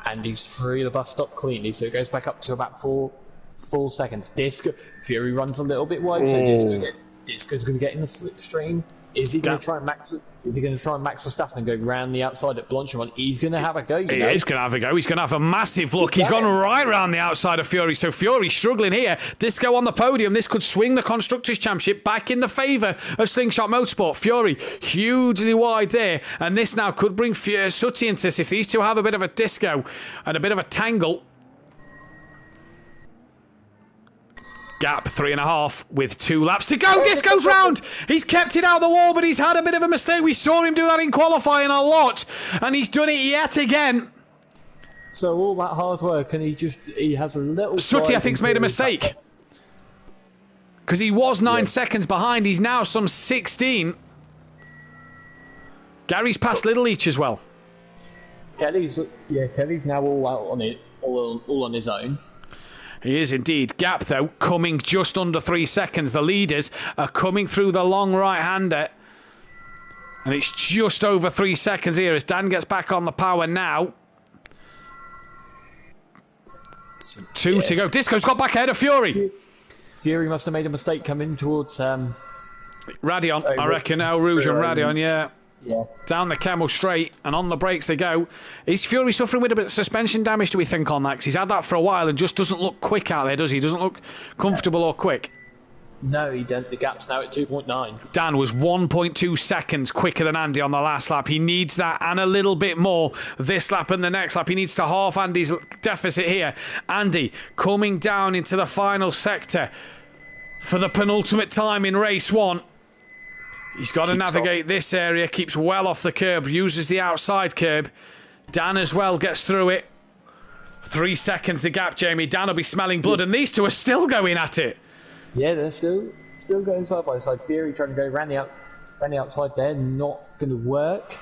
Andy's through the bus stop cleanly, so it goes back up to about 4 seconds. Fury runs a little bit wide, so Disco's going to get in the slipstream. Is he going to try and max Verstappen and go round the outside at Blanchimont? He's going to have a go. He is going to have a go. He's going to have a massive look. He's gone right round the outside of Fury. So Fury struggling here. Disco on the podium. This could swing the Constructors' Championship back in the favour of Slingshot Motorsport. Fury hugely wide there. And this now could bring Sutty into this. If these two have a bit of a disco and a bit of a tangle. Gap 3.5 with 2 laps to go. Disco's round. He's kept it out the wall, but he's had a bit of a mistake. We saw him do that in qualifying a lot, and he's done it yet again. So all that hard work, and he has a little. Sutty, I think's made a mistake because he was 9 seconds behind. He's now some 16. Gary's passed Little Leach as well. Kelly's now all out on it, all on his own. He is indeed. Gap, though, coming just under 3 seconds. The leaders are coming through the long right-hander. And it's just over 3 seconds here as Dan gets back on the power now. 2 to go. Disco's got back ahead of Fury. Fury must have made a mistake coming towards... Radion, I reckon. El Rouge and Radion, yeah. Down the Camel straight and on the brakes they go. Is Fury suffering with a bit of suspension damage, do we think, on that? Because he's had that for a while and just doesn't look quick out there, does he? Doesn't look comfortable or quick. No, he doesn't. The gap's now at 2.9. Dan was 1.2 seconds quicker than Andy on the last lap. He needs that and a little bit more this lap and the next lap. He needs to half Andy's deficit here. Andy coming down into the final sector for the penultimate time in race 1. He's got to navigate this area, keeps well off the curb, uses the outside curb. Dan as well gets through it. 3 seconds the gap, Jamie. Dan will be smelling blood, and these two are still going at it. Yeah, they're still going side by side. Fury trying to go round the outside there, not going to work.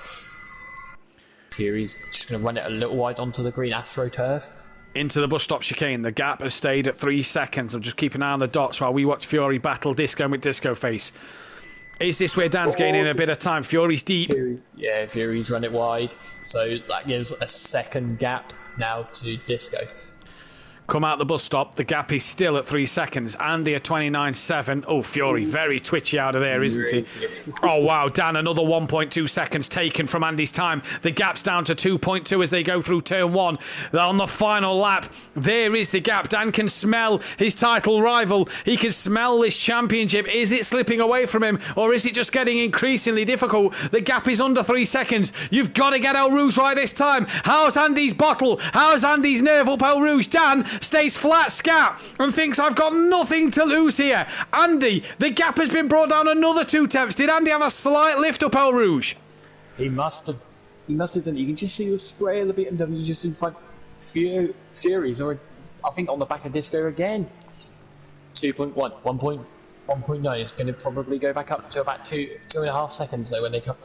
Fury's just going to run it a little wide onto the green AstroTurf. Into the bus stop chicane. The gap has stayed at 3 seconds. I'm just keeping an eye on the dots while we watch Fury battle Disco with Disco Face. Is this where Dan's gaining a bit of time? Fury's deep. Fury's run it wide. So that gives a second gap now to Disco. come out the bus stop. The gap is still at 3 seconds. Andy at 29.7. Oh, Fury, very twitchy out of there, isn't he? Oh, wow. Dan, another 1.2 seconds taken from Andy's time. The gap's down to 2.2 as they go through turn 1. On the final lap, there is the gap. Dan can smell his title rival. He can smell this championship. Is it slipping away from him, or is it just getting increasingly difficult? The gap is under 3 seconds. You've got to get El Rouge right this time. How's Andy's bottle? How's Andy's nerve up El Rouge? Dan stays flat scat and thinks, I've got nothing to lose here. Andy, the gap has been brought down another 2 tenths. Did Andy have a slight lift up El Rouge? He must have done. You can just see the spray of the BMW just in front. Furies, or I think on the back of Disco again. 2.1, 1.9 is going to probably go back up to about 2.5 seconds though when they come.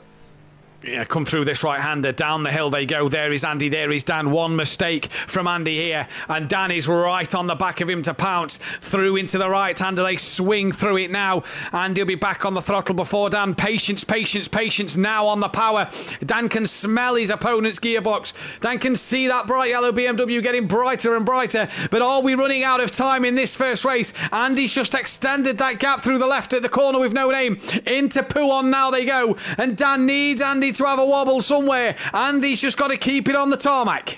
Yeah, come through this right-hander. Down the hill they go. There is Andy. There is Dan. One mistake from Andy here. And Dan is right on the back of him to pounce. Through into the right-hander. They swing through it now. Andy will be back on the throttle before Dan. Patience now on the power. Dan can smell his opponent's gearbox. Dan can see that bright yellow BMW getting brighter and brighter. But are we running out of time in this first race? Andy's just extended that gap through the left at the corner with no name. Into Pouon now they go. And Dan needs Andy to have a wobble somewhere. Andy's just got to keep it on the tarmac.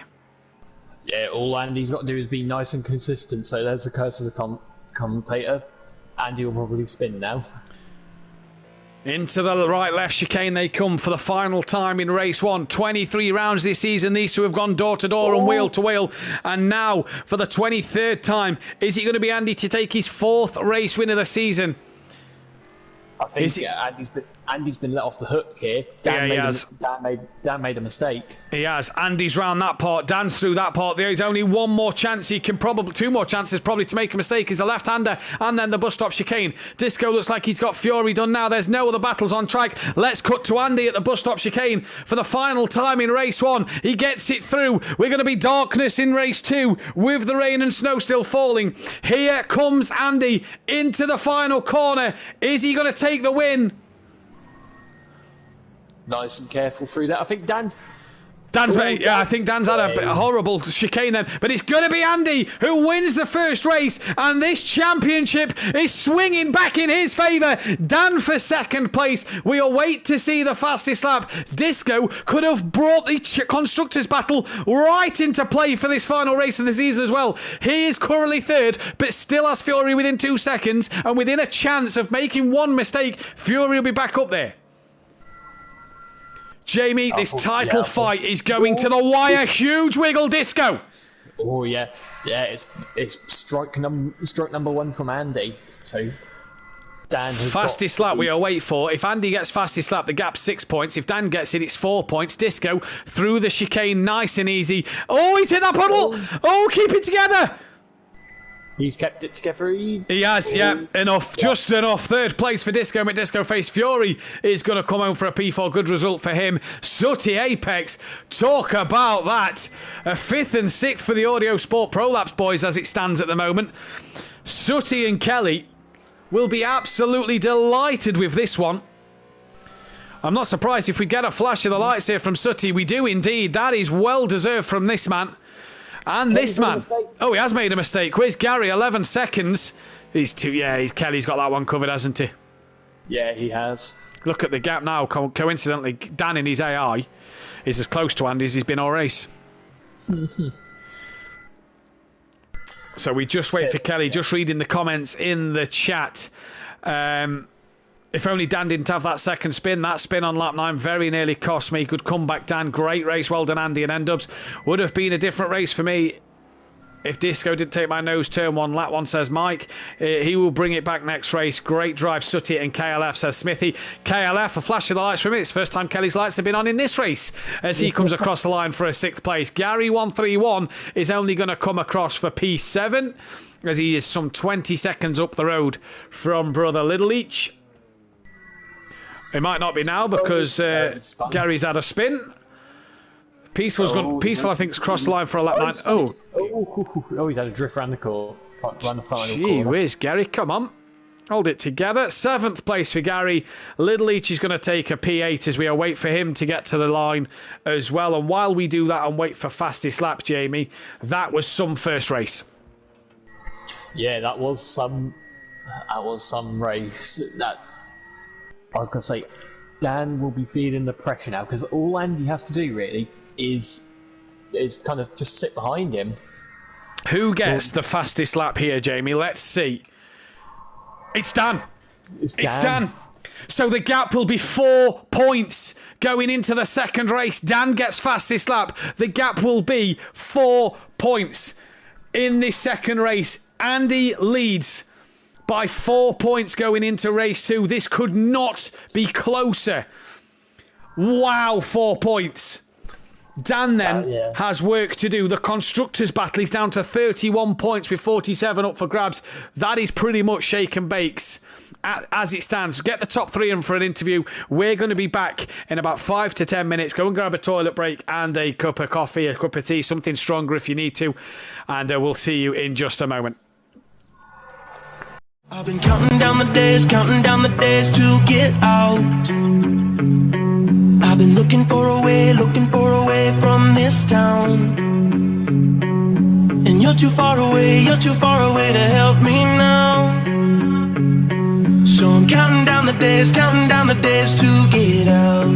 Yeah, all Andy's got to do is be nice and consistent. So there's the curse of the commentator. Andy will probably spin now. Into the right-left chicane they come for the final time in race 1. 23 rounds this season. These two have gone door-to-door and wheel-to-wheel. And now, for the 23rd time, is it going to be Andy to take his 4th race win of the season? I think Andy's been let off the hook here. Dan made a mistake. He has. Andy's round that part. Dan's through that part. There's only one more chance. He can probably 2 more chances probably to make a mistake. Is a left-hander and then the bus stop chicane. Disco looks like he's got Fury done now. There's no other battles on track. Let's cut to Andy at the bus stop chicane for the final time in race 1. He gets it through. We're going to be darkness in race 2 with the rain and snow still falling. Here comes Andy into the final corner. Is he going to take the win? Nice and careful through that. I think I think Dan's had a horrible chicane then. But it's going to be Andy who wins the first race. And this championship is swinging back in his favour. Dan for 2nd place. We await to see the fastest lap. Disco could have brought the Constructors' battle right into play for this final race of the season as well. He is currently 3rd, but still has Fury within 2 seconds. And within a chance of making one mistake, Fury will be back up there. Jamie, this title fight is going to the wire. Huge wiggle, Disco. Oh yeah, it's strike number 1 from Andy. So Dan has fastest lap we await for. If Andy gets fastest lap, the gap's 6 points. If Dan gets it, it's 4 points. Disco through the chicane, nice and easy. Oh, he's hit that puddle. Oh, keep it together. He's kept it together. He has, enough, just enough. 3rd place for Disco. Disco face Fury is going to come home for a P4. Good result for him. Sooty Apex, talk about that. A 5th and 6th for the Audio Sport Pro Laps boys as it stands at the moment. Sooty and Kelly will be absolutely delighted with this one. I'm not surprised if we get a flash of the lights here from Sooty. We do indeed. That is well deserved from this man. And this man, he has made a mistake. Where's Gary? 11 seconds. Kelly's got that one covered, hasn't he? Yeah, he has. Look at the gap now. Coincidentally, Dan in his AI is as close to Andy as he's been all race. So we just wait for Kelly. Just reading the comments in the chat. If only Dan didn't have that second spin. That spin on lap 9 very nearly cost me. Good comeback, Dan. Great race. Well done, Andy and N-Dubs. Would have been a different race for me if Disco didn't take my nose turn 1. Lap 1, says Mike. He will bring it back next race. Great drive, Sooty and KLF, says Smithy. KLF, a flash of the lights from it. It's the first time Kelly's lights have been on in this race as he comes across the line for a 6th place. Gary 131 is only going to come across for P7 as he is some 20 seconds up the road from brother Little Each. It might not be now because Gary's had a spin. Peaceful, I think, has crossed the line for a lap 9. Oh, he's had a drift around the court. Around the final Gee corner. whiz, Gary, come on. Hold it together. 7th place for Gary. Little Each is going to take a P8 as we await for him to get to the line as well. And while we do that and wait for fastest lap, Jamie, that was some first race. Yeah, that was some race. That I was gonna say, Dan will be feeling the pressure now because all Andy has to do really is kind of just sit behind him. Who gets the fastest lap here, Jamie? Let's see. It's Dan. It's Dan. So the gap will be 4 points going into the second race. Dan gets fastest lap. The gap will be 4 points in this second race. Andy leads by 4 points going into race 2. This could not be closer. Wow, 4 points. Dan then has work to do. The Constructors' battle is down to 31 points with 47 up for grabs. That is pretty much shake and bakes as it stands. Get the top 3 in for an interview. We're going to be back in about 5 to 10 minutes. Go and grab a toilet break and a cup of coffee, a cup of tea, something stronger if you need to. And we'll see you in just a moment. I've been counting down the days to get out. I've been looking for a way from this town. And you're too far away to help me now. So I'm counting down the days to get out.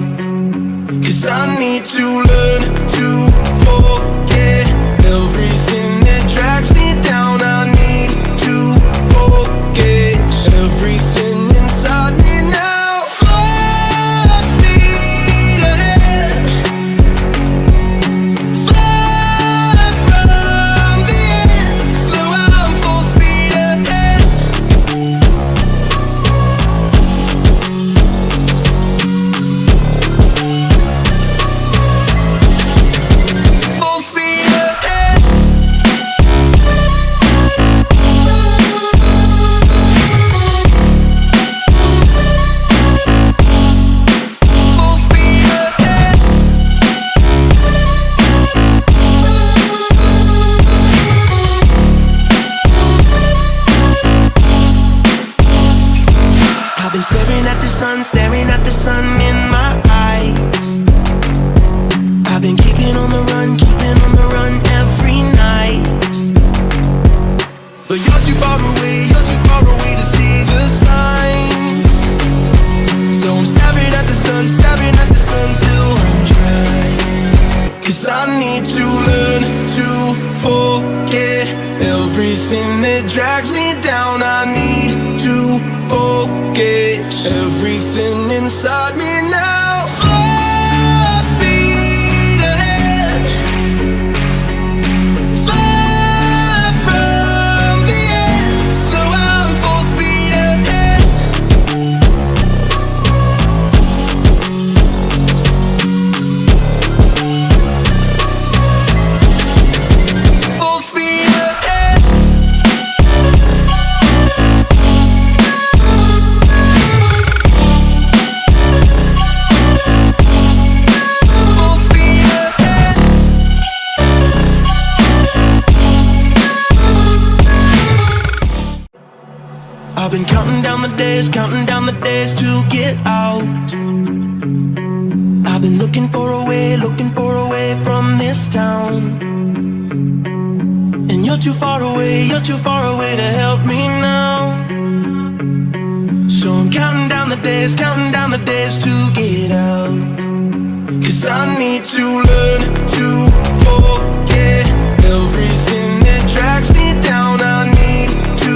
'Cause I need to learn to forget everything that drags me down. I need to forget everything inside me now. Full speed ahead, fly from the end. So I'm full speed ahead. Full speed ahead. Full speed ahead. I've been staring at the sun in my eyes. I've been keeping on the run every night. But you're too far away to see the signs. So I'm staring at the sun till I'm dry. 'Cause I need to learn to forget everything that drags me down. I need to forget everything inside me now. Full speed ahead, fly from the end. So I'm full speed ahead. Full speed ahead. Full speed ahead. I've been counting down the days to get out. I've been looking for a way from this town. And you're too far away to help me now. So I'm counting down the days to get out. 'Cause I need to learn to forget everything that drags me down. I need to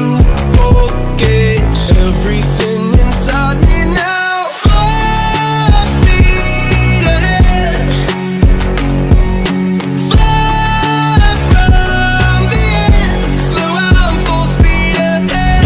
forget everything inside me now. Full speed ahead, fly from the end. So I'm full speed ahead.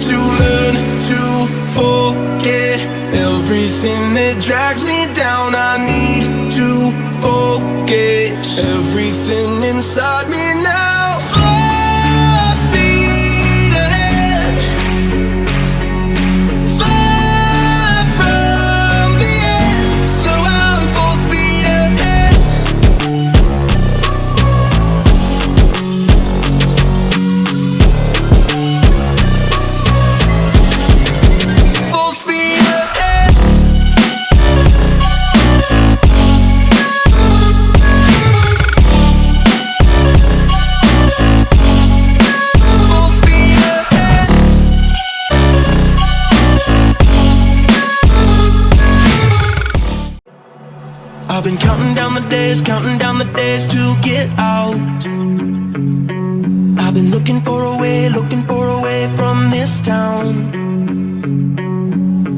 to learn to forget everything that drags me down. I need to forget everything inside me now. Full speed ahead, far from the end, so I'm full speed ahead. Full speed ahead. Full speed ahead. I've been counting down the days to get out. I've been looking for a way from this town.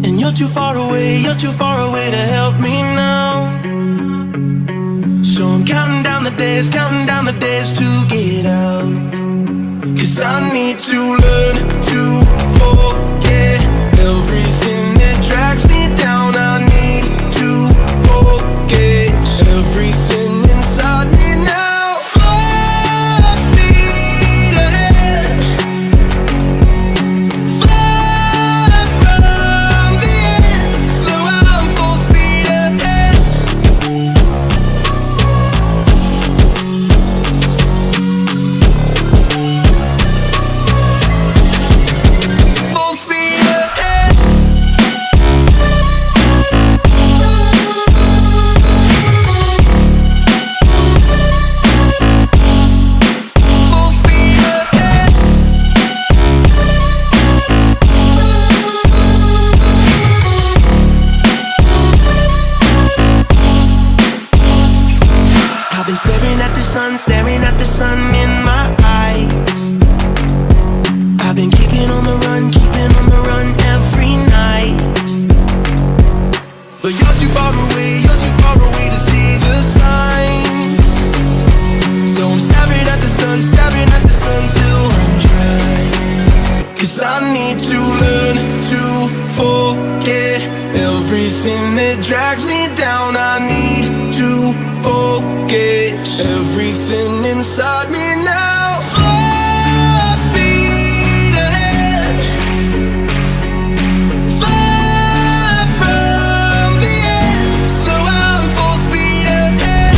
And you're too far away to help me now. So I'm counting down the days to get out. 'Cause I need to learn to forget everything that drags me down. I need to forget everything inside me now. Full speed ahead, far from the end, so I'm full speed ahead. Full speed ahead. Full speed ahead. I've been staring at the sun in my eyes. I've been keeping on the run every night. But you're too far away to see the signs. So I'm staring at the sun till I'm dry. 'Cause I need to learn to forget everything that drags me down. I need to forget everything inside me now. Full speed ahead, far from the end, so I'm full speed ahead.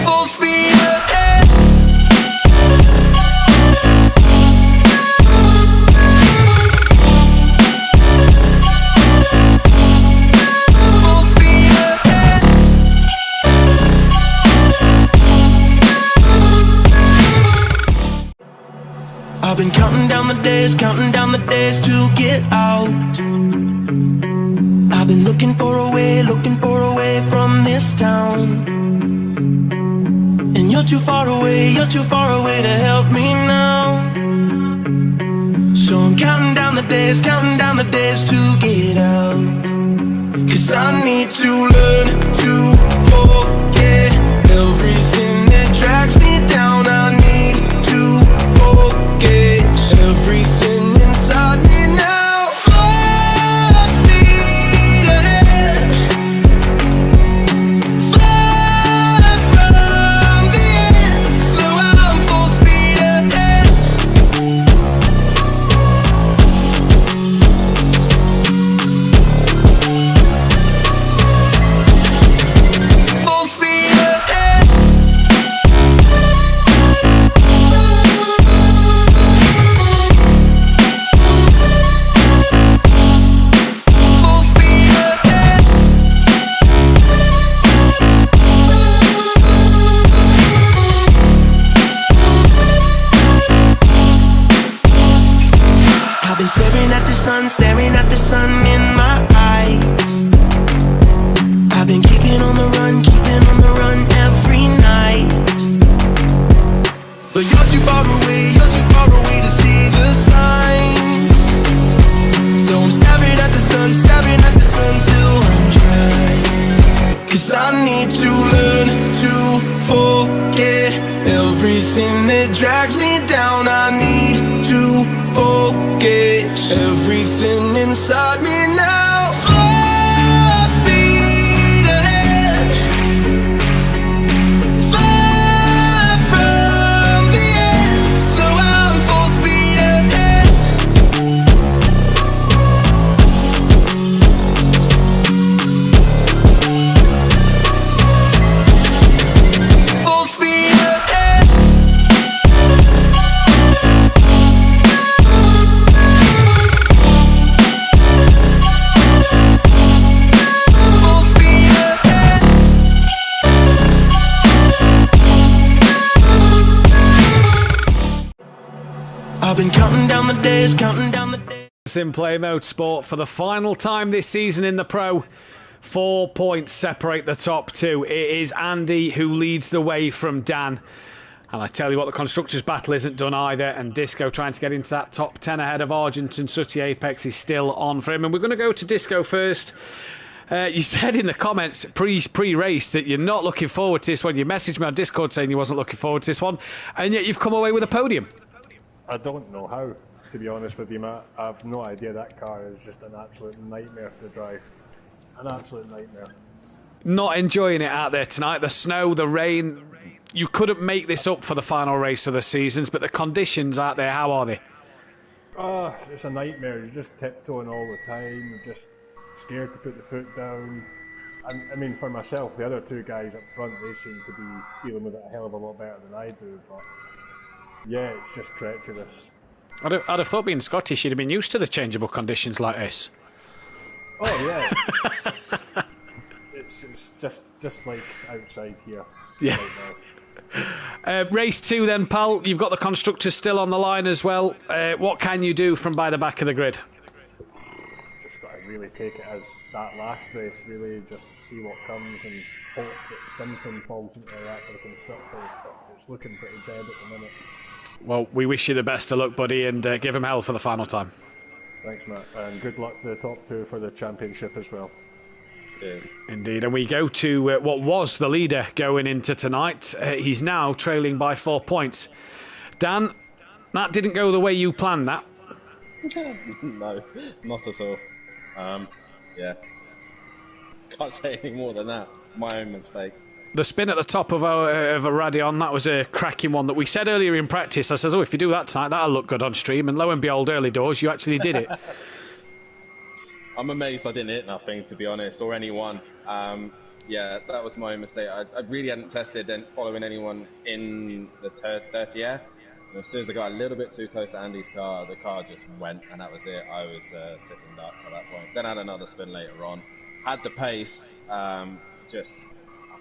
Full speed ahead. Full speed ahead. I've been counting down the days to get out. I've been looking for a way from this town. And you're too far away to help me now. So I'm counting down the days to get out. 'Cause I need to learn to forget everything that drags me down. I need to forget everything inside me now. Full speed ahead, far from the end, so I'm full speed ahead. to learn to forget everything that drags me down. I need to focus everything inside me now. Full speed ahead, far from the end. So I'm full speed ahead. Full speed ahead. Full speed ahead. I've been counting down the days, counting down the days. Simplay Motorsport for the final time this season in the Pro. 4 points separate the top two. It is Andy who leads the way from Dan. And I tell you what, the Constructors' battle isn't done either. And Disco trying to get into that top 10 ahead of Argent and Sooty Apex is still on for him. And we're going to go to Disco first. You said in the comments pre-race that you're not looking forward to this one. You messaged me on Discord saying you wasn't looking forward to this one. And yet you've come away with a podium. I don't know how, to be honest with you, Matt. I've no idea. That car is just an absolute nightmare to drive. An absolute nightmare. Not enjoying it out there tonight. The snow, the rain. You couldn't make this up for the final race of the seasons, but the conditions out there, how are they? It's a nightmare. You're just tiptoeing all the time. You're just scared to put the foot down. I mean, for myself, the other two guys up front, they seem to be dealing with it a hell of a lot better than I do, but yeah, it's just treacherous. I'd have thought being Scottish, you'd have been used to the changeable conditions like this. Oh yeah. it's just like outside here. Yeah. Right now. Race 2 then, pal. You've got the Constructors still on the line as well. What can you do from by the back of the grid? Just got to really take it as that last race, really just see what comes and hope that something falls into the lap of the Constructors, but it's looking pretty dead at the minute. Well, we wish you the best of luck, buddy, and give him hell for the final time. Thanks, Matt, and good luck to the top two for the championship as well. Cheers. Indeed, and we go to what was the leader going into tonight. He's now trailing by 4 points. Dan, that didn't go the way you planned that. No, not at all. Yeah. Can't say any more than that. My own mistakes. The spin at the top of a Radion, that was a cracking one that we said earlier in practice. I says, if you do that tonight, that'll look good on stream. And lo and behold, early doors, you actually did it. I'm amazed I didn't hit nothing, to be honest, or anyone. Yeah, that was my own mistake. I really hadn't tested following anyone in the 30 air. And as soon as I got a little bit too close to Andy's car, the car just went, and that was it. I was sitting duck at that point. Then I had another spin later on. Had the pace, I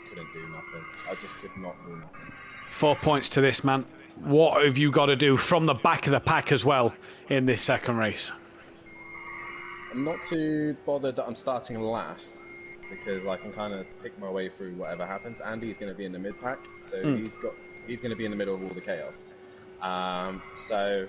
couldn't do nothing. I just could not do nothing. 4 points to this, man. What have you got to do from the back of the pack as well in this second race? I'm not too bothered that I'm starting last, because I can kind of pick my way through whatever happens. Andy's going to be in the mid pack, so he's going to be in the middle of all the chaos. So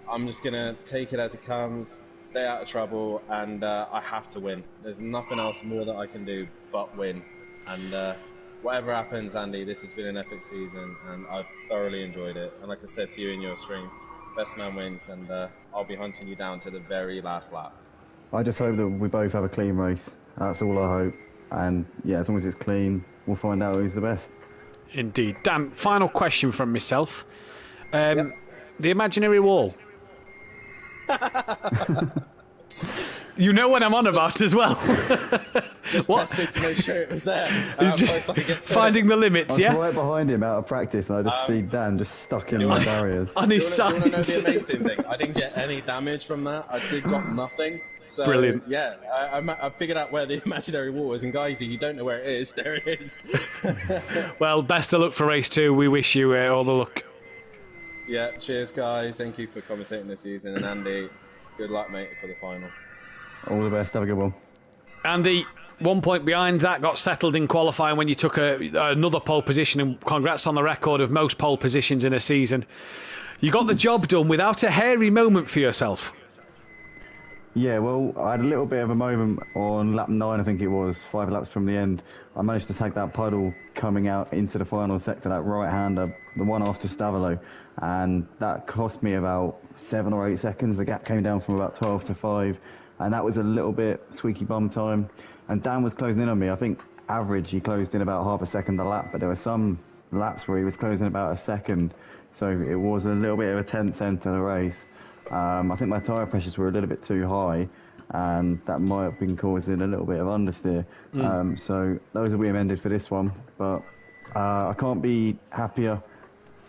I'm just going to take it as it comes, stay out of trouble, and I have to win. There's nothing else more that I can do but win. And whatever happens, Andy, this has been an epic season, and I've thoroughly enjoyed it. And like I said to you in your stream, best man wins, and I'll be hunting you down to the very last lap. I just hope that we both have a clean race. That's all I hope. And yeah, as long as it's clean, we'll find out who's the best. Indeed. Dan, final question from myself. The imaginary wall. You know what I'm on about as well. Just testing to make sure it was there. Finding the limits, I was yeah? right behind him out of practice, and I just see Dan just stuck in the barriers. On his Do you want to know side. the amazing thing? I didn't get any damage from that. I got nothing. So, Brilliant. Yeah, I figured out where the imaginary wall is, and guys, if you don't know where it is, there it is. Well, best of luck for race 2. We wish you all the luck. Yeah, cheers, guys. Thank you for commentating this season, and Andy, good luck, mate, for the final. All the best. Have a good one. Andy, 1 point behind that, got settled in qualifying when you took another pole position, and congrats on the record of most pole positions in a season. You got the job done without a hairy moment for yourself. Yeah, well, I had a little bit of a moment on lap 9, I think it was, 5 laps from the end. I managed to tag that puddle coming out into the final sector, that right-hander, the one after Stavolo, and that cost me about 7 or 8 seconds. The gap came down from about 12 to 5, and that was a little bit squeaky bum time. And Dan was closing in on me. I think average, he closed in about half a second a lap, but there were some laps where he was closing about a second, so it was a little bit of a tense end to the race. I think my tyre pressures were a little bit too high, and that might have been causing a little bit of understeer. So those will be amended for this one, but I can't be happier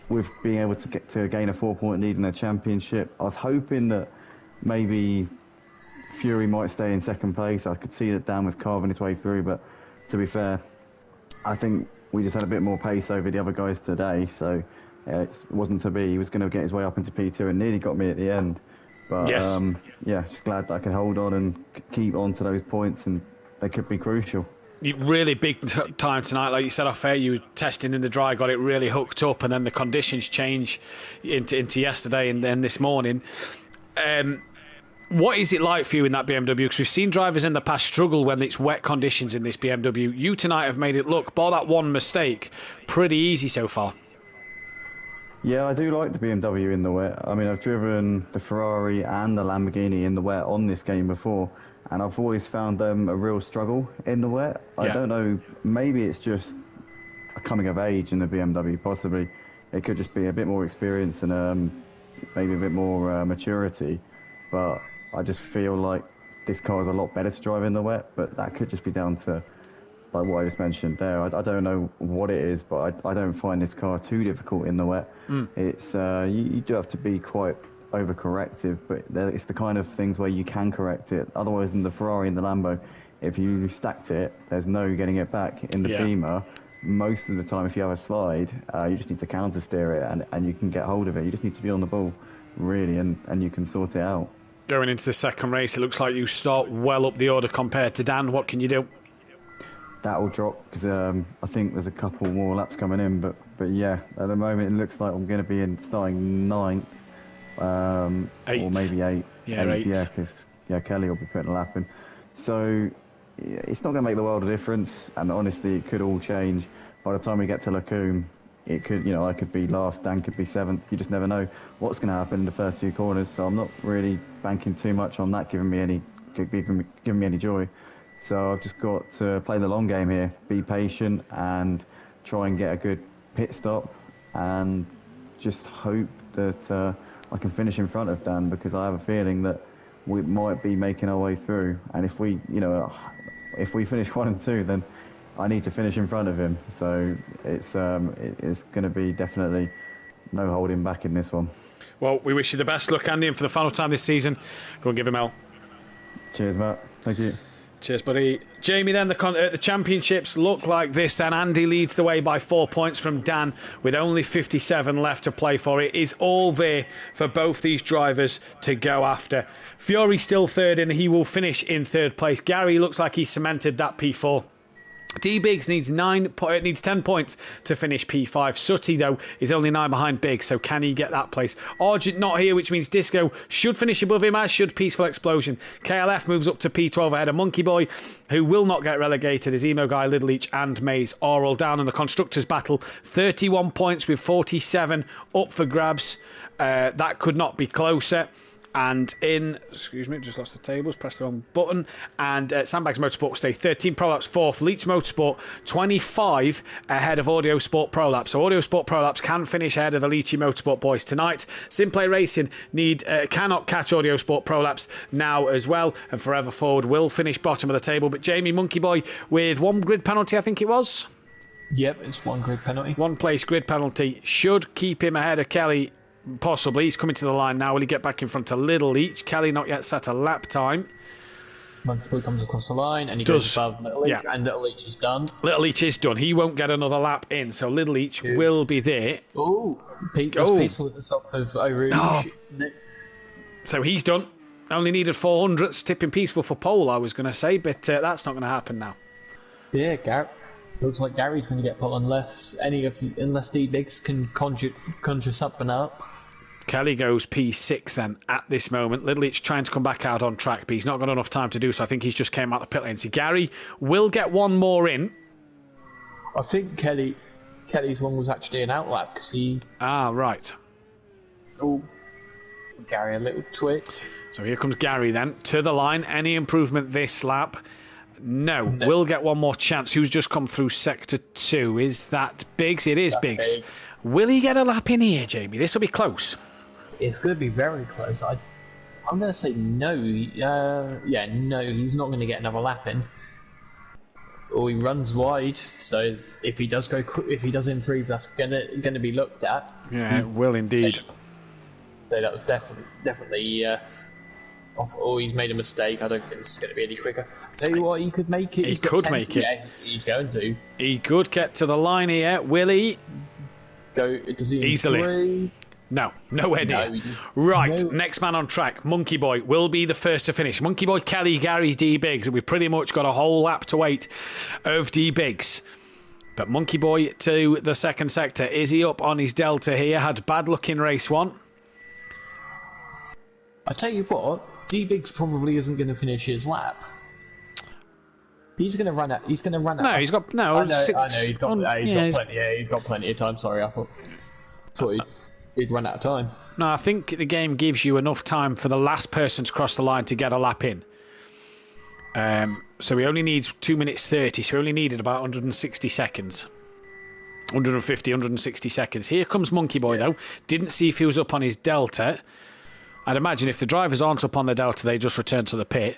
with being able to gain a 4-point lead in the championship. I was hoping that maybe Fury might stay in second place. I could see that Dan was carving his way through, but to be fair, I think we just had a bit more pace over the other guys today, so it wasn't to be. He was going to get his way up into P2 and nearly got me at the end. But yeah, just glad that I could hold on and keep on to those points, and they could be crucial. Really big time tonight, like you said off air. You were testing in the dry, got it really hooked up, and then the conditions change into yesterday and then this morning. What is it like for you in that BMW? Because we've seen drivers in the past struggle when it's wet conditions in this BMW. You tonight have made it look, bar that one mistake, pretty easy so far. Yeah, I do like the BMW in the wet. I mean, I've driven the Ferrari and the Lamborghini in the wet on this game before, and I've always found them a real struggle in the wet. I don't know, maybe it's just a coming of age in the BMW, possibly. It could just be a bit more experience and maybe a bit more maturity, but I just feel like this car is a lot better to drive in the wet, but that could just be down to like what I just mentioned there. I don't know what it is, but I don't find this car too difficult in the wet. It's you do have to be quite overcorrective, but it's the kind of things where you can correct it. Otherwise, in the Ferrari and the Lambo, if you stacked it, there's no getting it back. In the Beamer, most of the time, if you have a slide, you just need to counter steer it and you can get hold of it. You just need to be on the ball, really, and you can sort it out. Going into the second race, it looks like you start well up the order compared to Dan. What can you do? That'll drop because I think there's a couple more laps coming in, but yeah, at the moment it looks like I'm going to be starting 9th, or maybe 8th. Yeah, 8th. Yeah, because Kelly will be putting a lap in. So yeah, it's not going to make the world of difference, and honestly, it could all change by the time we get to Lacombe. It could, I could be last, Dan could be 7th. You just never know what's going to happen in the first few corners. So I'm not really banking too much on that giving me any joy. So I've just got to play the long game here, be patient and try and get a good pit stop and just hope that I can finish in front of Dan, because I have a feeling that we might be making our way through. And if we finish 1 and 2, then I need to finish in front of him. So it's going to be definitely no holding back in this one. Well, we wish you the best luck, Andy, and for the final time this season, go and give him hell. Cheers, Matt. Thank you. Cheers, buddy. Jamie, then the championships look like this, and Andy leads the way by 4 points from Dan with only 57 left to play for. It is all there for both these drivers to go after. Fury still third, and he will finish in third place. Gary looks like he's cemented that P4. D Biggs needs 10 points to finish P5. Sutty, though, is only 9 behind Biggs, so can he get that place? Argent not here, which means Disco should finish above him, as should Peaceful Explosion. KLF moves up to P12 ahead of Monkey Boy, who will not get relegated as Emo Guy, Little Leach and Maze are all down in the Constructors' battle. 31 points with 47 up for grabs. That could not be closer. And just lost the tables, pressed the wrong button. And Sandbags Motorsport will stay 13 Pro Laps, 4th. Leach Motorsport 25 ahead of Audio Sport Pro Laps. So Audio Sport Pro Laps can finish ahead of the Leachy Motorsport boys tonight. Simplay Racing cannot catch Audio Sport Pro Laps now as well. And Forever Forward will finish bottom of the table. But Jamie Monkey Boy with 1 grid penalty, I think it was. Yep, it's 1 grid penalty. 1 place grid penalty should keep him ahead of Kelly. Possibly. He's coming to the line now. Will he get back in front of Little Leach? Kelly not yet set a lap time. Monkey Boy comes across the line and he goes above Little Leach, and Little Leach is done. Little Leach is done. He won't get another lap in, so Little Leach will be there. Peaceful at the top of O'Rouge. Oh. So he's done. Only needed 400s. Tipping Peaceful for pole, I was going to say, but that's not going to happen now. Yeah, Gary. Looks like Gary's going to get pole unless D Biggs can conjure something up. Kelly goes P6 then at this moment. Lidlich trying to come back out on track, but he's not got enough time to do so. I think he's just came out the pit lane. So Gary will get one more in. I think Kelly's one was actually an outlap because he... Ah, right. Oh, Gary, a little twitch. So here comes Gary then to the line. Any improvement this lap? No. Will get one more chance. Who's just come through sector 2? Is that Biggs? It is Biggs. Will he get a lap in here, Jamie? This will be close. It's going to be very close. I'm going to say no. No, he's not going to get another lap in. Or he runs wide. So if he does improve, that's going to be looked at. Yeah, it will indeed. So that was definitely off. Or he's made a mistake. I don't think it's going to be any quicker. Tell you what, he could make it. He could make it. Yeah, he's going to. He could get to the line here. Will he? Go. Does he easily? Three? No, nowhere near. Right, next man on track, Monkey Boy, will be the first to finish. Monkey Boy, Kelly, Gary, D Biggs, and we've pretty much got a whole lap to wait of D Biggs. But Monkey Boy to the second sector. Is he up on his delta here? Had bad luck in race 1. I tell you what, D Biggs probably isn't going to finish his lap. He's going to run out. He's going to run out. No, he's got no. I know. He's got plenty. Yeah, he's got plenty of time. Sorry, I thought he'd run out of time. No, I think the game gives you enough time for the last person to cross the line to get a lap in. So he only needs 2 minutes 30. So he only needed about 160 seconds. 150, 160 seconds. Here comes Monkey Boy though. Didn't see if he was up on his delta. I'd imagine if the drivers aren't up on the delta, they just return to the pit.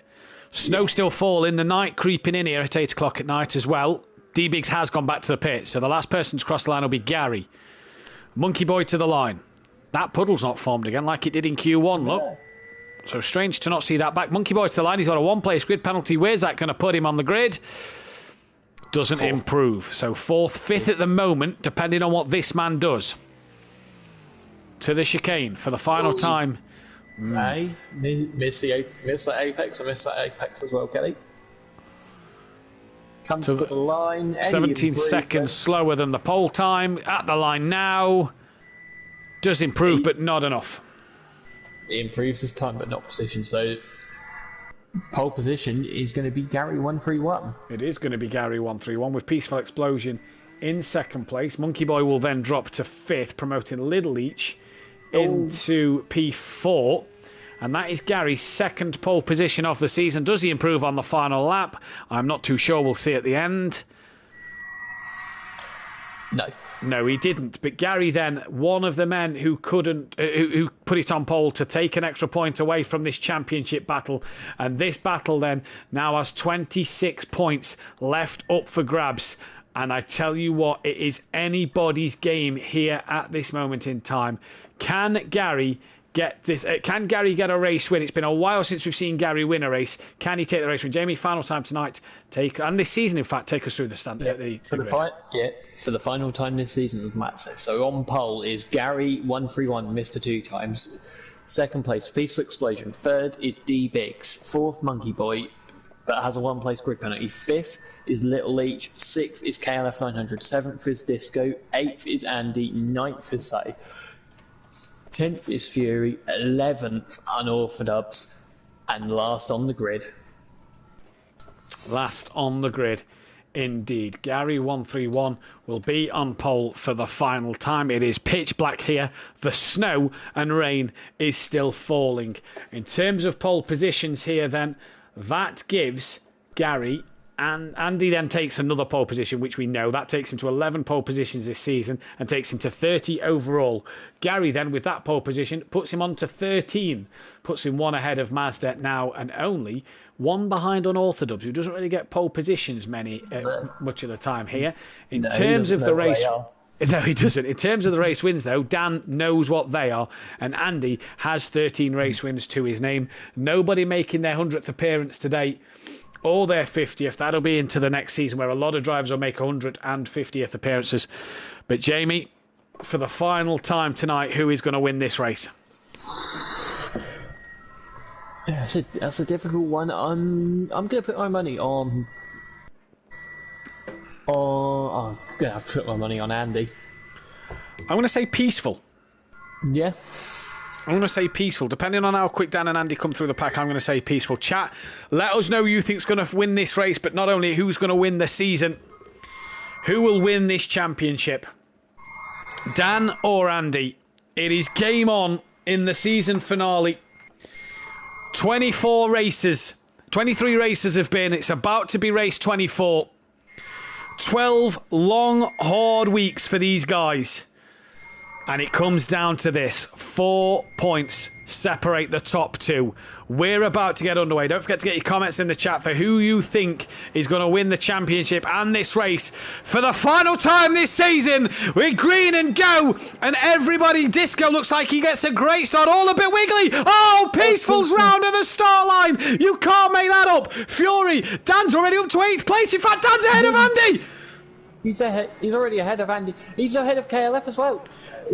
Snow still falling. The night creeping in here at 8 o'clock at night as well. D-Biggs has gone back to the pit. So the last person to cross the line will be Gary. Monkey Boy to the line. That puddle's not formed again like it did in Q1, look. So strange to not see that back. Monkey Boy to the line. He's got a one-place grid penalty. Where's that going to put him on the grid? Doesn't improve. So 4th, 5th at the moment, depending on what this man does. To the chicane for the final time. Hey, miss that apex. I missed that apex as well, Kelly. Comes to the line. 17 seconds slower than the pole time. At the line now. Does improve, but not enough. He improves his time, but not position. So pole position is going to be Gary 131. It is going to be Gary 131 with Peaceful Explosion in second place. Monkey Boy will then drop to 5th, promoting Little Leech into P4. And that is Gary's second pole position of the season. Does he improve on the final lap? I'm not too sure. We'll see at the end. No, he didn't. But Gary then, one of the men who couldn't, who put it on pole to take an extra point away from this championship battle. And this battle then now has 26 points left up for grabs. And I tell you what, it is anybody's game here at this moment in time. Can Gary get this? Can Gary get a race win? It's been a while since we've seen Gary win a race. Can he take the race win? Jamie, final time tonight. And this season, in fact, take us through the stand. For the final time this season of match. So on pole is Gary 131, Mr. 2 times. Second place, Peaceful Explosion. Third is D Biggs. 4th, Monkey Boy, but has a one-place grid penalty. 5th is Little Leech. 6th is KLF 900. 7th is Disco. 8th is Andy. 9th is Say. 10th is Fury, 11th Unorthodox, and last on the grid. Last on the grid, indeed. Gary 131 will be on pole for the final time. It is pitch black here. The snow and rain is still falling. In terms of pole positions here then, that gives Gary, and Andy then takes another pole position, which we know. That takes him to 11 pole positions this season and takes him to 30 overall. Gary then, with that pole position, puts him on to 13. Puts him one ahead of Mazda now and only one behind Unorthodox, who doesn't really get pole positions much of the time here. In terms of the race... No, he doesn't. In terms of the race wins, though, Dan knows what they are, and Andy has 13 race wins to his name. Nobody making their 100th appearance to date, or their 50th. That'll be into the next season where a lot of drivers will make 150th appearances. But Jamie, for the final time tonight, who is going to win this race? Yeah, that's a difficult one. I'm going to put my money on... I'm going to have to put my money on Andy. I'm going to say Peaceful. Yeah. I'm going to say Peaceful. Depending on how quick Dan and Andy come through the pack, I'm going to say Peaceful. Chat, let us know who you think's going to win this race, but not only who's going to win the season. Who will win this championship? Dan or Andy? It is game on in the season finale. 24 races. 23 races have been. It's about to be race 24. 12 long, hard weeks for these guys. And it comes down to this. 4 points separate the top two. We're about to get underway. Don't forget to get your comments in the chat for who you think is going to win the championship and this race for the final time this season. We're green and go. And everybody, Disco looks like he gets a great start. All a bit wiggly. Oh, Peaceful's round at the start line. You can't make that up. Fury, Dan's already up to 8th place. In fact, Dan's ahead of Andy. He's ahead. He's already ahead of Andy. He's ahead of KLF as well.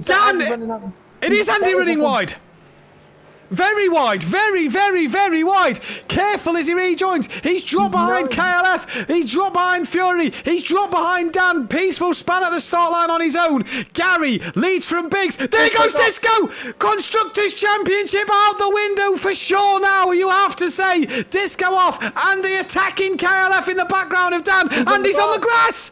Dan, it is Andy running wide. Very wide. Very, very, very wide. Careful as he rejoins. He's dropped behind KLF. He's dropped behind Fury. He's dropped behind Dan. Peaceful span at the start line on his own. Gary leads from Biggs. There goes Disco. Constructors Championship out the window for sure now, you have to say. Disco off. Andy attacking KLF in the background of Dan. Andy's on the grass.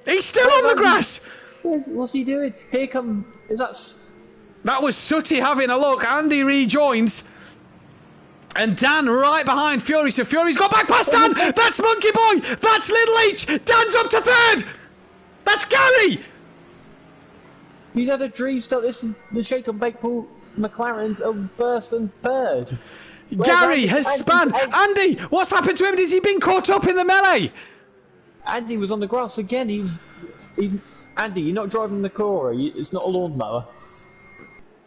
He's still on the grass. What's he doing? Here come... That was Sooty having a look. Andy rejoins. And Dan right behind Fury. So Fury's got back past Dan. That's Monkey Boy. That's Little H. Dan's up to 3rd. That's Gary. He's had a dream start. This is the Shake and Bake Pool McLaren's of 1st and 3rd. Gary has spun. Andy, what's happened to him? Has he been caught up in the melee? Andy was on the grass again. He's Andy, you're not driving the Cora. It's not a lawnmower.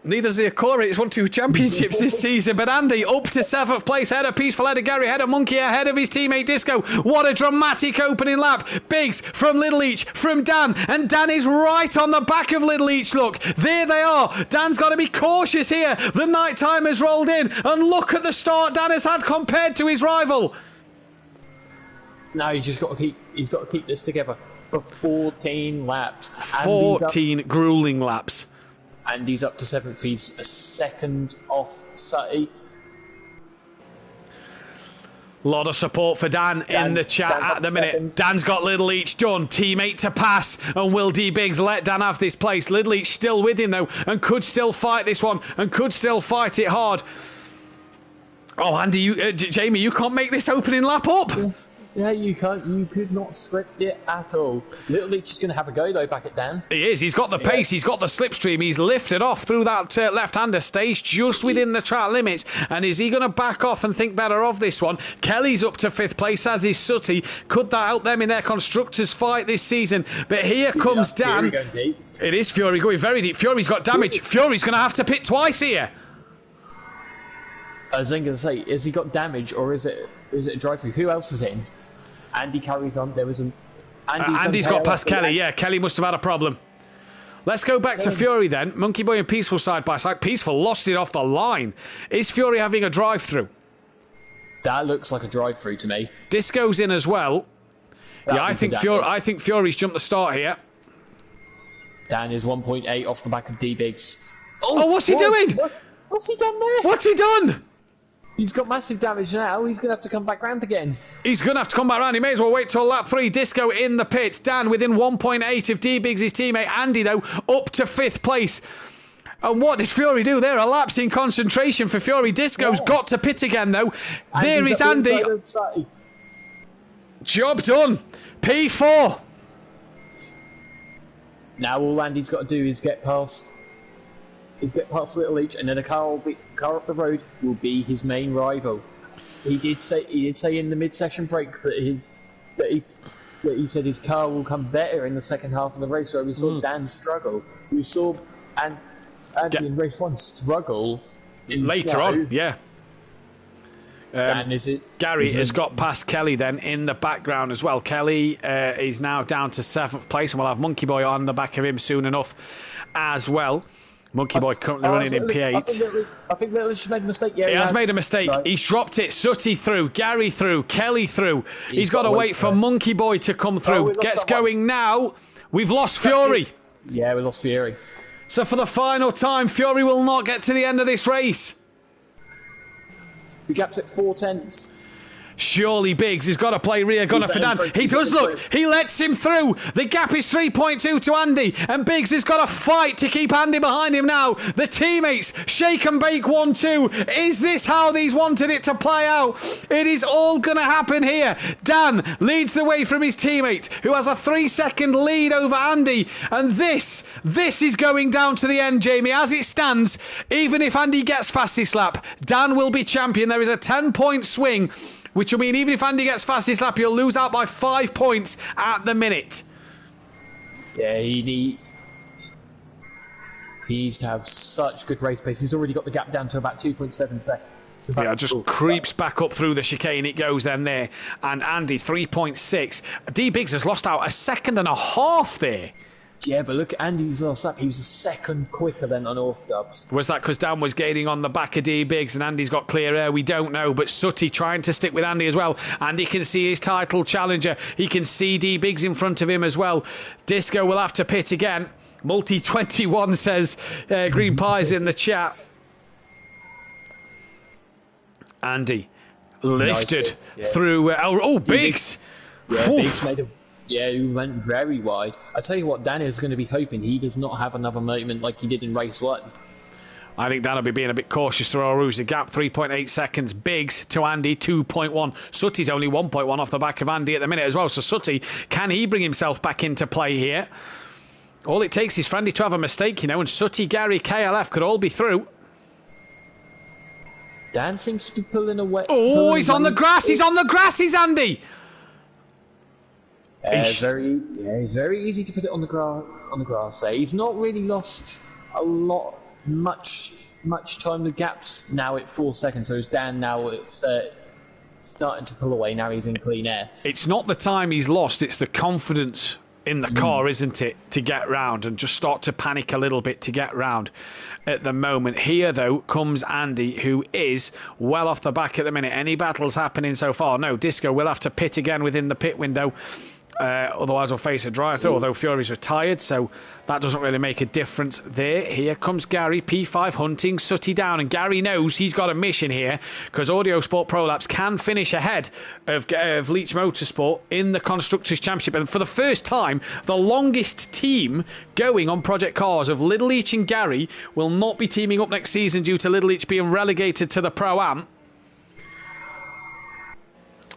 Neither's the Acora. It's won 2 championships this season. But Andy up to 7th place. Ahead of Peaceful, ahead of Gary, ahead of Monkey, ahead of his teammate Disco. What a dramatic opening lap. Biggs from Little Each, from Dan. And Dan is right on the back of Little Each. Look, there they are. Dan's got to be cautious here. The night time has rolled in. And look at the start Dan has had compared to his rival. No, he's got to keep this together for 14 laps. 14 grueling laps. And he's up to 7th. He's a 2nd off Sutty. Lot of support for Dan in the chat at the minute. 2nd. Dan's got Little Each done. Teammate to pass. And will D. Biggs let Dan have this place? Little Each still with him though. And could still fight this one. And could still fight it hard. Oh, Andy, Jamie, you can't make this opening lap up. Yeah, you can't. You could not script it at all. Little Leach is going to have a go though back at Dan. He is. He's got the pace. He's got the slipstream. He's lifted off through that left-hander stage just within the track limits. And is he going to back off and think better of this one? Kelly's up to 5th place, as is Sooty. Could that help them in their constructors fight this season? But here comes Dan. It is Fury going very deep. Fury's got damage. Fury's going to have to pit twice here. I was going to say, has he got damage or is it a drive-through? Who else is in? Andy carries on. There was an... Andy's got past Kelly. Yeah, Kelly must have had a problem. Let's go back to Fury then. Monkey Boy and Peaceful side by side. Peaceful lost it off the line. Is Fury having a drive-through? That looks like a drive-through to me. Disco's in as well. Yeah, I think Fury's jumped the start here. Dan is 1.8 off the back of D-Biggs. Oh, what's he doing? What's he done there? What's he done? He's got massive damage now. He's going to have to come back round again. He's going to have to come back round. He may as well wait till lap 3. Disco in the pits. Dan within 1.8 of D-Biggs, his teammate. Andy, though, up to 5th place. And what did Fury do there? A lapse in concentration for Fury. Disco's got to pit again, though. There is Andy. Job done. P4. Now all Andy's got to do is get past Little Each, and then a car up the road will be his main rival. He did say in the mid-session break that he said his car will come better in the second half of the race. Where we saw Dan struggle, we saw Andy in race 1 struggle later on. Yeah. Dan, Gary has got past Kelly then in the background as well. Kelly is now down to 7th place, and we'll have Monkey Boy on the back of him soon enough as well. Monkey Boy currently running in P8. I think Little Each made a mistake. Yeah, he has made a mistake. Right. He's dropped it. Sooty through. Gary through. Kelly through. He's got to wait for Monkey Boy to come through. Gets going now. We've lost Fury. Yeah, we lost Fury. So for the final time, Fury will not get to the end of this race. The gap's at 4/10. Surely Biggs has got to play rear gunner for Dan. He does look. He lets him through. The gap is 3.2 to Andy. And Biggs has got to fight to keep Andy behind him now. The teammates shake and bake 1-2. Is this how these wanted it to play out? It is all going to happen here. Dan leads the way from his teammate, who has a 3-second lead over Andy. And this is going down to the end, Jamie. As it stands, even if Andy gets fastest lap, Dan will be champion. There is a 10-point swing, which will mean even if Andy gets fastest lap, he'll lose out by 5 points at the minute. Yeah, he needs to have such good race pace. He's already got the gap down to about 2.7 seconds. Yeah, just creeps back up through the chicane. It goes then there. And Andy, 3.6. D. Biggs has lost out a 1.5 seconds there. Yeah, but look at Andy's last lap. He was a second quicker than on North Dubs. Was that because Dan was gaining on the back of D. Biggs and Andy's got clear air? We don't know. But Sutty trying to stick with Andy as well. Andy can see his title challenger. He can see D. Biggs in front of him as well. Disco will have to pit again. Multi21 says Green Pie's in the chat. Andy lifted through. Biggs. Yeah, Biggs made a. Yeah, he went very wide. I tell you what, Dan is going to be hoping he does not have another moment like he did in race 1. I think Dan will be being a bit cautious through Arusa. Gap 3.8 seconds. Biggs to Andy 2.1. Sutty's only 1.1 off the back of Andy at the minute as well. So Sutty, can he bring himself back into play here? All it takes is for Andy to have a mistake, and Sutty, Gary, KLF could all be through. Dan seems to be pulling away. Oh, he's on the grass. He's on the grass. He's Andy. He's very easy to put it on the grass. There, he's not really lost much time. The gap's now at 4 seconds. So it's Dan now. It's starting to pull away. Now he's in clean air. It's not the time he's lost. It's the confidence in the car, isn't it, to get round and just start to panic a little bit to get round at the moment. Here, though, comes Andy, who is well off the back at the minute. Any battles happening so far? No, Disco will have to pit again within the pit window. Otherwise, we'll face a drive-through, although Fury's retired, so that doesn't really make a difference there. Here comes Gary, P5 hunting Sutty down, and Gary knows he's got a mission here because Audio Sport Pro Labs can finish ahead of Leach Motorsport in the Constructors' Championship. And for the first time, the longest team going on Project Cars of Little Leach and Gary will not be teaming up next season due to Little Leach being relegated to the Pro-Am.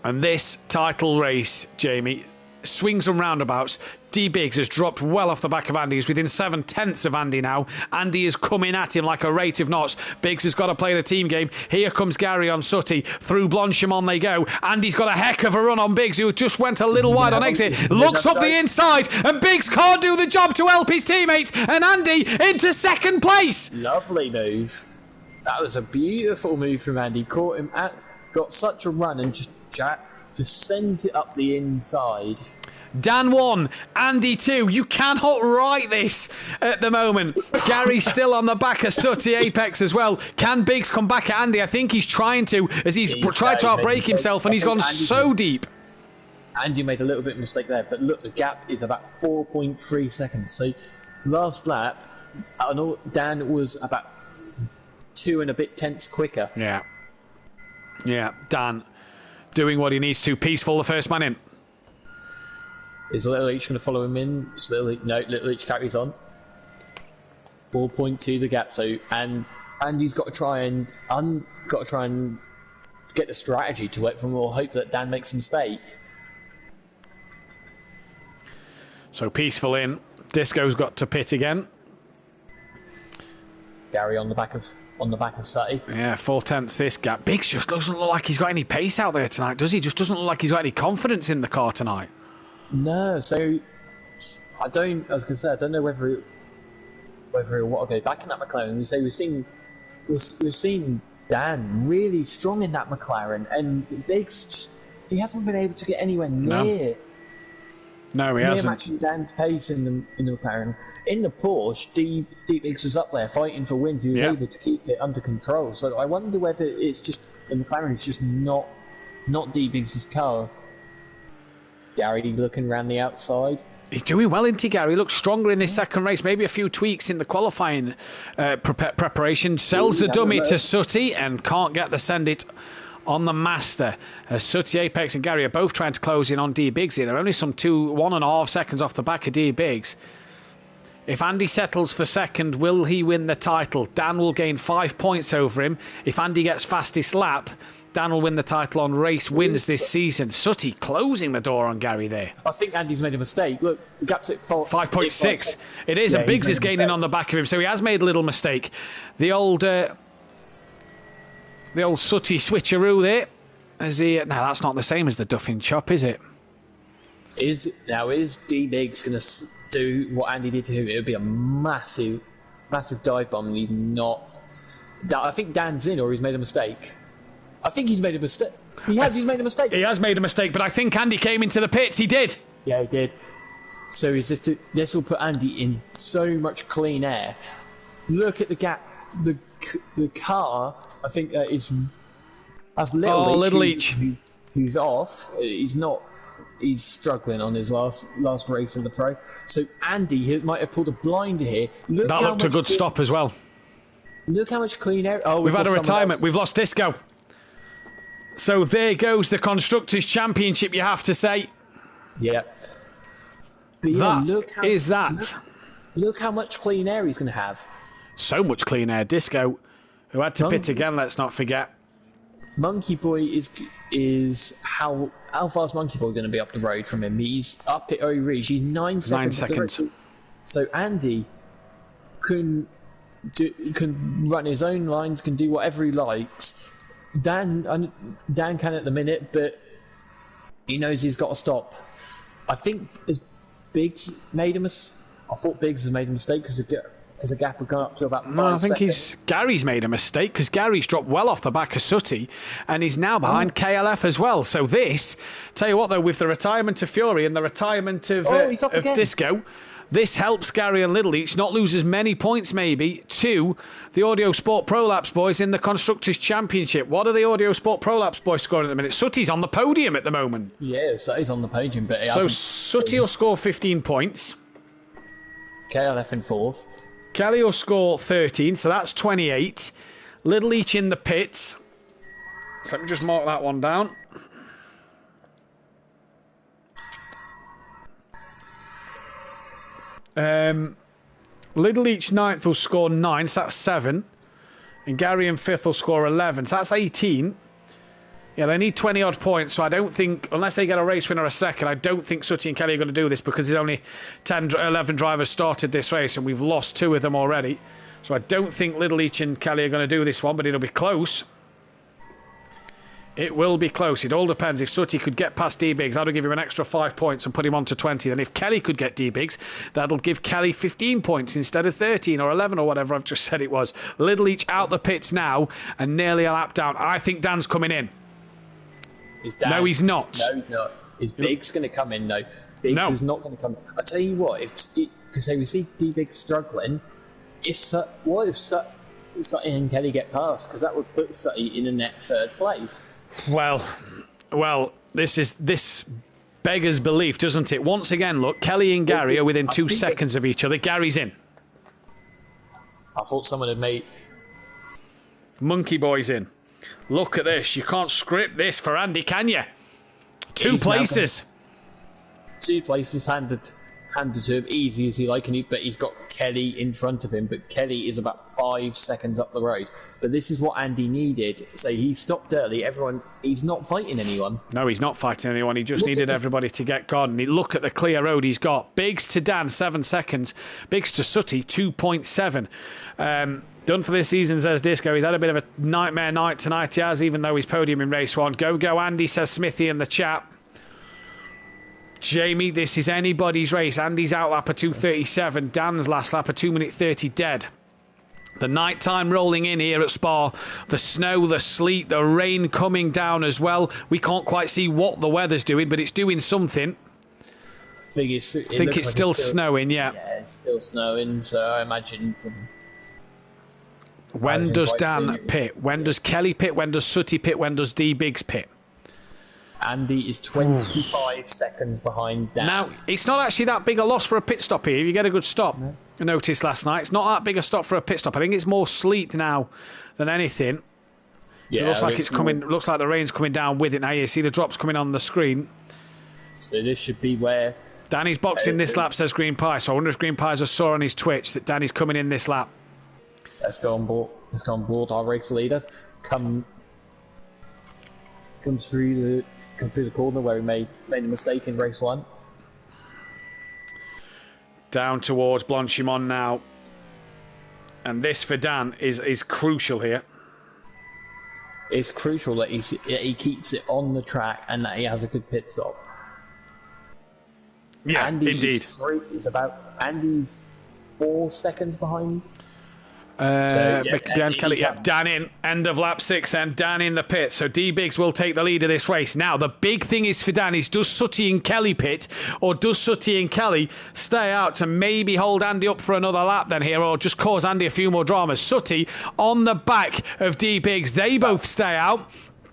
And this title race, Jamie, swings and roundabouts. D. Biggs has dropped well off the back of Andy. He's within 7/10 of Andy now. Andy is coming at him like a rate of knots. Biggs has got to play the team game. Here comes Gary on Sutty. Through Blanchimont they go. Andy's got a heck of a run on Biggs, who just went a little wide on exit. Looks up the inside, and Biggs can't do the job to help his teammates. And Andy into second place. Lovely move. That was a beautiful move from Andy. Caught him got such a run and just sent it up the inside. Dan 1, Andy 2. You cannot write this at the moment. Gary's still on the back of Sutty Apex as well. Can Biggs come back at Andy? I think he's trying to, as he's tried to outbrake himself, and he's gone so deep. Andy made a little bit of a mistake there, but look, the gap is about 4.3 seconds. So last lap, I know Dan was about 2 and a bit tenths quicker. Yeah, Dan doing what he needs to. Peaceful, the first man in. Is Little Leach going to follow him in? Little Leach carries on. 4.2 the gap. So Andy's got to try and get the strategy to work from, or hope that Dan makes a mistake. So Peaceful in. Disco's got to pit again. Gary on the back of Sutty. Yeah, 4/10 this gap. Biggs just doesn't look like he's got any pace out there tonight, does he? Just doesn't look like he's got any confidence in the car tonight. No, so I don't know whether he'll want to go back in that McLaren. We say we've seen Dan really strong in that McLaren, and Biggs he hasn't been able to get anywhere near. No, he hasn't. Matching Dan's pace in the McLaren. In the Porsche, D. Biggs was up there fighting for wins. He was able to keep it under control. So I wonder whether it's just the McLaren is just not D. Biggs' car. Gary looking around the outside. He's doing well, isn't he, Gary? He looks stronger in this second race. Maybe a few tweaks in the qualifying preparation. Sells the dummy to Sutty and can't get the send it on the master. Sutty, Apex and Gary are both trying to close in on D Biggs here. They're only some 1.5 seconds off the back of D Biggs. If Andy settles for second, will he win the title? Dan will gain 5 points over him. If Andy gets fastest lap, Dan will win the title on race wins this season. Sutty closing the door on Gary there. I think Andy's made a mistake. Look, the gap's at 5.6. It is, and Biggs is gaining on the back of him, so he has made a little mistake. The old Sutty switcheroo there. Now, that's not the same as the Duffin chop, is it? Is D Biggs going to do what Andy did to him? It would be a massive dive bomb, and he's not. I think Dan's in, or he's made a mistake. I think he's made a mistake. He's made a mistake. He has made a mistake, but I think Andy came into the pits. He did. Yeah, he did. So this will put Andy in so much clean air. Look at the gap. The car, I think, is. That's Little Leach. Who's off. He's struggling on his last race in the pro. So Andy might have pulled a blinder here. That looked a good stop as well. Look how much clean air. Oh, we've had a retirement. We've lost Disco. So there goes the Constructors' Championship, you have to say. Yeah. But yeah, Look how much clean air he's going to have. So much clean air. Disco, who had to pit again, let's not forget. Monkey Boy is how fast Monkey Boy going to be up the road from him? He's up at Eau Rouge. He's 9 seconds. 9 seconds. So Andy can run his own lines, can do whatever he likes. Dan can at the minute, but he knows he's got to stop. I think Biggs made a mistake. I thought Biggs has made a mistake because the gap had gone up to about 5 seconds. I think Gary's made a mistake because Gary's dropped well off the back of Sutty and he's now behind KLF as well. So tell you what though, with the retirement of Fury and the retirement of Disco, this helps Gary and Little Each not lose as many points maybe to the Audio Sport Pro Laps boys in the Constructors' Championship. What are the Audio Sport Pro Laps boys scoring at the minute? Sutty's on the podium at the moment. Yeah, Sutty's on the podium, but Sutty will score 15 points. KLF in 4th. Kelly will score 13, so that's 28. Little Each in the pits. So let me just mark that one down. Little Each 9th will score 9, so that's 7. And Gary in 5th will score 11, so that's 18. Yeah, they need 20 odd points, so I don't think, unless they get a race winner a second, I don't think Sutty and Kelly are going to do this because there's only 11 drivers started this race and we've lost 2 of them already. So I don't think Little Each and Kelly are going to do this one, but it'll be close. It will be close. It all depends. If Sutty could get past D-Biggs, that'll give him an extra 5 points and put him on to 20. Then if Kelly could get D-Biggs, that'll give Kelly 15 points instead of 13 or 11 or whatever I've just said it was. Little Each out the pits now and nearly a lap down. I think Dan's coming in. No, he's not. No, he's not. Is Biggs going to come in? No. Biggs is not going to come in. I tell you what, because we see D-Biggs struggling, what if Sutty and Kelly get past? Because that would put Sutty in a net 3rd place. Well, this beggars belief, doesn't it? Once again, look, Kelly and Gary are within 2 seconds of each other. Gary's in. I thought someone had made... Monkey Boy's in. Look at this. You can't script this for Andy, can you? 2 places. 2 places handed to him, easy as he like, but he's got Kelly in front of him, but Kelly is about 5 seconds up the road. But this is what Andy needed. So he stopped early. He's not fighting anyone. No, he's not fighting anyone. He just needed everybody to get gone. Look at the clear road he's got. Biggs to Dan, 7 seconds. Biggs to Sutty, 2.7. Done for this season, says Disco. He's had a bit of a nightmare night tonight, he has, even though he's podium in race 1. Go, Andy, says Smithy in the chat. Jamie, this is anybody's race. Andy's out lap at 2:37. Dan's last lap at 2 minute 30 dead. The night time rolling in here at Spa. The snow, the sleet, the rain coming down as well. We can't quite see what the weather's doing, but it's doing something. I think it's still snowing, yeah. Yeah, it's still snowing, so I imagine... When does Dan pit? When does Kelly pit? When does Sutty pit? When does D-Biggs pit? Andy is 25 seconds behind Dan. Now, it's not actually that big a loss for a pit stop here. If you get a good stop, I noticed last night, it's not that big a stop for a pit stop. I think it's more sleet now than anything. Yeah, it looks like it's coming. Looks like the rain's coming down with it now. You see the drops coming on the screen. So this should be where Danny's boxing this lap, says Green Pie. So I wonder if Green Pie's a saw on his Twitch that Danny's coming in this lap. Let's go on board. Let's go on board. Our race leader comes through the corner where he made a mistake in race 1. Down towards Blanchimont now, and this for Dan is crucial here. It's crucial that he keeps it on the track and that he has a good pit stop. Yeah, indeed. Andy's 4 seconds behind. Behind Kelly. Yeah, Dan in. End of lap 6 and Dan in the pit. So D-Biggs will take the lead of this race. Now, the big thing is for Dan is, does Sutty and Kelly pit, or does Sutty and Kelly stay out to maybe hold Andy up for another lap then here, or just cause Andy a few more dramas? Sutty on the back of D-Biggs. They both stay out.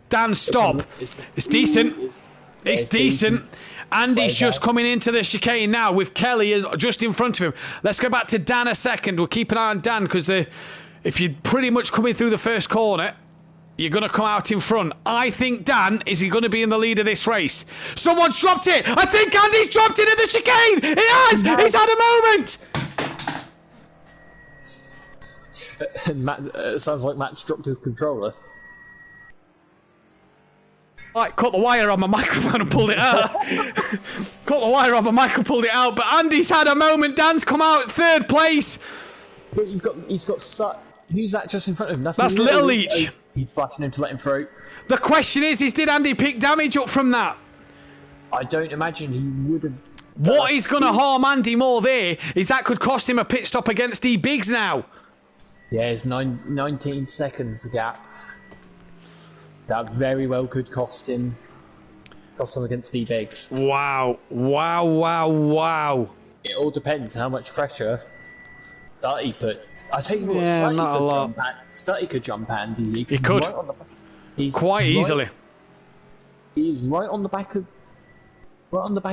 Dan stop. It's decent. It's decent. Andy's just coming into the chicane now with Kelly just in front of him. Let's go back to Dan a second. We'll keep an eye on Dan because if you're pretty much coming through the first corner, you're going to come out in front. I think Dan is going to be in the lead of this race. Someone's dropped it. I think Andy's dropped it in the chicane. He has. No. He's had a moment. Matt, sounds like Matt's dropped his controller. Right, cut the wire on my microphone and pulled it out. Cut the wire on my mic and pulled it out. But Andy's had a moment. Dan's come out 3rd place. But he's got who's that just in front of him? That's Little Leach. He's flashing him to let him through. The question is did Andy pick damage up from that? I don't imagine he would have. What is going to harm Andy more there is that could cost him a pit stop against D-Biggs now. Yeah, it's 19 seconds the gap. That very well could cost him against D-Biggs. Wow. It all depends how much pressure Sutty put. I tell you what, Sutty could jump Andy. He could. Quite easily. He's right on the back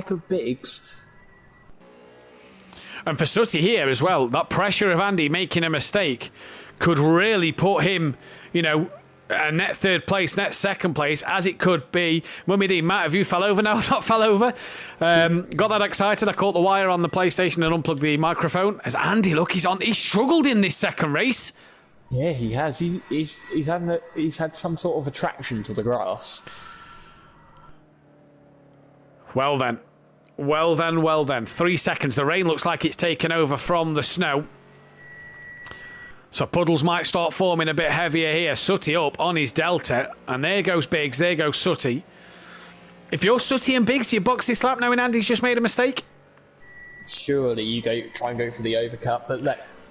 of Biggs. And for Sutty here as well, that pressure of Andy making a mistake could really put him, a net 3rd place, net 2nd place, as it could be. Mummy D, Matt, have you fell over? No, not fell over. Got that excited. I caught the wire on the PlayStation and unplugged the microphone. As Andy, look, he's struggled in this 2nd race. Yeah, he has. He's had some sort of attraction to the grass. Well then. 3 seconds. The rain looks like it's taken over from the snow. So puddles might start forming a bit heavier here. Sutty up on his Delta. And there goes Biggs. There goes Sutty. If you're Sutty and Biggs, do you box this lap knowing Andy's just made a mistake? Surely you try and go for the overcut. But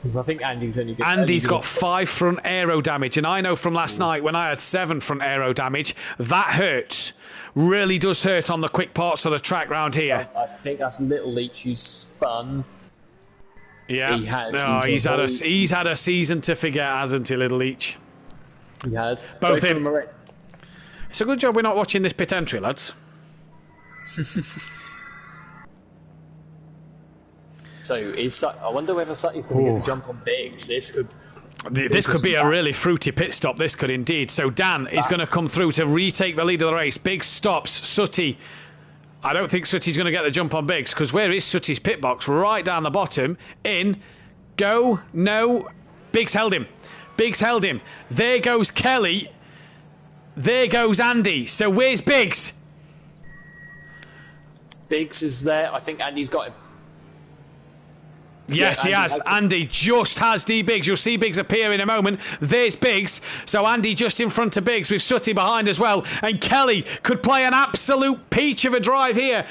because I think Andy's got 5 front aero damage. And I know from last night when I had 7 front aero damage, that hurts. Really does hurt on the quick parts of the track round here. I think that's Little Leach who's spun. Yeah, he's had a season to forget, hasn't he, Little Leach? He has. Both him. It's a good job we're not watching this pit entry, lads. So I wonder whether Sutty's going to get a jump on Biggs. This could be a really fruity pit stop. This could indeed. So Dan is going to come through to retake the lead of the race. Biggs stops. Sutty. I don't think Sutty's going to get the jump on Biggs because where is Sutty's pit box? Right down the bottom. In. Go. No. Biggs held him. There goes Kelly. There goes Andy. So where's Biggs? Biggs is there. I think Andy's got him. Yes, he has. Andy just has D-Biggs. You'll see Biggs appear in a moment. There's Biggs. So Andy just in front of Biggs with Sutty behind as well. And Kelly could play an absolute peach of a drive here.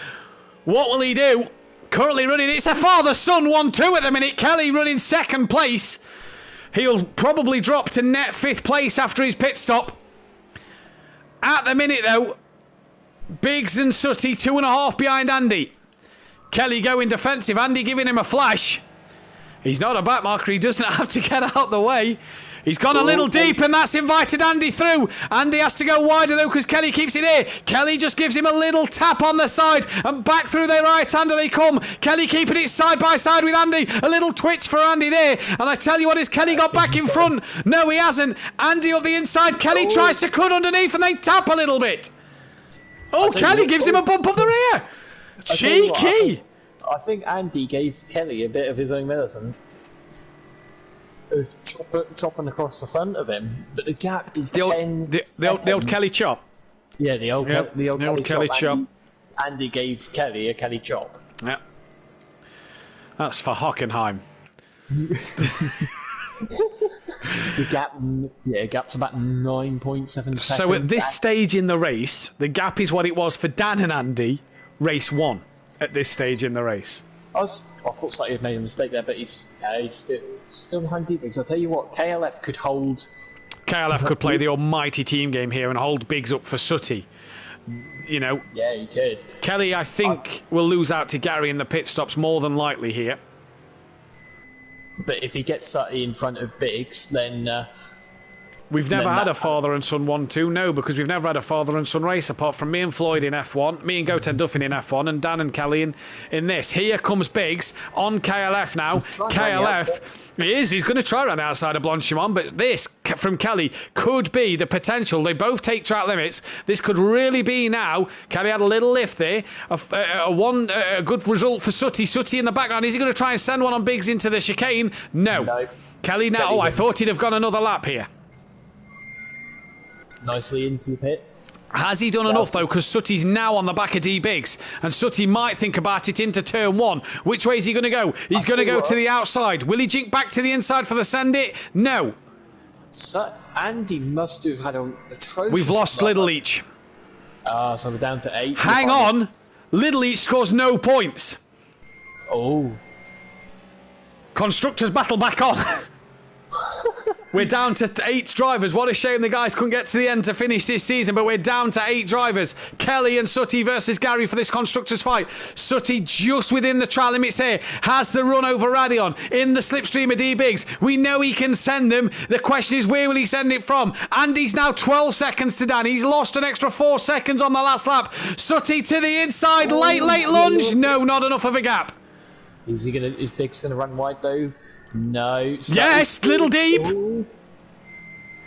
What will he do? Currently running. It's a father-son 1-2 at the minute. Kelly running 2nd place. He'll probably drop to net 5th place after his pit stop. At the minute, though, Biggs and Sutty 2.5 behind Andy. Kelly going defensive. Andy giving him a flash. He's not a backmarker. He doesn't have to get out the way. He's gone a little deep, and that's invited Andy through. Andy has to go wider, though, because Kelly keeps it here. Kelly just gives him a little tap on the side, and back through the right-hander they come. Kelly keeping it side by side with Andy. A little twitch for Andy there. And I tell you what, has Kelly got back in front? No, he hasn't. Andy up the inside. Kelly tries to cut underneath, and they tap a little bit. Oh, Kelly gives him a bump up the rear. Cheeky. I think Andy gave Kelly a bit of his own medicine. It was chopping across the front of him, but the gap is 10 the old Kelly chop. Yeah, the old Kelly chop. Andy gave Kelly a Kelly chop. Yeah. That's for Hockenheim. The gap's about 9.7 seconds. So at this stage in the race, the gap is what it was for Dan and Andy, race 1, at this stage in the race. I thought slightly had made a mistake there, but he's still behind D-Biggs. I'll tell you what, KLF could hold... KLF could play the almighty team game here and hold Biggs up for Sutty. You know... Yeah, he could. Kelly, I think, will lose out to Gary in the pit stops more than likely here. But if he gets Sutty in front of Biggs, then... We've never had a father and son 1-2, no, because we've never had a father and son race apart from me and Floyd in F1, me and Goten Duffin in F1, and Dan and Kelly in this. Here comes Biggs on KLF now. KLF, he's going to try around the outside of Blanchimont, but this from Kelly could be the potential. They both take track limits. This could really be now. Kelly had a little lift there. A good result for Sutty. Sutty in the background. Is he going to try and send one on Biggs into the chicane? No. Kelly now, I thought he'd have gone another lap here. Nicely into the pit. Has he done enough, though? Because Sutty's now on the back of D Biggs, and Sutty might think about it into turn 1. Which way is he going to go? He's going to go to the outside. Will he jink back to the inside for the send it? No. Andy must have had a atrocious... We've lost Little Each. So we're down to 8. Hang on. Little Each scores no points. Oh. Constructors battle back on. We're down to 8 drivers. What a shame the guys couldn't get to the end to finish this season, but we're down to 8 drivers. Kelly and Sutty versus Gary for this constructors fight. Sutty just within the trial limits here. Has the run over Radion in the slipstream of D Biggs. We know he can send them. The question is, where will he send it from? Andy's now 12 seconds to Dan. He's lost an extra 4 seconds on the last lap. Sutty to the inside. Late lunge. No, not enough of a gap. Is Biggs going to run wide though? No. Yes, little deep.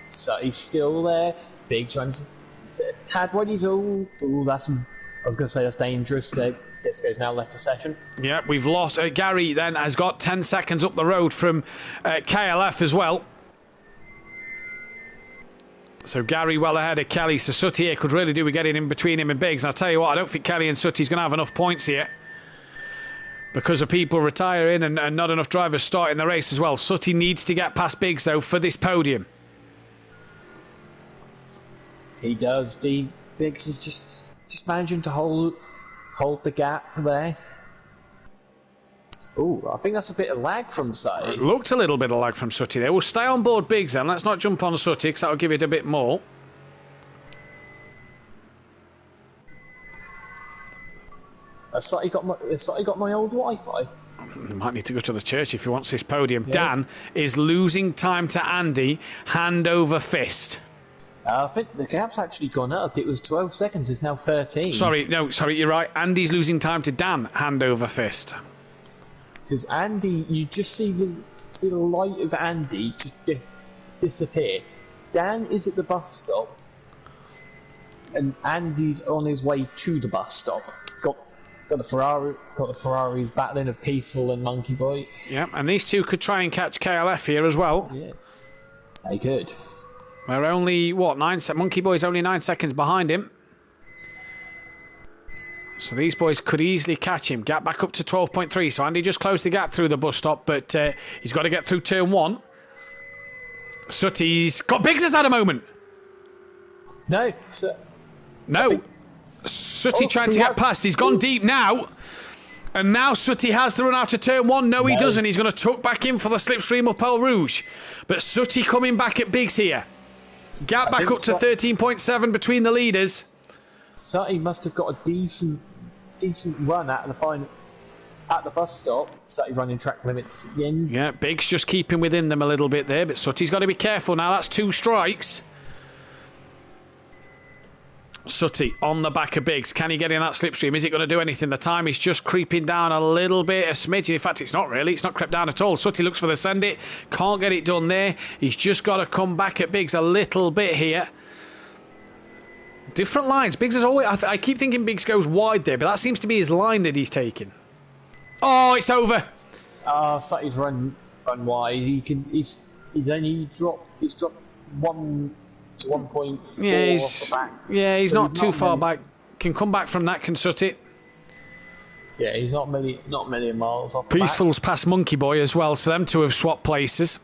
So he's still there. Biggs runs tad wide. He's that's. I was going to say that's dangerous. Disco's now left the session. Yeah, we've lost. Gary then has got 10 seconds up the road from KLF as well. So Gary well ahead of Kelly. So Sutty here could really do with getting in between him and Biggs. And I'll tell you what, I don't think Kelly and Sutty's going to have enough points here, because of people retiring and not enough drivers starting the race as well. Sutty needs to get past Biggs, though, for this podium. He does. Biggs is just managing to hold the gap there. Oh, I think that's a bit of lag from Sutty. It looked a little bit of lag from Sutty there. We'll stay on board Biggs then. Let's not jump on Sutty, because that'll give it a bit more. Has Sutty got my old Wi-Fi? You might need to go to the church if he wants this podium. Yeah. Dan is losing time to Andy, hand over fist. I think the gap's actually gone up. It was 12 seconds, it's now 13. Sorry, you're right. Andy's losing time to Dan, hand over fist. Because Andy, you just see the light of Andy just disappear. Dan is at the bus stop, and Andy's on his way to the bus stop. Got the Ferraris battling of Peaceful and Monkey Boy. Yeah, and these two could try and catch KLF here as well. Yeah, they could. We're only, Monkey Boy's only 9 seconds behind him. So these boys could easily catch him. Gap back up to 12.3. So Andy just closed the gap through the bus stop, but he's got to get through turn 1. Sutty's got Biggs has had a moment. No. Sutty tried to get past. He's gone deep now. And now Sutty has to run out of turn 1. No, he doesn't. He's going to tuck back in for the slipstream up El Rouge. But Sutty coming back at Biggs here. Gap back up to 13.7 between the leaders. Sutty must have got a decent run out of the final. at the bus stop, started running track limits again. Yeah, Biggs just keeping within them a little bit there, but Sutty's got to be careful now. That's 2 strikes. Sutty on the back of Biggs. Can he get in that slipstream? Is it going to do anything? The time is just creeping down a little bit, a smidge. In fact, it's not really. It's not crept down at all. Sutty looks for the send it. Can't get it done there. He's just got to come back at Biggs a little bit here. Different lines. Biggs is always... I keep thinking Biggs goes wide there, but that seems to be his line that he's taking. Oh, it's over. Sutty's run wide. He's dropped 1 to 1.4 Yeah, off the back. Yeah, he's So not too far back. Can come back from that, can Sutty. Yeah, he's not many miles off the back. Peaceful's past Monkey Boy as well, so them two have swapped places.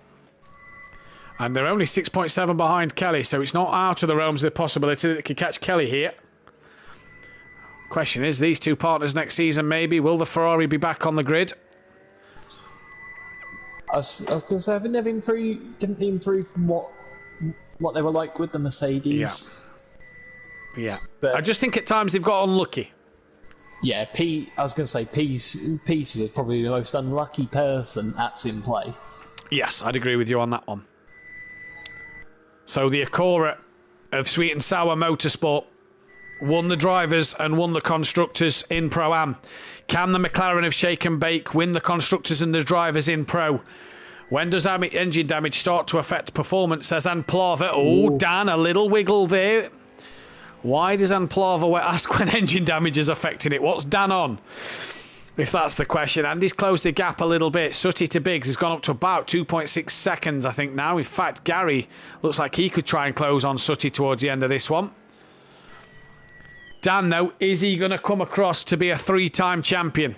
And they're only 6.7 behind Kelly, so it's not out of the realms of the possibility that they could catch Kelly here. Question is, these two partners next season maybe, will the Ferrari be back on the grid? I was going to say, didn't they improve from what they were like with the Mercedes? Yeah. But I just think at times they've got unlucky. yeah, I was going to say Peace is probably the most unlucky person at Simplay. Yes, I'd agree with you on that one. So the Acura of Sweet and Sour Motorsport won the drivers and won the constructors in Pro-Am. Can the McLaren of Shake and Bake win the constructors and the drivers in Pro? When does engine damage start to affect performance, says Anplava. Oh, Dan, a little wiggle there. Why does Anplava ask when engine damage is affecting it? What's Dan on? If that's the question. Andy's closed the gap a little bit. Sutty to Biggs has gone up to about 2.6 seconds, I think, now. In fact, Gary looks like he could try and close on Sutty towards the end of this one. Dan, though, is he going to come across to be a 3-time champion?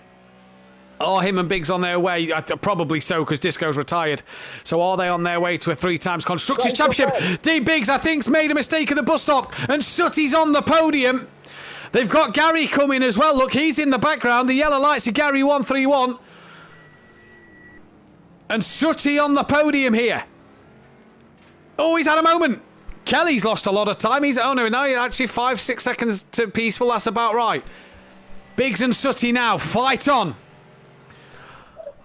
Are him and Biggs on their way? Probably so, because Disco's retired. So are they on their way to a 3-times Constructors' Championship? D. Biggs, I think, has made a mistake at the bus stop, and Sutty's on the podium. They've got Gary coming as well. Look, he's in the background. The yellow lights are Gary 131. And Sutty on the podium here. Oh, he's had a moment. Kelly's lost a lot of time. He's actually 5-6 seconds to Peaceful. That's about right. Biggs and Sutty now. Fight on.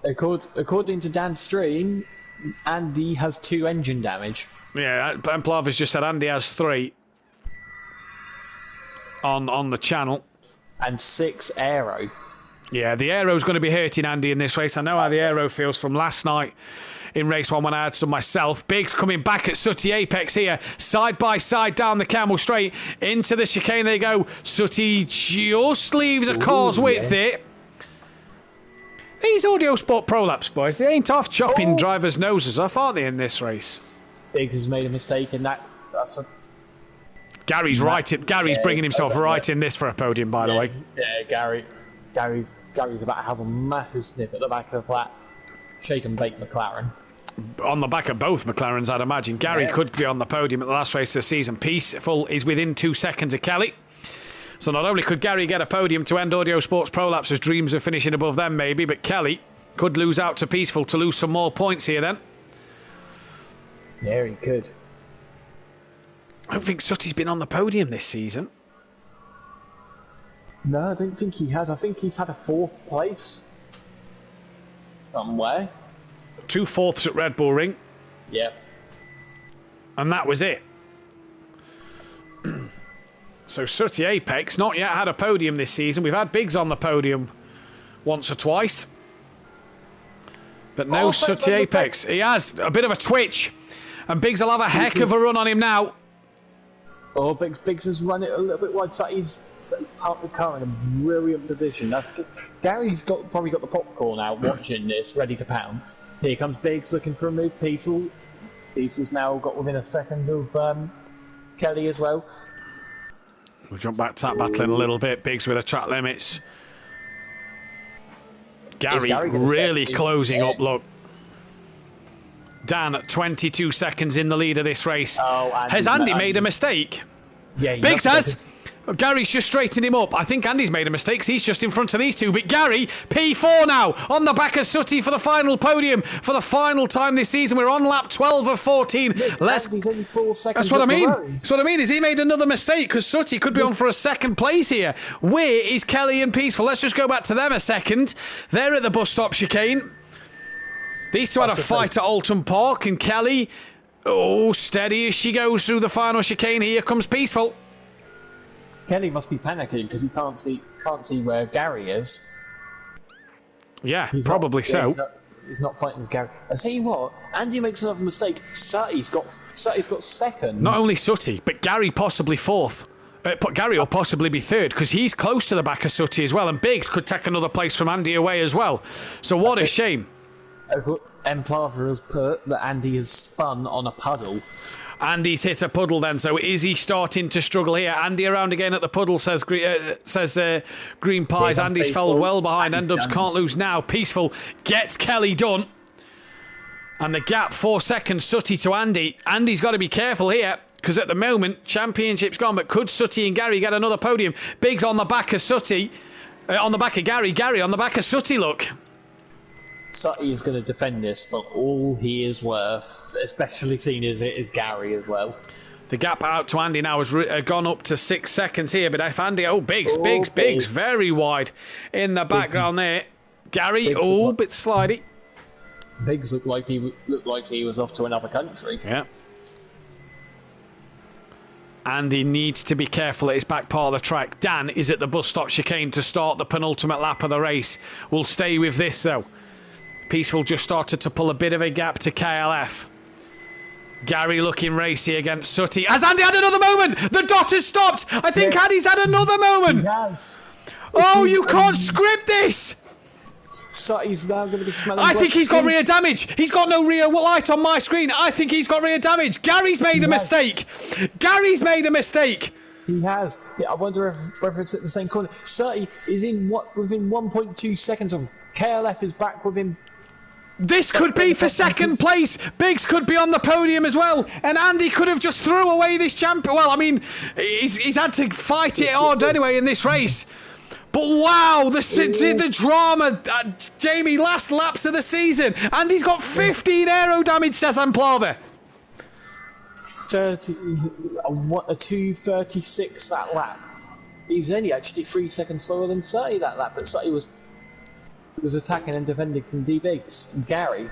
According to Dan's stream, Andy has 2 engine damage. Yeah, and Plava's just said Andy has 3 on the channel. And 6 aero. Yeah, the aero's going to be hurting Andy in this race. I know how the aero feels from last night in race 1 when I had some myself. Biggs coming back at Sutty Apex here. Side by side down the Camel Straight. Into the chicane they go. Sutty just leaves a car's width it. These Audio Sport Pro Laps, boys, they ain't off chopping drivers' noses off, aren't they, in this race? Biggs has made a mistake in that. Gary's bringing himself right in this for a podium, by the way. Yeah, Gary's about to have a massive sniff at the back of the flat. Shake and Bake McLaren. On the back of both McLarens, I'd imagine. Gary could be on the podium at the last race of the season. Peaceful is within 2 seconds of Kelly. So not only could Gary get a podium to end Audio Sports Pro Laps' dreams of finishing above them, maybe, but Kelly could lose out to Peaceful to lose some more points here then. Yeah, he could. I don't think Sutty's been on the podium this season. No, I don't think he has. I think he's had a 4th place somewhere. 2 fourths at Red Bull Ring. Yep. And that was it. So Sutty Apex, not yet had a podium this season. We've had Biggs on the podium once or twice. But no Sutty Apex. He has a bit of a twitch. And Biggs will have a heck of a run on him now. Oh, Biggs has run it a little bit wide. Sutty's parked the car in a brilliant position. Gary's probably got the popcorn out watching this, ready to pounce. Here comes Biggs looking for a move. Peaceful's now got within a second of Kelly as well. We'll jump back to that battling a little bit. Biggs with the track limits. Gary really closing up, look. Dan at 22 seconds in the lead of this race. Has Andy made a mistake? Yeah, Biggs has. Gary's just straightened him up. I think Andy's made a mistake 'cause he's just in front of these two. But Gary, P4 now, on the back of Sutty for the final podium for the final time this season. We're on lap 12 of 14. Andy's only 4 seconds. That's what I mean. up the road. That's what I mean. Is he made another mistake? Because Sutty could be on for a second place here. Where is Kelly and Peaceful? Let's just go back to them a second. They're at the bus stop chicane. These two had a fight at Alton Park, and Kelly, steady as she goes through the final chicane. Here comes Peaceful. Kelly must be panicking because he can't see where Gary is. Yeah, probably so. He's not fighting Gary. I tell you what, Andy makes another mistake. Sutty's got second. Not only Sutty, but Gary possibly fourth. Gary will possibly be third because he's close to the back of Sutty as well, and Biggs could take another place from Andy away as well. So what a shame. Emplava has put that Andy has spun on a puddle. Andy's hit a puddle then, so is he starting to struggle here? Andy around again at the puddle, says Green Pies. Andy's fell well behind. N-Dubs can't lose now. Peaceful gets Kelly done. And the gap, 4 seconds, Sutty to Andy. Andy's got to be careful here, because at the moment, championship's gone, but could Sutty and Gary get another podium? Biggs on the back of Sutty, on the back of Gary. Gary on the back of Sutty, look. Sutty is going to defend this for all he is worth, especially seeing as it is Gary as well. The gap out to Andy now has gone up to 6 seconds here, but if Andy, Biggs, very wide in the background there. Gary, bit slidey. Biggs looked like he was off to another country. Yeah. Andy needs to be careful at his back part of the track. Dan is at the bus stop chicane to start the penultimate lap of the race. We'll stay with this though. Peaceful just started to pull a bit of a gap to KLF. Gary looking racy against Sutty. Has Andy had another moment? The dot has stopped. I think Andy's had another moment. He has. You can't script this. Sutty's now going to be smelling. I think he's got rear damage. He's got no rear light on my screen. I think he's got rear damage. Gary's made a mistake. Gary's made a mistake. He has. I wonder whether it's at the same corner. Sutty is within 1.2 seconds of him. KLF is back with him. This could be for second place. Biggs could be on the podium as well. And Andy could have just threw away this champion. Well, I mean, he's had to fight it hard anyway in this race. But wow, the drama. Jamie, last laps of the season. Andy's got 15 aero damage, says Amplava. 2:36 that lap. He was only actually 3 seconds slower than Sutty that lap, but Sutty was attacking and defending from D Biggs and Gary.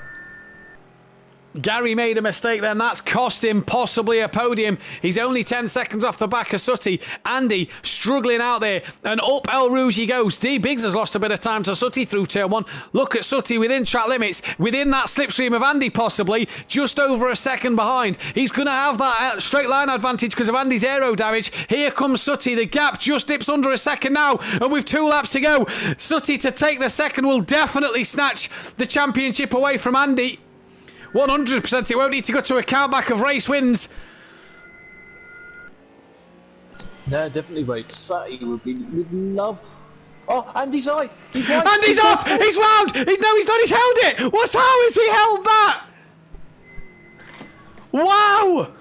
Gary made a mistake then. That's cost him possibly a podium. He's only 10 seconds off the back of Sutty. Andy struggling out there. And up El Rouge he goes. D Biggs has lost a bit of time to Sutty through turn 1. Look at Sutty within track limits. Within that slipstream of Andy possibly. Just over a second behind. He's going to have that straight line advantage because of Andy's aero damage. Here comes Sutty. The gap just dips under a second now. And with 2 laps to go, Sutty to take the second will definitely snatch the championship away from Andy. 100%. It won't need to go to a countback of race wins. No, definitely won't. Sutty would love. Oh, Andy's right. He's right. Andy's off. He's round. No, he's not. He's held it. How has he held that? Wow.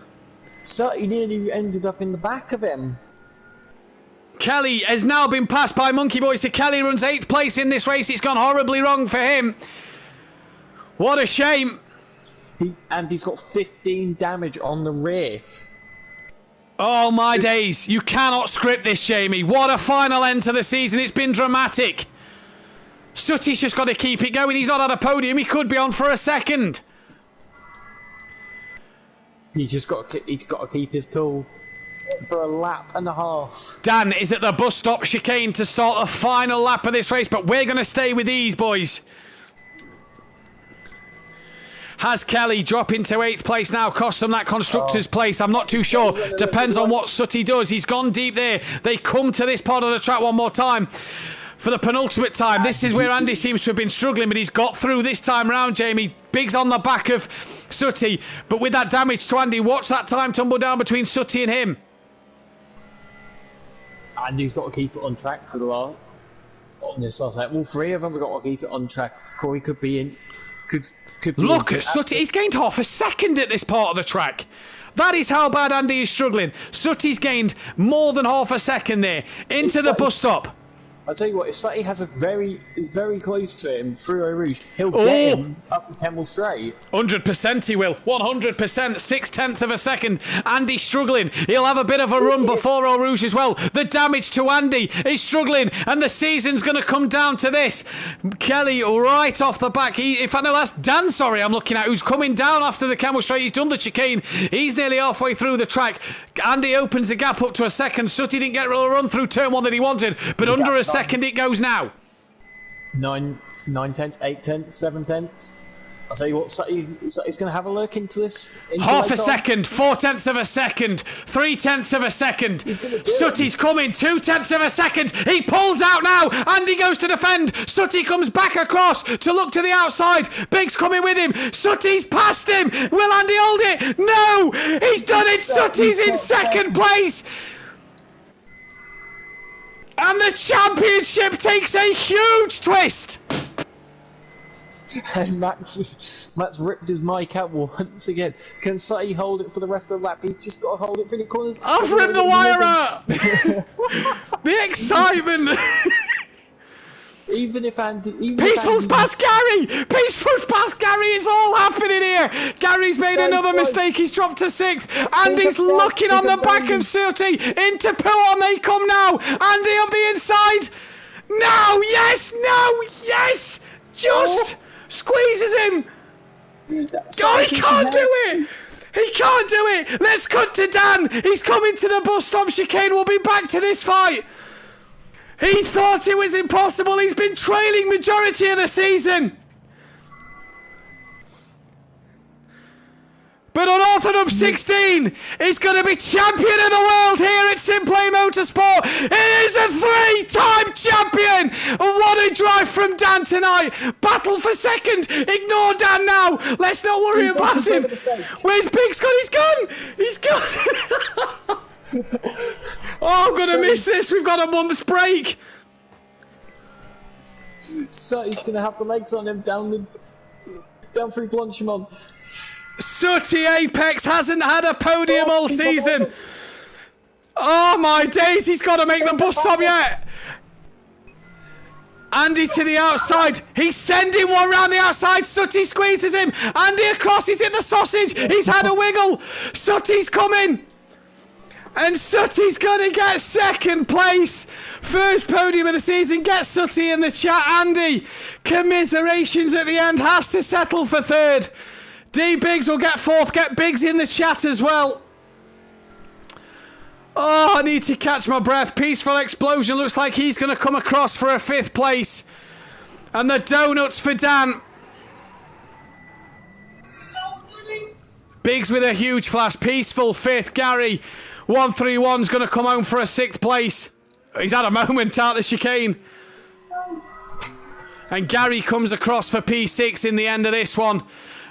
Sutty nearly ended up in the back of him. Kelly has now been passed by Monkey Boy, so Kelly runs 8th place in this race. It's gone horribly wrong for him. What a shame. Andy's got 15 damage on the rear. Oh my days. You cannot script this, Jamie. What a final end to the season. It's been dramatic. Sutty's just got to keep it going. He's not had a podium. He could be on for a second. He's got to keep his cool for a lap and a half. Dan is at the bus stop chicane to start the final lap of this race, but we're going to stay with these boys. Has Kelly drop into 8th place now? Cost them that constructor's place. I'm not too sure. Depends on what Sutty does. He's gone deep there. They come to this part of the track one more time for the penultimate time. This is where Andy seems to have been struggling, but he's got through this time round, Jamie. Biggs on the back of Sutty. But with that damage to Andy, watch that time tumble down between Sutty and him. Andy's got to keep it on track for the last. On this last lap. All 3 of them have got to keep it on track. Corey could be in. could be Look at Sutty. He's gained half a second at this part of the track. That is how bad Andy is struggling. Sutty's gained more than half a second there into the bus stop. I'll tell you what, if Sutty is very close to him through Eau Rouge, he'll get him up the Kemmel Straight. 100% he will. 100%. 0.6 of a second. Andy struggling. He'll have a bit of a run before Eau Rouge as well. The damage to Andy is struggling, and the season's going to come down to this. Kelly right off the back. In fact, no, that's Dan, sorry, I'm looking at, who's coming down after the Kemmel Straight. He's done the chicane. He's nearly halfway through the track. Andy opens the gap up to a second. Sutty didn't get a run through turn 1 that he wanted, but under a second it goes now. 9 tenths, 8 tenths, 7 tenths. I'll tell you what, Sutty's going to have a look into this. Half a second, 0.4 of a second, 0.3 of a second. Sutty's coming, 0.2 of a second. He pulls out now. Andy goes to defend. Sutty comes back across to look to the outside. Biggs coming with him. Sutty's past him. Will Andy hold it? No! He's done it. Sutty's in second place. And the championship takes a huge twist. And Matt's ripped his mic out once again. Can Sutty hold it for the rest of the lap? He's just got to hold it through the corners. I've ripped the wire out. The excitement. Even if Andy... Peaceful's past Gary! Peaceful's past Gary! It's all happening here! Gary's made another mistake, he's dropped to 6th. Andy's looking on the back of Sutty. Into Pouon they come now. Andy on the inside. No! Yes! No! Yes! Just squeezes him! God, he can't do it! He can't do it! Let's cut to Dan! He's coming to the bus stop chicane. We'll be back to this fight. He thought it was impossible. He's been trailing majority of the season. But unorthodox 16 is going to be champion of the world here at Simplay Motorsport. It is a 3-time champion. And what a drive from Dan tonight. Battle for second. Ignore Dan now. Let's not worry about him. Where's Biggs got his gun? He's got... Oh, I'm going to miss this. We've got a month's break. Sutty's going to have the legs on him down through Blanchimont. Sutty Apex hasn't had a podium all season. Oh my days, he's got to make the bus stop yet. Andy to the outside. He's sending one round the outside. Sutty squeezes him. Andy across. He's hit the sausage. He's had a wiggle. Sutty's coming. And Sutty's going to get second place. First podium of the season. Get Sutty in the chat. Andy, commiserations at the end. Has to settle for third. D Biggs will get fourth. Get Biggs in the chat as well. Oh, I need to catch my breath. Peaceful Explosion looks like he's going to come across for a fifth place. And the donuts for Dan. Biggs with a huge flash. Peaceful fifth. Gary 131's going to come home for a sixth place. He's had a moment out the chicane. And Gary comes across for P6 in the end of this one.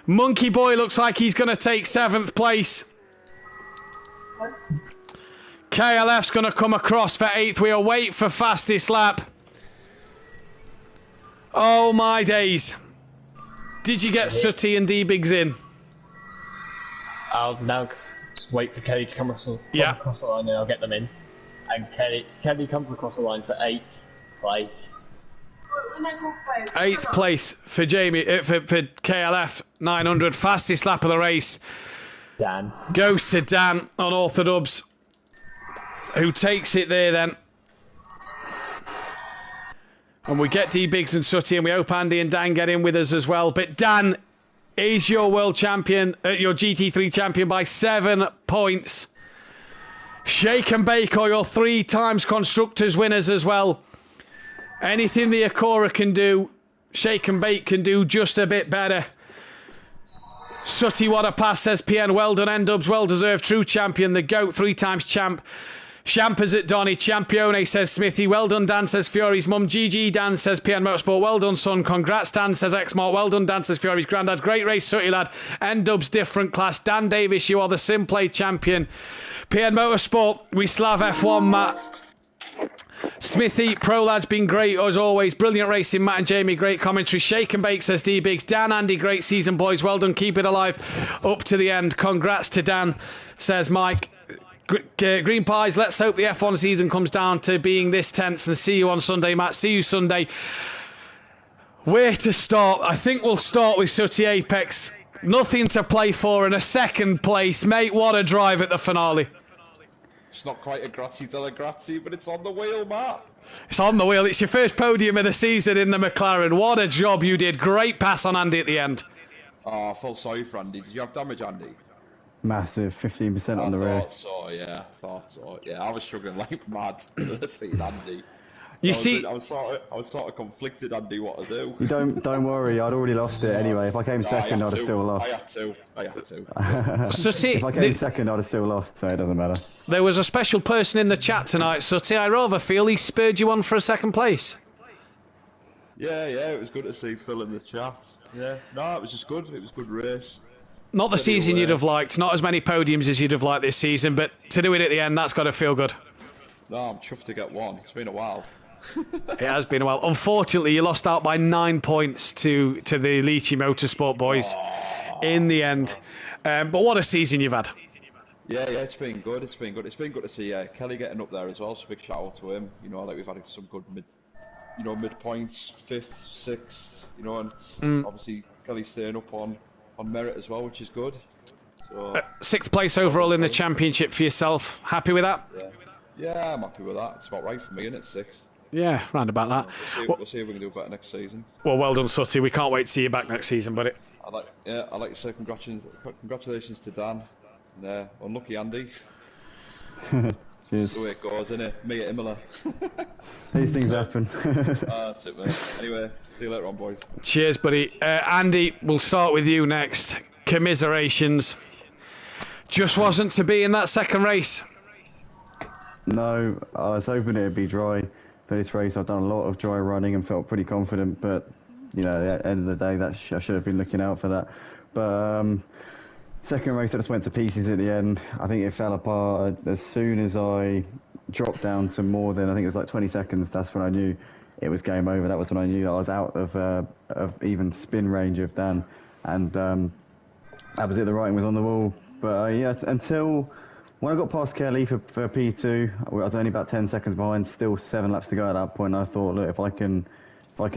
Monkey Boy looks like he's going to take seventh place. KLF's going to come across for eighth. We'll wait for fastest lap. Oh my days. Did you get Sutty and D-Biggs in? I'll now just wait for Kelly to come across the line and I'll get them in. And Kelly comes across the line for 8th place. 8th place for Jamie, for KLF 900. Fastest lap of the race. Dan. Goes to Dan on Orthodubs, who takes it there then. And we get D-Biggs and Sutty, and we hope Andy and Dan get in with us as well. But Dan is your world champion, your GT3 champion by 7 points. Shake and Bake are your 3 times constructors winners as well. Anything the Acura can do, Shake and Bake can do just a bit better. Sutty, what a pass, says PN. Well done, N-Dubs, well deserved, true champion, the GOAT, 3 times champ. Champers at Donny, Champione, says Smithy. Well done, Dan, says Fury's mum. GG, Dan, says PN Motorsport. Well done, son. Congrats, Dan, says Xmart. Well done, Dan, says Fury's granddad. Great race, Sutty, lad. N-Dubs, different class. Dan Davis, you are the Simplay champion. PN Motorsport, we slav F1, Matt. Smithy, pro lads, been great as always. Brilliant racing, Matt and Jamie, great commentary. Shake and bake, says D Biggs. Dan, Andy, great season, boys. Well done, keep it alive up to the end. Congrats to Dan, says Mike. Green Pies, let's hope the F1 season comes down to being this tense, and see you on Sunday, Matt. See you Sunday. Where to start? I think we'll start with Sooty Apex. Nothing to play for and a second place. Mate, what a drive at the finale. It's not quite a grazie della grazie, but it's on the wheel, Matt. It's on the wheel. It's your first podium of the season in the McLaren. What a job you did. Great pass on Andy at the end. Oh, I felt sorry for Andy. Did you have damage, Andy? Massive, 15% on the rear. I thought so. Yeah, I was struggling like mad to see Andy. I was sort of conflicted, Andy, what to do. You don't worry, I'd already lost it anyway. If I came second, I'd have still lost. I had to. Sooty, If I came second, I'd have still lost, so it doesn't matter. there was a special person in the chat tonight, Sooty. I rather feel he spurred you on for a second place. Yeah, it was good to see Phil in the chat. Yeah, no, it was just good. It was a good race. Not the season you'd have liked, not as many podiums as you'd have liked this season, but to do it at the end, that's got to feel good. No, I'm chuffed to get one. It's been a while. It has been a while. Unfortunately, you lost out by 9 points to the Leachy Motorsport boys in the end. But what a season you've had. Yeah, it's been good. It's been good to see Kelly getting up there as well. So big shout out to him. You know, like we've had some good mid points, 5th, 6th. You know, and obviously Kelly's staying up on merit as well, which is good. So, 6th place overall in the championship for yourself. Happy with that? Yeah, I'm happy with that. It's about right for me, isn't it? 6th. Yeah, round about that. We'll see if we can do better next season. Well done, Sooty. We can't wait to see you back next season, buddy. I'd like to say congratulations to Dan. And, unlucky Andy. Cheers. The way it goes, isn't it? Me at Imola. These things happen. That's it, mate. Anyway, see you later on, boys. Cheers, buddy. Andy, we'll start with you next. Commiserations. Just wasn't to be in that second race. No, I was hoping it'd be dry for this race. I've done a lot of dry running and felt pretty confident, but you know, at the end of the day, I should have been looking out for that. But second race, I just went to pieces at the end. I think it fell apart as soon as I dropped down to more than, I think it was like 20 seconds. That's when I knew it was game over. That was when I knew I was out of even spin range of Dan, and that was it. The writing was on the wall. But yeah, until when I got past Kelly for P2, I was only about 10 seconds behind, still 7 laps to go at that point. And I thought, look, if I can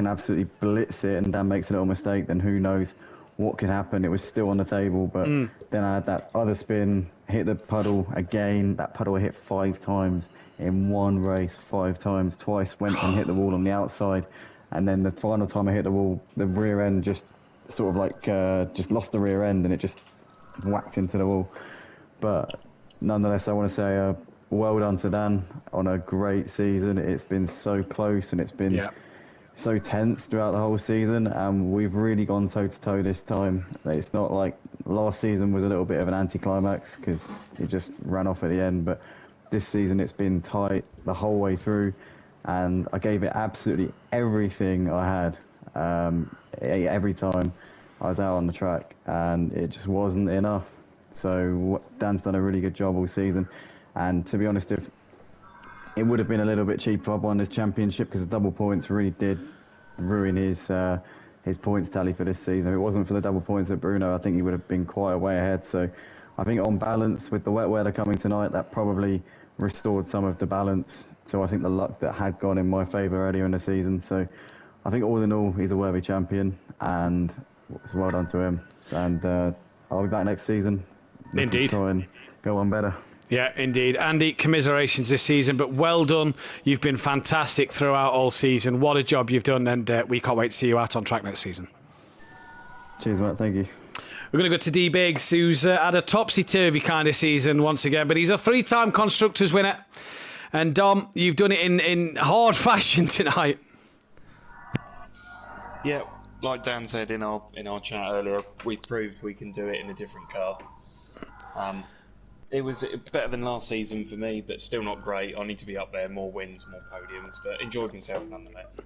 absolutely blitz it and Dan makes a little mistake, then who knows what could happen. It was still on the table, but then I had that other spin, hit the puddle again. That puddle I hit 5 times in one race, 5 times. Twice went and hit the wall on the outside, and then the final time I hit the wall, the rear end just sort of like just lost the rear end, and it just whacked into the wall. But nonetheless, I want to say well done to Dan on a great season. It's been so close and it's been so tense throughout the whole season, and we've really gone toe-to-toe this time. It's not like last season was a little bit of an anticlimax because it just ran off at the end, but this season it's been tight the whole way through, and I gave it absolutely everything I had every time I was out on the track, and it just wasn't enough. So Dan's done a really good job all season, and to be honest, if it would have been a little bit cheap if I won this championship, because the double points really did ruin his points tally for this season. If it wasn't for the double points at Bruno, I think he would have been quite a way ahead. So I think on balance, with the wet weather coming tonight, that probably restored some of the balance. So I think the luck that had gone in my favour earlier in the season. So I think all in all, he's a worthy champion, and well done to him. And I'll be back next season. Indeed. Try and go on better. Yeah, indeed. Andy, commiserations this season, but well done. You've been fantastic throughout all season. What a job you've done, and we can't wait to see you out on track next season. Cheers, Matt. Thank you. We're going to go to D Biggs, who's had a topsy-turvy kind of season once again, but he's a 3-time Constructors winner. And Dom, you've done it in hard fashion tonight. Yeah, like Dan said in our chat earlier, we proved we can do it in a different car. It was better than last season for me, but still not great. I need to be up there, more wins, more podiums, but enjoyed myself nonetheless.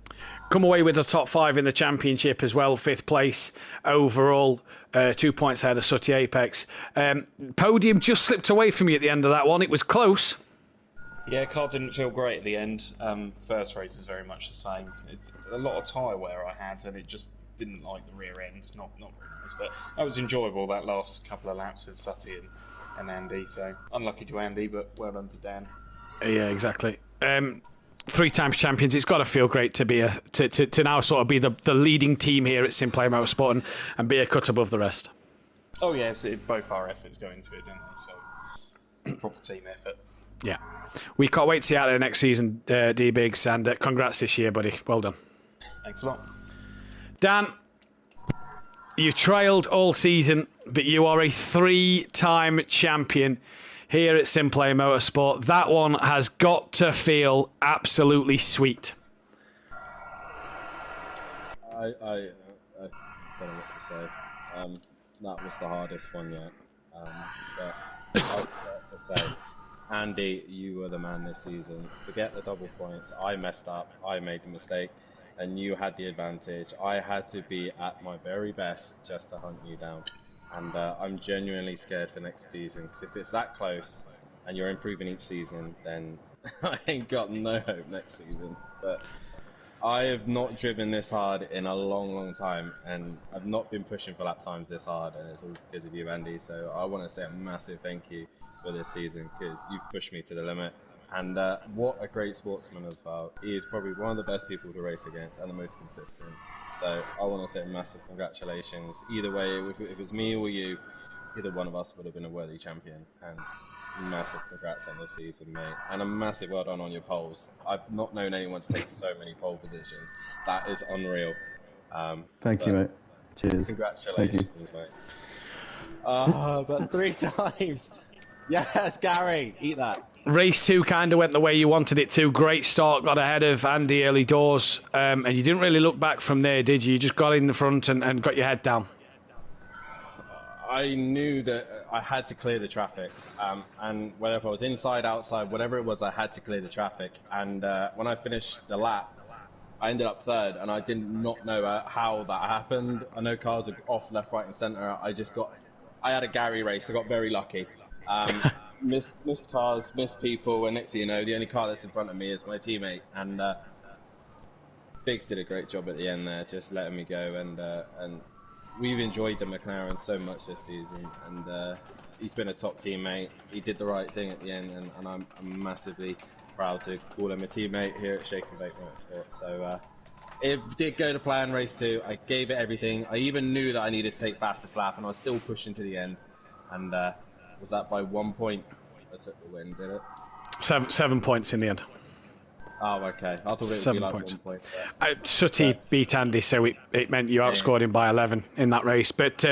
Come away with a top 5 in the championship as well, 5th place overall, 2 points ahead of Sooty Apex. Podium just slipped away from you at the end of that one. It was close. Yeah, car didn't feel great at the end. First race is very much the same. A lot of tyre wear I had, and it just didn't like the rear end. Not very nice, but that was enjoyable. That last couple of laps of Sutty and Andy. So unlucky to Andy, but well done to Dan. Yeah, exactly. 3 times champions. It's got to feel great to be to now sort of be the leading team here at Simplay Motorsport and be a cut above the rest. Oh yes, both our efforts go into it, don't they? So proper team effort. Yeah, we can't wait to see you out there next season, D Biggs, and congrats this year, buddy. Well done. Thanks a lot. Dan, you've trailed all season, but you are a 3-time champion here at Simplay Motorsport. That one has got to feel absolutely sweet. I don't know what to say. That was the hardest one yet. But I've got to say, Andy, you were the man this season. Forget the double points. I messed up. I made the mistake. And you had the advantage. I had to be at my very best just to hunt you down. And I'm genuinely scared for next season. Because if it's that close and you're improving each season, then I ain't got no hope next season. But I have not driven this hard in a long, long time, and I've not been pushing for lap times this hard, and it's all because of you, Andy. So I want to say a massive thank you for this season, because you've pushed me to the limit. And what a great sportsman as well. He is probably one of the best people to race against and the most consistent. So I want to say a massive congratulations. Either way, if it was me or you, either one of us would have been a worthy champion. And massive congrats on this season, mate. And a massive well done on your poles. I've not known anyone to take so many pole positions. That is unreal. Thank you, mate. Cheers. Congratulations, mate. But 3 times. Yes, Gary, eat that. Race 2 kind of went the way you wanted it to. Great start, got ahead of Andy early doors, and you didn't really look back from there, did you? You just got in the front and got your head down. I knew that I had to clear the traffic, and whether if I was inside, outside, whatever it was, I had to clear the traffic. And when I finished the lap, I ended up 3rd, and I did not know how that happened. I know cars are off left, right, and centre. I had a Gary race. I got very lucky. Missed cars, missed people, and next thing you know, the only car that's in front of me is my teammate. And Biggs did a great job at the end there, just letting me go. And we've enjoyed the McLaren so much this season, and he's been a top teammate. He did the right thing at the end, and I'm massively proud to call him a teammate here at Shake and Bake Motorsport. So it did go to plan race 2. I gave it everything. I even knew that I needed to take fastest lap, and I was still pushing to the end. And was that by 1 point? I took the win, did it? 7 points in the end. Oh, okay. I thought it would 7 be like points. 1 point. Sutty beat Andy, so it meant you outscored him by 11 in that race. But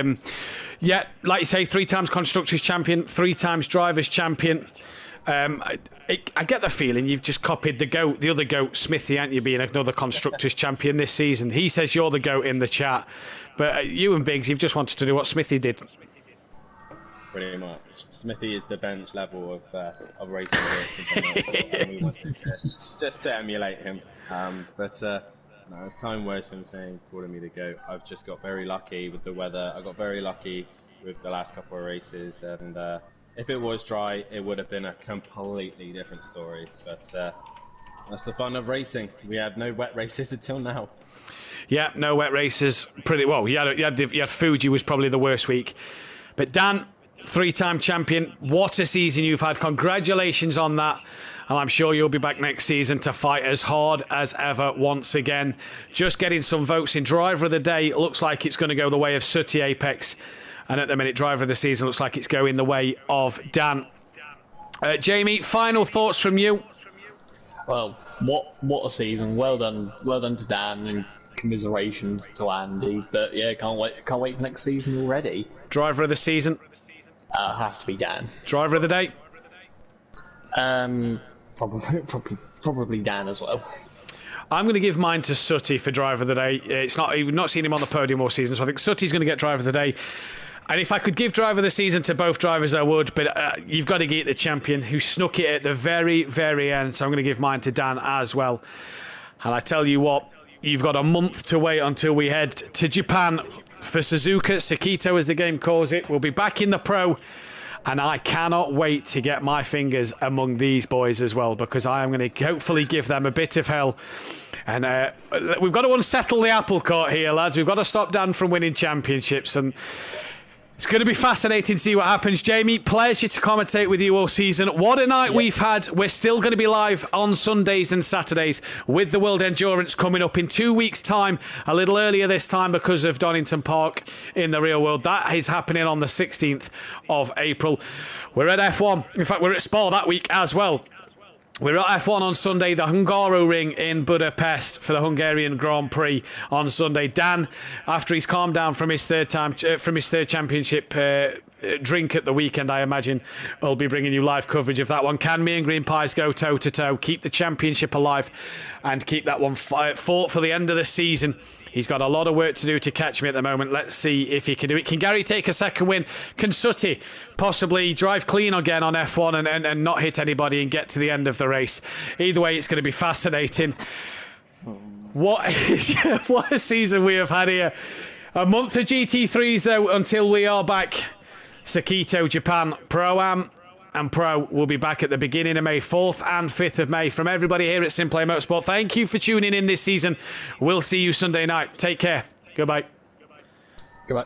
yeah, like you say, 3 times Constructors Champion, 3 times Drivers Champion. I get the feeling you've just copied the other GOAT, Smithy, aren't you, being another Constructors Champion this season. He says you're the GOAT in the chat. But you and Biggs, you've just wanted to do what Smithy did. Pretty much. Smithy is the bench level of racing here, and we wanted just to emulate him. But no, it's kind words from saying, calling me the GOAT. I've just got very lucky with the weather. I got very lucky with the last couple of races, and if it was dry, it would have been a completely different story. But that's the fun of racing. We had no wet races until now. Yeah, no wet races. Pretty well. You had Fuji was probably the worst week. But Dan, 3-time champion. What a season you've had. Congratulations on that. And I'm sure you'll be back next season to fight as hard as ever once again. Just getting some votes in Driver of the Day. Looks like it's going to go the way of Sutty Apex. And at the minute, Driver of the Season looks like it's going the way of Dan. Jamie, final thoughts from you? Well, what a season. Well done to Dan, and commiserations to Andy. But yeah, can't wait for next season already. Driver of the Season? Has to be Dan. Driver of the Day? Probably Dan as well. I'm going to give mine to Sutty for Driver of the Day. We've not seen him on the podium all season, so I think Sutty's going to get Driver of the Day. And if I could give Driver of the Season to both drivers, I would. But you've got to get the champion who snuck it at the very, very end. So I'm going to give mine to Dan as well. And I tell you what, you've got a month to wait until we head to Japan for Suzuka. Sakito, as the game calls it. We'll be back in the Pro. And I cannot wait to get my fingers among these boys as well, because I am going to hopefully give them a bit of hell. And we've got to unsettle the apple cart here, lads. We've got to stop Dan from winning championships. And it's going to be fascinating to see what happens. Jamie, pleasure to commentate with you all season. What a night we've had. We're still going to be live on Sundays and Saturdays with the World Endurance coming up in 2 weeks' time, a little earlier this time because of Donington Park in the real world. That is happening on the 16th of April. We're at F1. In fact, we're at Spa that week as well. We're at F1 on Sunday, the Hungaroring in Budapest for the Hungarian Grand Prix on Sunday. Dan, after he's calmed down from his third championship drink at the weekend, I imagine, will be bringing you live coverage of that one. Can me and Green Pies go toe to toe, keep the championship alive, and keep that one fought for the end of the season? He's got a lot of work to do to catch me at the moment. Let's see if he can do it. Can Gary take a second win? Can Sutty possibly drive clean again on F1 and not hit anybody and get to the end of the race? Either way, it's going to be fascinating. What a season we have had here. A month of GT3s, though, until we are back. Sakito, Japan, Pro-Am and Pro will be back at the beginning of May, 4th and 5th of May. From everybody here at Simplay Motorsport, thank you for tuning in this season. We'll see you Sunday night. Take care. Goodbye. Goodbye.